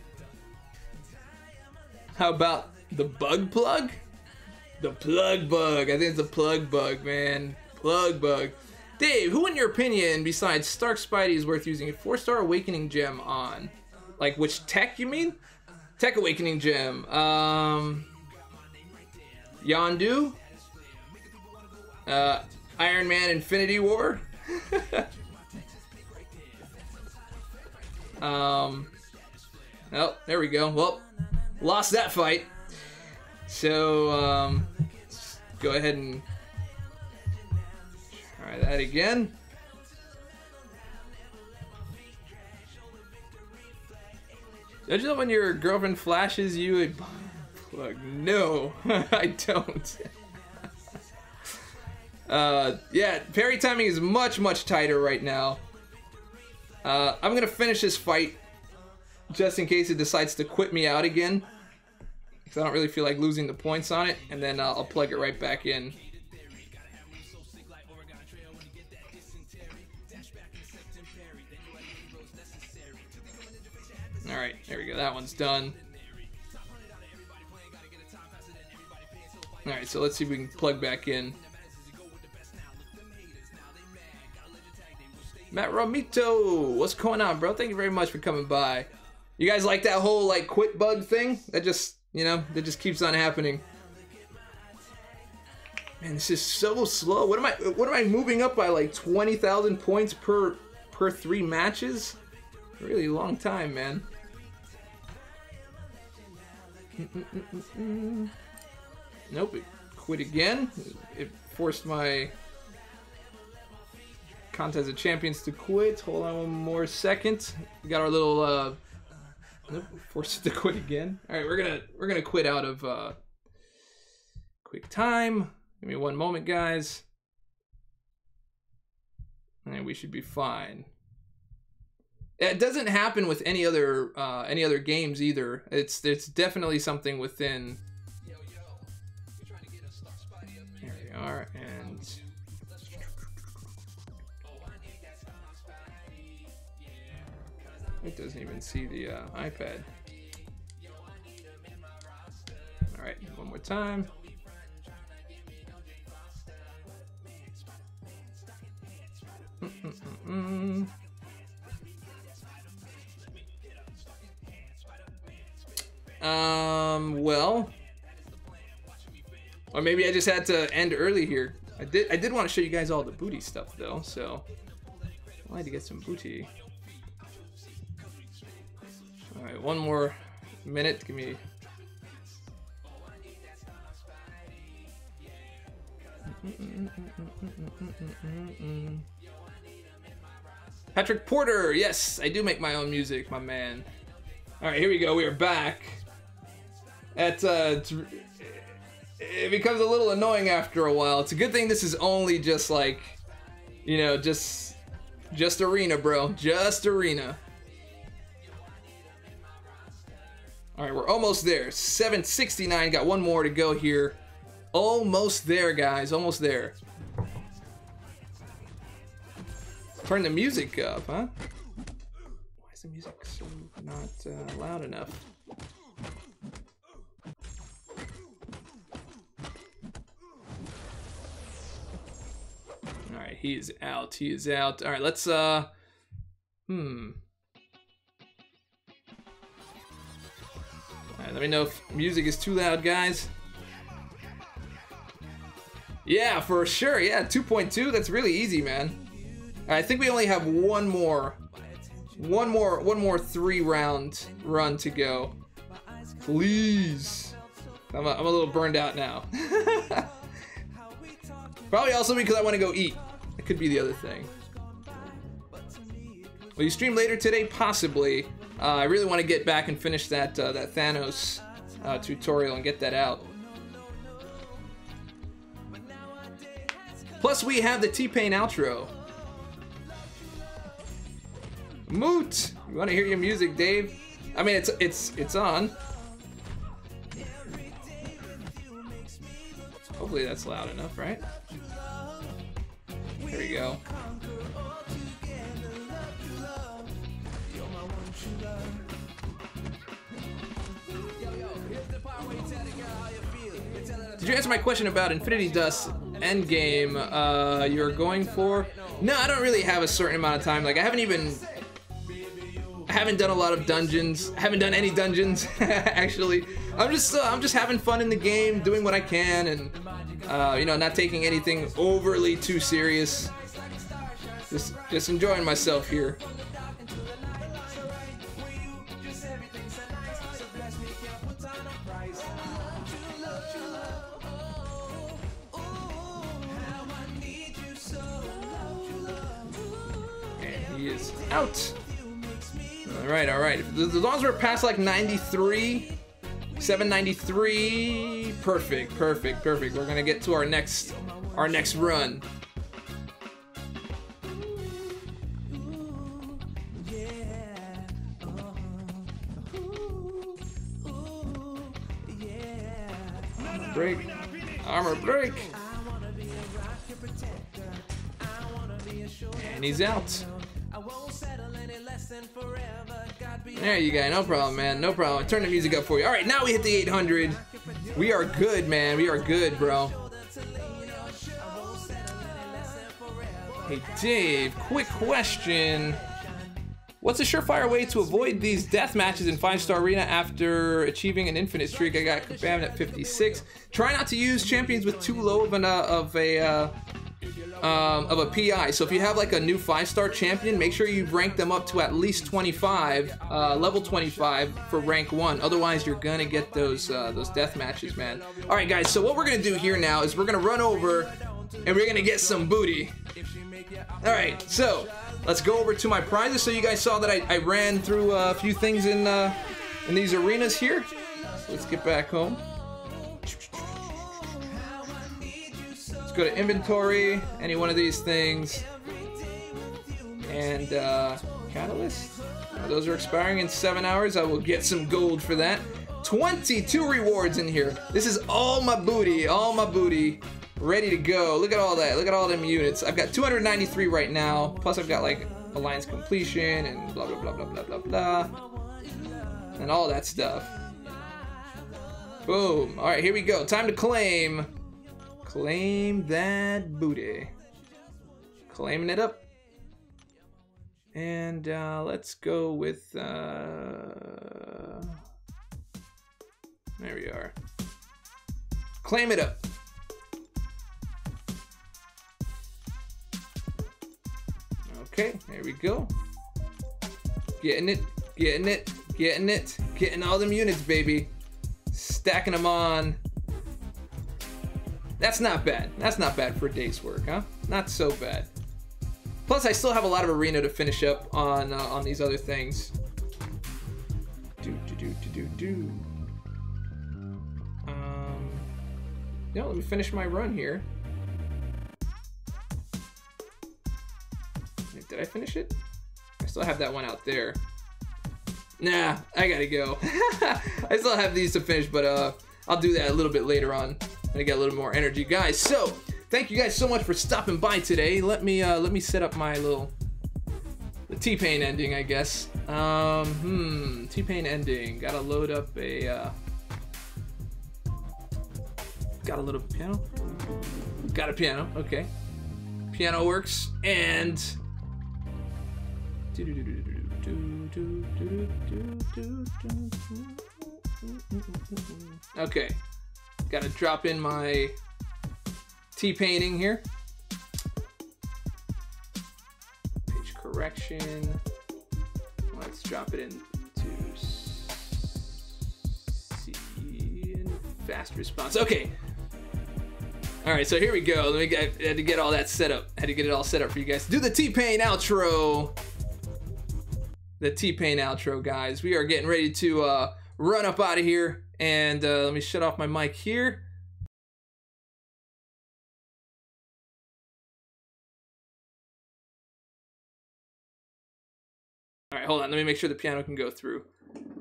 Speaker 1: How about the bug plug? The plug bug. I think it's the plug bug, man. Plug bug. Dave, who in your opinion, besides Stark Spidey, is worth using a 4-star Awakening gem on? Like, which tech you mean? Tech Awakening gem. Yondu? Iron Man Infinity War? Oh, there we go. Well, lost that fight. So, let's go ahead and try that again. Don't you know when your girlfriend flashes you a plug? No, I don't. Yeah, parry timing is much, much tighter right now. I'm gonna finish this fight just in case it decides to quit me out again, because I don't really feel like losing the points on it, and then I'll plug it right back in. Alright, there we go, that one's done. Alright, so let's see if we can plug back in. Matt Romito, what's going on, bro? Thank you very much for coming by. You guys like that whole like quit bug thing? That just, you know, that just keeps on happening. Man, this is so slow. What am I moving up by like 20,000 points per 3 matches? Really long time, man. Nope, it quit again. It forced my Contest of Champions to quit. Hold on one more second. We got our little nope, forced it to quit again. Alright, we're gonna quit out of quick time. Give me one moment, guys. And we should be fine. It doesn't happen with any other games either. It's definitely something within. There we are, and it doesn't even see the iPad. All right, one more time. Well, or maybe I just had to end early here. I did want to show you guys all the booty stuff though, so I had to get some booty. All right, one more minute. Give me. Patrick Porter, yes, I do make my own music, my man. All right, here we go. We are back. It becomes a little annoying after a while. It's a good thing this is only just like, you know, just arena, bro. Just arena. All right, we're almost there. 769. Got one more to go here. Almost there, guys. Almost there. Turn the music up, huh? Why is the music so not loud enough? All right, he is out. He is out. All right, let's All right, let me know if music is too loud, guys. Yeah, for sure. Yeah, 2.2. That's really easy, man. I think we only have one more 3-round run to go. Please. I'm a little burned out now. Probably also because I want to go eat. It could be the other thing. Will you stream later today? Possibly. I really want to get back and finish that that Thanos tutorial and get that out. Plus, we have the T-Pain outro. Moot! You want to hear your music, Dave? I mean, it's on. Hopefully that's loud enough, right? There we go. Did you answer my question about Infinity Dust endgame you're going for? No, I don't really have a certain amount of time. Like, I haven't done a lot of dungeons. I haven't done any dungeons, actually. I'm just having fun in the game, doing what I can, and you know, not taking anything overly too serious. Just enjoying myself here. And he is out. All right. As long as we're past like 93, 793, perfect. We're gonna get to our next run. Armor break. And he's out. There you go. No problem, man. No problem. Turn the music up for you. All right, now we hit the 800. We are good, man. We are good, bro. Hey, Dave, quick question. What's a surefire way to avoid these death matches in 5-star arena after achieving an infinite streak? I got Kabam at 56. Try not to use champions with too low of a PI. So if you have like a new 5-star champion, make sure you rank them up to at least 25, level 25 for rank 1. Otherwise, you're gonna get those death matches, man. All right, guys. So what we're gonna do here now is we're gonna run over and we're gonna get some booty. All right. So let's go over to my prizes. So you guys saw that I ran through a few things in these arenas here. So let's get back home. Go to inventory, any one of these things, and catalyst. Those are expiring in 7 hours. I will get some gold for that. 22 rewards in here. This is all my booty, ready to go. Look at all that. Look at all them units. I've got 293 right now. Plus I've got like alliance completion and blah blah blah blah blah blah blah, and all that stuff. Boom. All right, here we go. Time to claim. Claim that booty. Claiming it up. And let's go with There we are. Claim it up. Okay, there we go. Getting it, getting it, getting it, getting all them units, baby. Stacking them on. That's not bad. That's not bad for a day's work, huh? Not so bad. Plus, I still have a lot of arena to finish up on these other things. Yeah, let me finish my run here. Wait, did I finish it? I still have that one out there. Nah, I gotta go. I still have these to finish, but I'll do that a little bit later on when I get a little more energy, guys. So, thank you guys so much for stopping by today. Let me set up my the T-Pain ending, I guess. T-Pain ending. Gotta load up a got a little piano. Got a piano. Okay. Piano works. And okay. Gotta drop in my T-painting here. Page correction. Let's drop it into C and fast response. Okay. All right, so here we go. I had to get all that set up. Had to get it all set up for you guys. Do the T-Pain outro. The T-Pain outro, guys. We are getting ready to run up out of here. And let me shut off my mic here. All right, hold on. Let me make sure the piano can go through.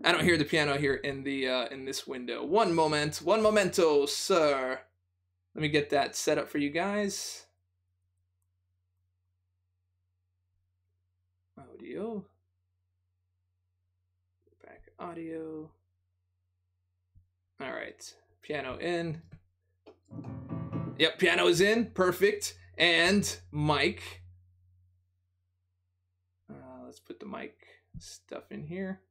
Speaker 1: I don't hear the piano here in the in this window. One momento, sir. Let me get that set up for you guys. Audio. Back audio. All right, piano in. Yep, piano is in, perfect. And mic. Let's put the mic stuff in here.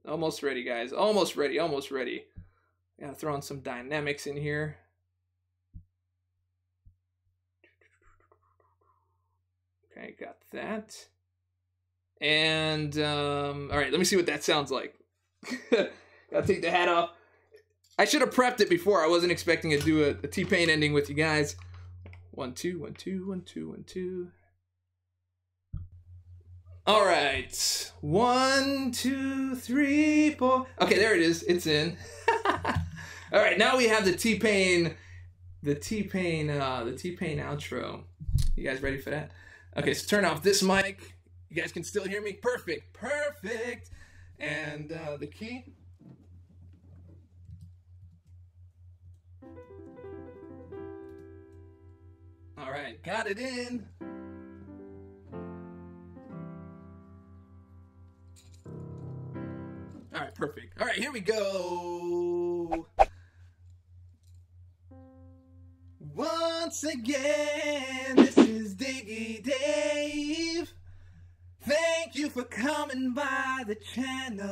Speaker 1: Almost ready, guys. Almost ready, almost ready. Gotta throw in some dynamics in here. Okay, got that. And, all right, let me see what that sounds like. Gotta take the hat off. I should have prepped it before. I wasn't expecting to do a T-Pain ending with you guys. 1, 2, 1, 2, 1, 2, 1, 2. All right. 1, 2, 3, 4. Okay, there it is. It's in. All right, now we have the T-Pain outro. You guys ready for that? Okay, so turn off this mic. You guys can still hear me? Perfect, perfect. And the key. All right, got it in. All right, perfect. All right, here we go. Once again, this is Diggy Dave. Thank you for coming by the channel.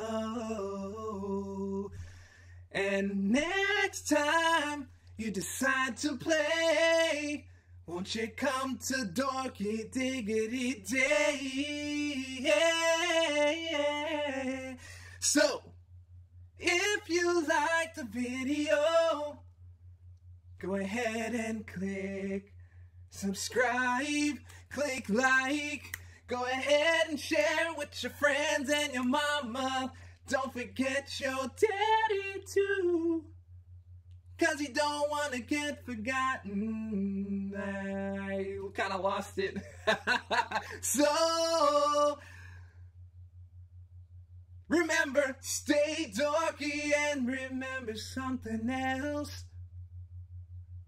Speaker 1: And next time you decide to play, won't you come to Dorky Diggity Day? So, if you like the video, go ahead and click subscribe, click like, go ahead and share with your friends and your mama. Don't forget your daddy too, 'cause he don't want to get forgotten. I kind of lost it. So, remember, stay dorky and remember something else.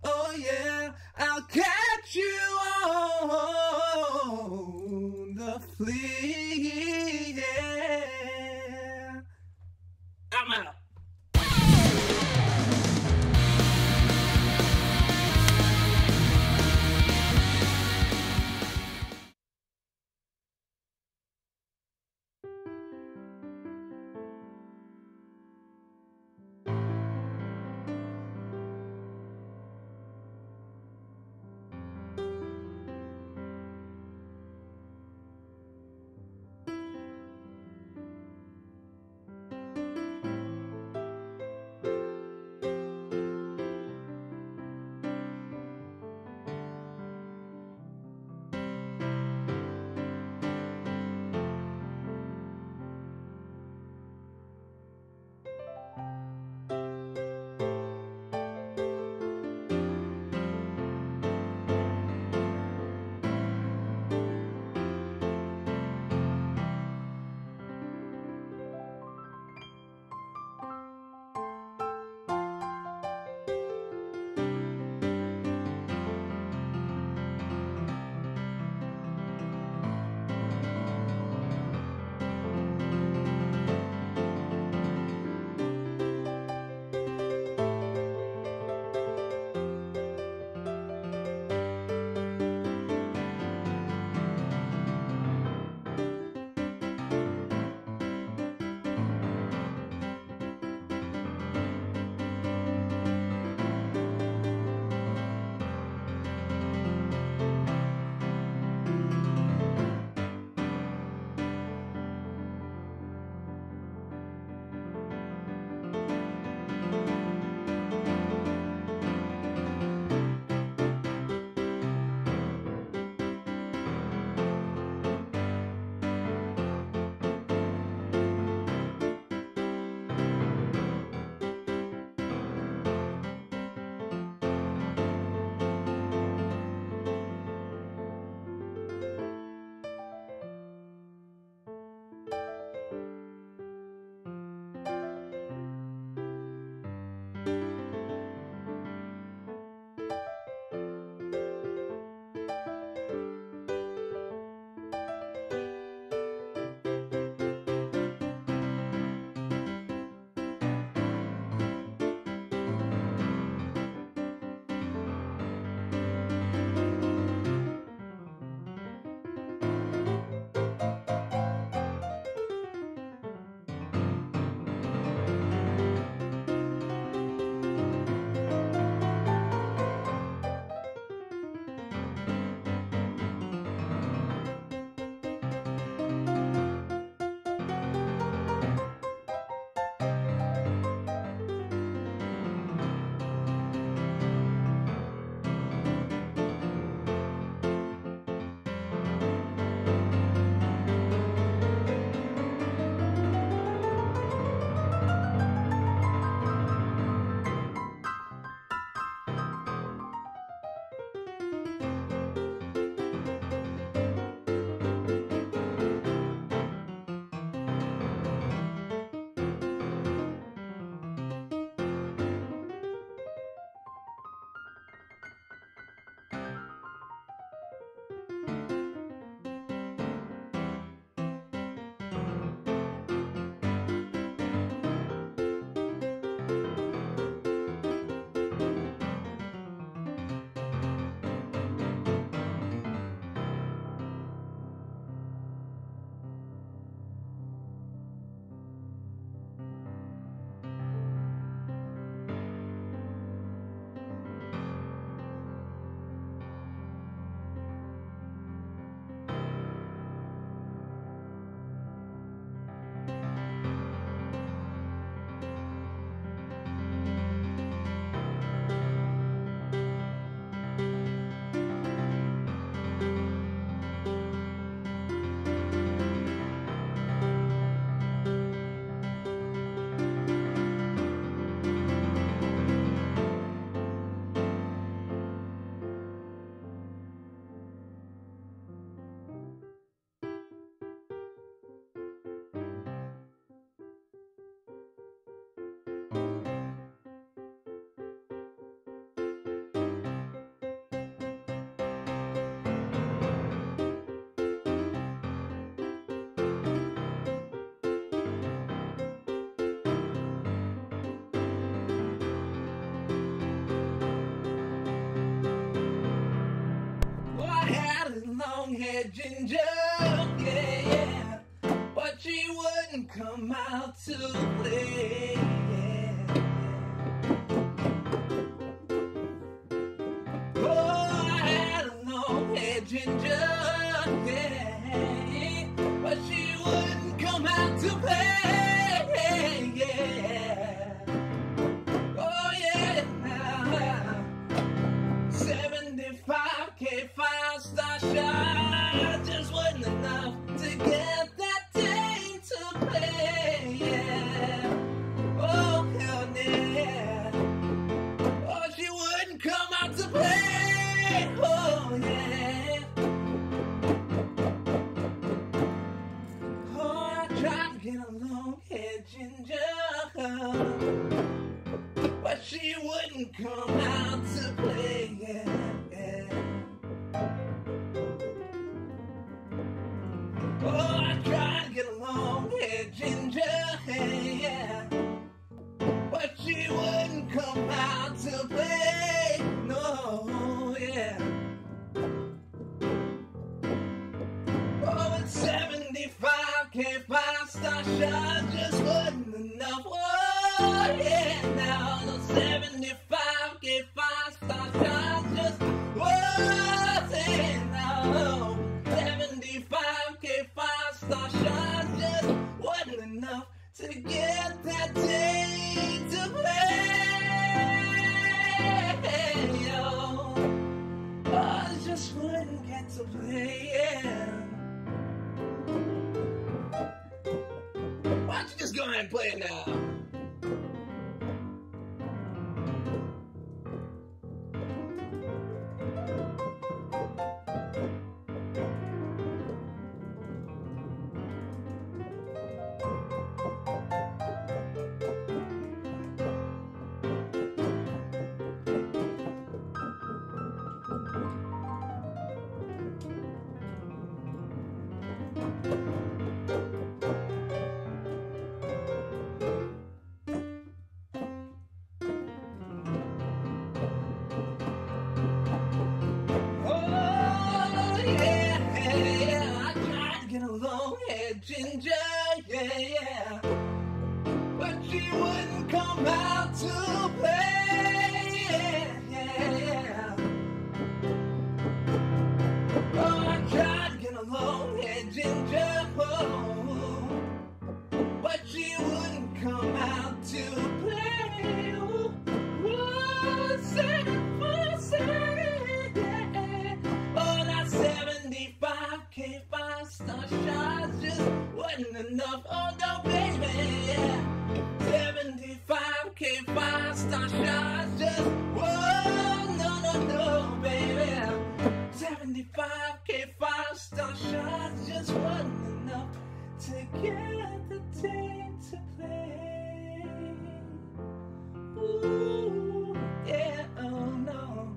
Speaker 1: Oh yeah, I'll catch you on the flea. Yeah. I'm out.
Speaker 2: long-haired ginger, yeah, but she wouldn't come out to play. Oh, I had a long-haired ginger, yeah, but she wouldn't come out to play, yeah. Oh, yeah, now, 75K 5-star shot just wasn't enough to get that thing to play, yeah. Oh, hell yeah. Oh, she wouldn't come out to play, oh, yeah. Oh, I tried to get a long-haired ginger, but she wouldn't come out to play, yeah. Oh, I tried to get a long-haired ginger, yeah, but she wouldn't come out to play, no, yeah. Oh, and 75K 5-star shot just wasn't enough, oh, yeah, now the 75K 5-star shot just wasn't enough. 75K 5-star shot just wasn't enough to get that thing to play, yo. Oh, I just wouldn't get to play, yeah. Why don't you just go ahead and play it now? Ginger, yeah, yeah, but she wouldn't come out to play, yeah, yeah, yeah. Oh, I tried to get a long-haired ginger, oh, but she wouldn't come out to play. Oh, oh, yeah. Oh, that 75K 5-star shot just wasn't enough, oh no, baby, yeah. 75K 5-star shots just, whoa, no, baby. 75K 5-star shots just wasn't enough to get the thing to play. Ooh, yeah, oh no,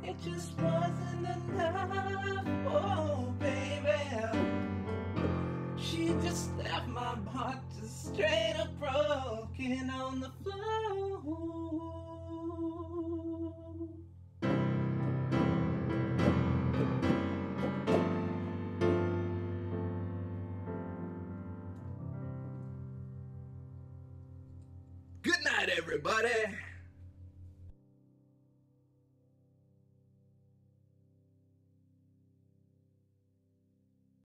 Speaker 2: it just wasn't enough, oh baby. She just left my heart just straight up broken on the floor. Good night, everybody.